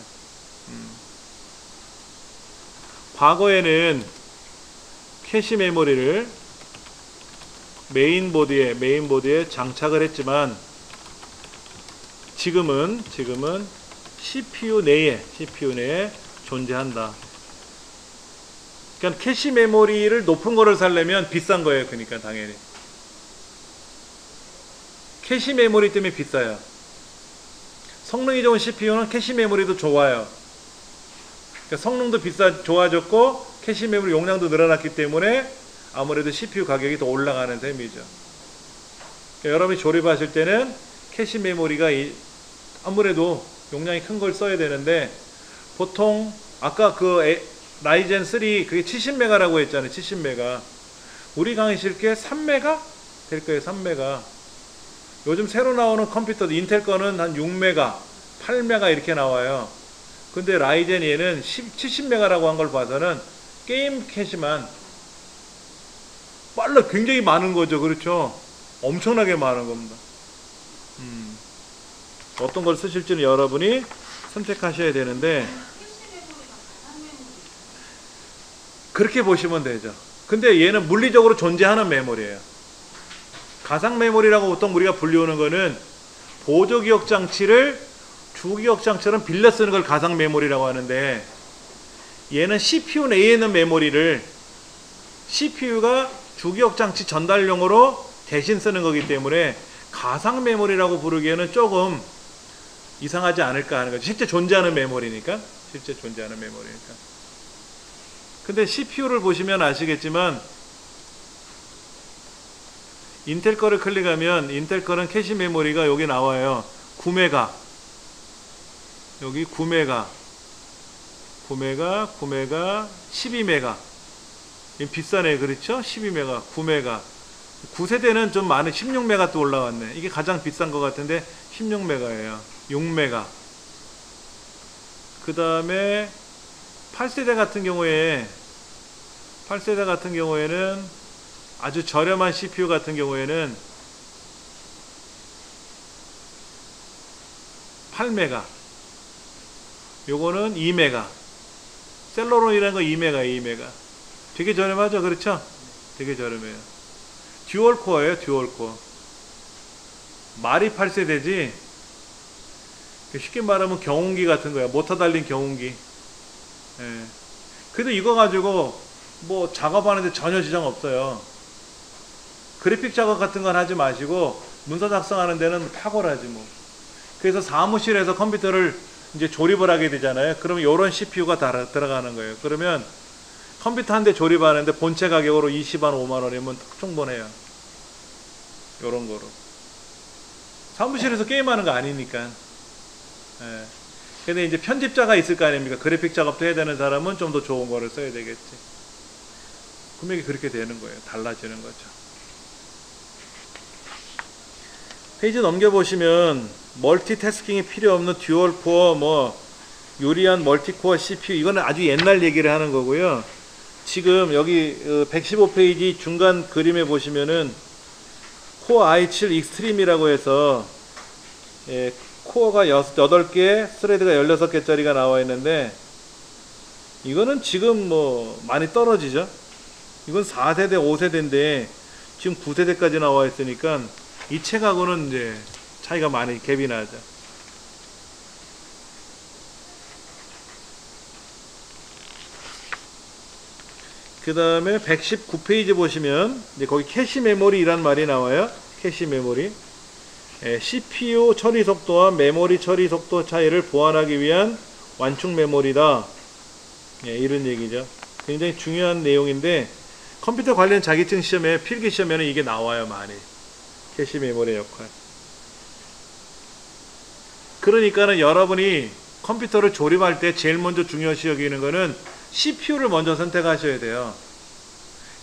과거에는 캐시 메모리를 메인보드에 장착을 했지만 지금은 CPU 내에 존재한다. 그러니까 캐시 메모리를 높은 거를 사려면 비싼 거예요. 그러니까 당연히 캐시 메모리 때문에 비싸요. 성능이 좋은 CPU는 캐시 메모리도 좋아요. 그러니까 성능도 좋아졌고 캐시 메모리 용량도 늘어났기 때문에 아무래도 CPU 가격이 더 올라가는 셈이죠. 그러니까 여러분이 조립하실 때는 캐시 메모리가 아무래도 용량이 큰 걸 써야 되는데, 보통 아까 그 라이젠 3 그게 70메가라고 했잖아요. 70메가. 우리 강의실 게 3메가 될 거예요. 3메가. 요즘 새로 나오는 컴퓨터도 인텔 거는 한 6메가, 8메가 이렇게 나와요. 근데 라이젠 얘는 70메가라고 한 걸 봐서는 게임 캐시만 빨라 굉장히 많은 거죠. 그렇죠? 엄청나게 많은 겁니다. 어떤 걸 쓰실지는 여러분이 선택하셔야 되는데, 그렇게 보시면 되죠. 근데 얘는 물리적으로 존재하는 메모리예요. 가상 메모리라고 보통 우리가 불리우는 거는 보조기억 장치를 주기억 장치처럼 빌려 쓰는 걸 가상 메모리라고 하는데, 얘는 CPU 내에 있는 메모리를 CPU가 주기억 장치 전달용으로 대신 쓰는 거기 때문에 가상 메모리라고 부르기에는 조금 이상하지 않을까 하는 거죠. 실제 존재하는 메모리니까. 실제 존재하는 메모리니까. 근데 CPU를 보시면 아시겠지만 인텔 거를 클릭하면 인텔 거는 캐시 메모리가 여기 나와요. 9메가. 여기 9메가. 12메가. 비싸네. 그렇죠? 12메가, 9메가. 9세대는 좀 많은 16메가 또 올라왔네. 이게 가장 비싼 것 같은데 16메가예요. 6메가. 그 다음에 8세대 같은 경우에는 아주 저렴한 CPU 같은 경우에는 8메가. 요거는 2메가. 셀러론이라는 거 2메가. 되게 저렴하죠? 그렇죠? 되게 저렴해요. 듀얼코어예요. 듀얼코어. 말이 8세대지 쉽게 말하면 경운기 같은 거야. 모터 달린 경운기. 예. 그래도 이거 가지고 뭐 작업하는데 전혀 지장 없어요. 그래픽 작업 같은 건 하지 마시고 문서 작성하는 데는 탁월하지 뭐. 그래서 사무실에서 컴퓨터를 이제 조립을 하게 되잖아요. 그러면 이런 CPU가 들어가는 거예요. 그러면 컴퓨터 한 대 조립하는데 본체 가격으로 20만 5만 원이면 충분해요. 요런 거로. 사무실에서 게임하는 거 아니니까. 예. 근데 이제 편집자가 있을 거 아닙니까? 그래픽 작업도 해야 되는 사람은 좀 더 좋은 거를 써야 되겠지. 금액이 그렇게 되는 거예요. 달라지는 거죠. 페이지 넘겨보시면 멀티태스킹이 필요 없는 듀얼 코어, 뭐 유리한 멀티코어 CPU, 이거는 아주 옛날 얘기를 하는 거고요. 지금 여기 115페이지 중간 그림에 보시면은 코어 i7 익스트림이라고 해서 코어가 8개, 스레드가 16개짜리가 나와 있는데, 이거는 지금 뭐 많이 떨어지죠. 이건 4세대, 5세대인데 지금 9세대까지 나와 있으니까 이 책하고는 이제 차이가 많이 갭이 나죠. 그 다음에 119페이지 보시면 이제 거기 캐시 메모리란 말이 나와요. 캐시 메모리. CPU 처리 속도와 메모리 처리 속도 차이를 보완하기 위한 완충 메모리다. 이런 얘기죠. 굉장히 중요한 내용인데 컴퓨터 관련 자격증 시험에, 필기 시험에는 이게 나와요. 많이. 캐시 메모리의 역할. 그러니까는 여러분이 컴퓨터를 조립할 때 제일 먼저 중요시 여기는 거는 CPU를 먼저 선택하셔야 돼요.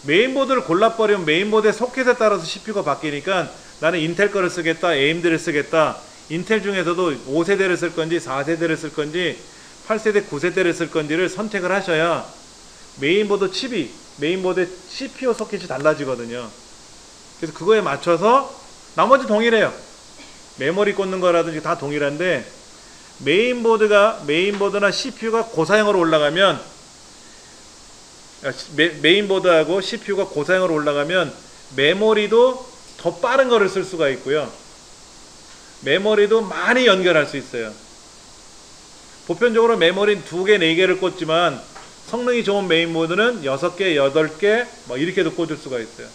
메인보드를 골라버리면 메인보드의 소켓에 따라서 CPU가 바뀌니까 나는 인텔 거를 쓰겠다, AMD를 쓰겠다. 인텔 중에서도 5세대를 쓸 건지 4세대를 쓸 건지 8세대, 9세대를 쓸 건지를 선택을 하셔야 메인보드 칩이, 메인보드의 CPU 소켓이 달라지거든요. 그래서 그거에 맞춰서 나머지 동일해요. 메모리 꽂는 거라든지 다 동일한데 메인보드나 CPU가 고사양으로 올라가면, 메인보드하고 CPU가 고사양으로 올라가면 메모리도 더 빠른 거를 쓸 수가 있고요. 메모리도 많이 연결할 수 있어요. 보편적으로 메모리 2개, 4개를 꽂지만 성능이 좋은 메인보드는 6개, 8개 뭐 이렇게도 꽂을 수가 있어요.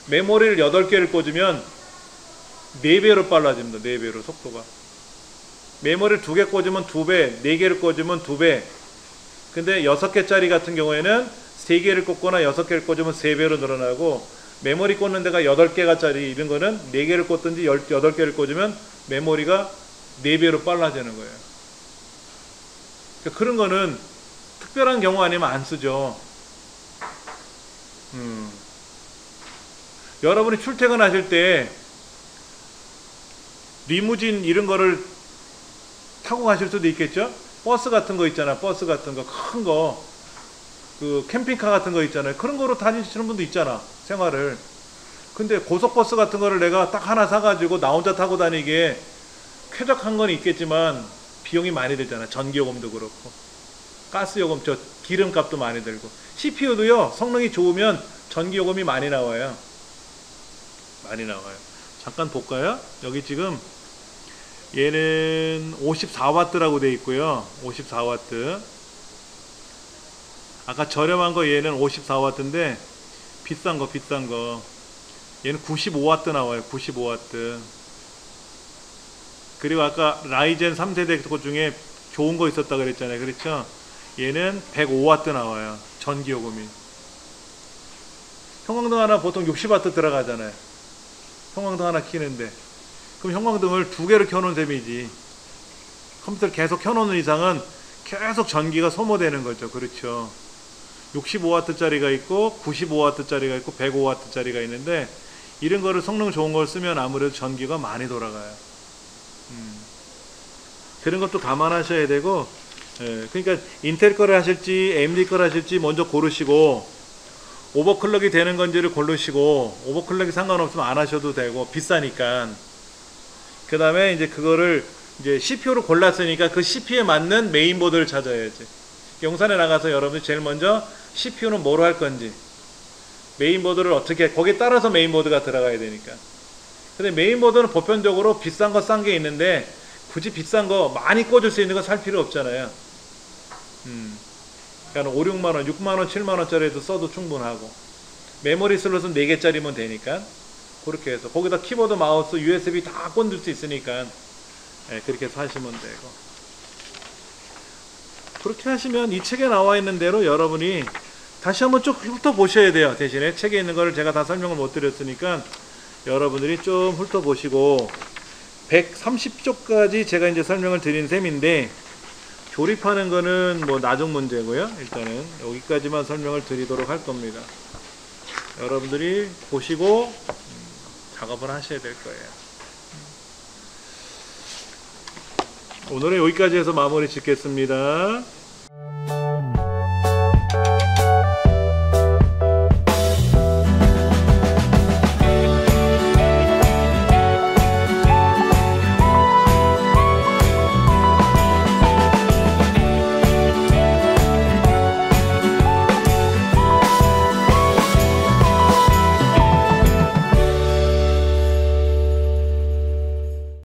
메모리를 8개를 꽂으면 4배로 빨라집니다. 4배로 속도가. 메모리를 2개 꽂으면 2배, 4개를 꽂으면 2배. 근데 6개짜리 같은 경우에는 3개를 꽂거나 6개를 꽂으면 3배로 늘어나고, 메모리 꽂는 데가 8개가짜리 이런 거는 4개를 꽂든지 8개를 꽂으면 메모리가 4배로 빨라지는 거예요. 그러니까 그런 거는 특별한 경우 아니면 안 쓰죠. 여러분이 출퇴근하실 때 리무진 이런 거를 타고 가실 수도 있겠죠? 버스 같은 거 있잖아. 버스 같은 거, 큰 거. 그 캠핑카 같은 거 있잖아요. 그런 거로 다니시는 분도 있잖아. 생활을. 근데 고속버스 같은 거를 내가 딱 하나 사가지고 나 혼자 타고 다니기에 쾌적한 건 있겠지만 비용이 많이 들잖아. 전기요금도 그렇고. 가스요금, 기름값도 많이 들고. CPU도요, 성능이 좋으면 전기요금이 많이 나와요. 많이 나와요. 잠깐 볼까요? 여기 지금 얘는 54W라고 되어 있고요. 54W. 아까 저렴한 거 얘는 54W인데 비싼 거 얘는 95W 나와요. 95W. 그리고 아까 라이젠 3세대 것 중에 좋은 거 있었다 그랬잖아요. 그렇죠? 얘는 105W 나와요. 전기요금이. 형광등 하나 보통 60W 들어가잖아요. 형광등 하나 켜는데, 그럼 형광등을 2개를 켜놓은 셈이지. 컴퓨터를 계속 켜놓는 이상은 계속 전기가 소모되는 거죠. 그렇죠. 65W짜리가 있고 95W짜리가 있고 105W짜리가 있는데, 이런 거를 성능 좋은 걸 쓰면 아무래도 전기가 많이 돌아가요. 그런 것도 감안하셔야 되고, 그러니까 인텔 거를 하실지 AMD 거를 하실지 먼저 고르시고, 오버클럭이 되는 건지를 고르시고, 오버클럭이 상관없으면 안 하셔도 되고, 비싸니까. 그 다음에 이제 그거를 이제 CPU를 골랐으니까 그 CPU에 맞는 메인보드를 찾아야지. 용산에 나가서 여러분이 제일 먼저 CPU는 뭐로 할 건지, 메인보드를 어떻게, 거기에 따라서 메인보드가 들어가야 되니까. 근데 메인보드는 보편적으로 비싼 거 싼 게 있는데, 굳이 비싼 거 많이 꽂을 수 있는 거 살 필요 없잖아요. 그러니까 5, 6만원, 6만원, 7만원짜리도 써도 충분하고, 메모리 슬롯은 4개짜리면 되니까 그렇게 해서 거기다 키보드, 마우스, USB 다 꽂을 수 있으니까 그렇게 해서 하시면 되고, 그렇게 하시면 이 책에 나와 있는 대로 여러분이 다시 한번 쭉 훑어보셔야 돼요. 대신에 책에 있는 거를 제가 다 설명을 못 드렸으니까 여러분들이 좀 훑어보시고, 130쪽까지 제가 이제 설명을 드린 셈인데, 조립하는 거는 뭐 나중 문제고요. 일단은 여기까지만 설명을 드리도록 할 겁니다. 여러분들이 보시고 작업을 하셔야 될 거예요. 오늘은 여기까지 해서 마무리 짓겠습니다.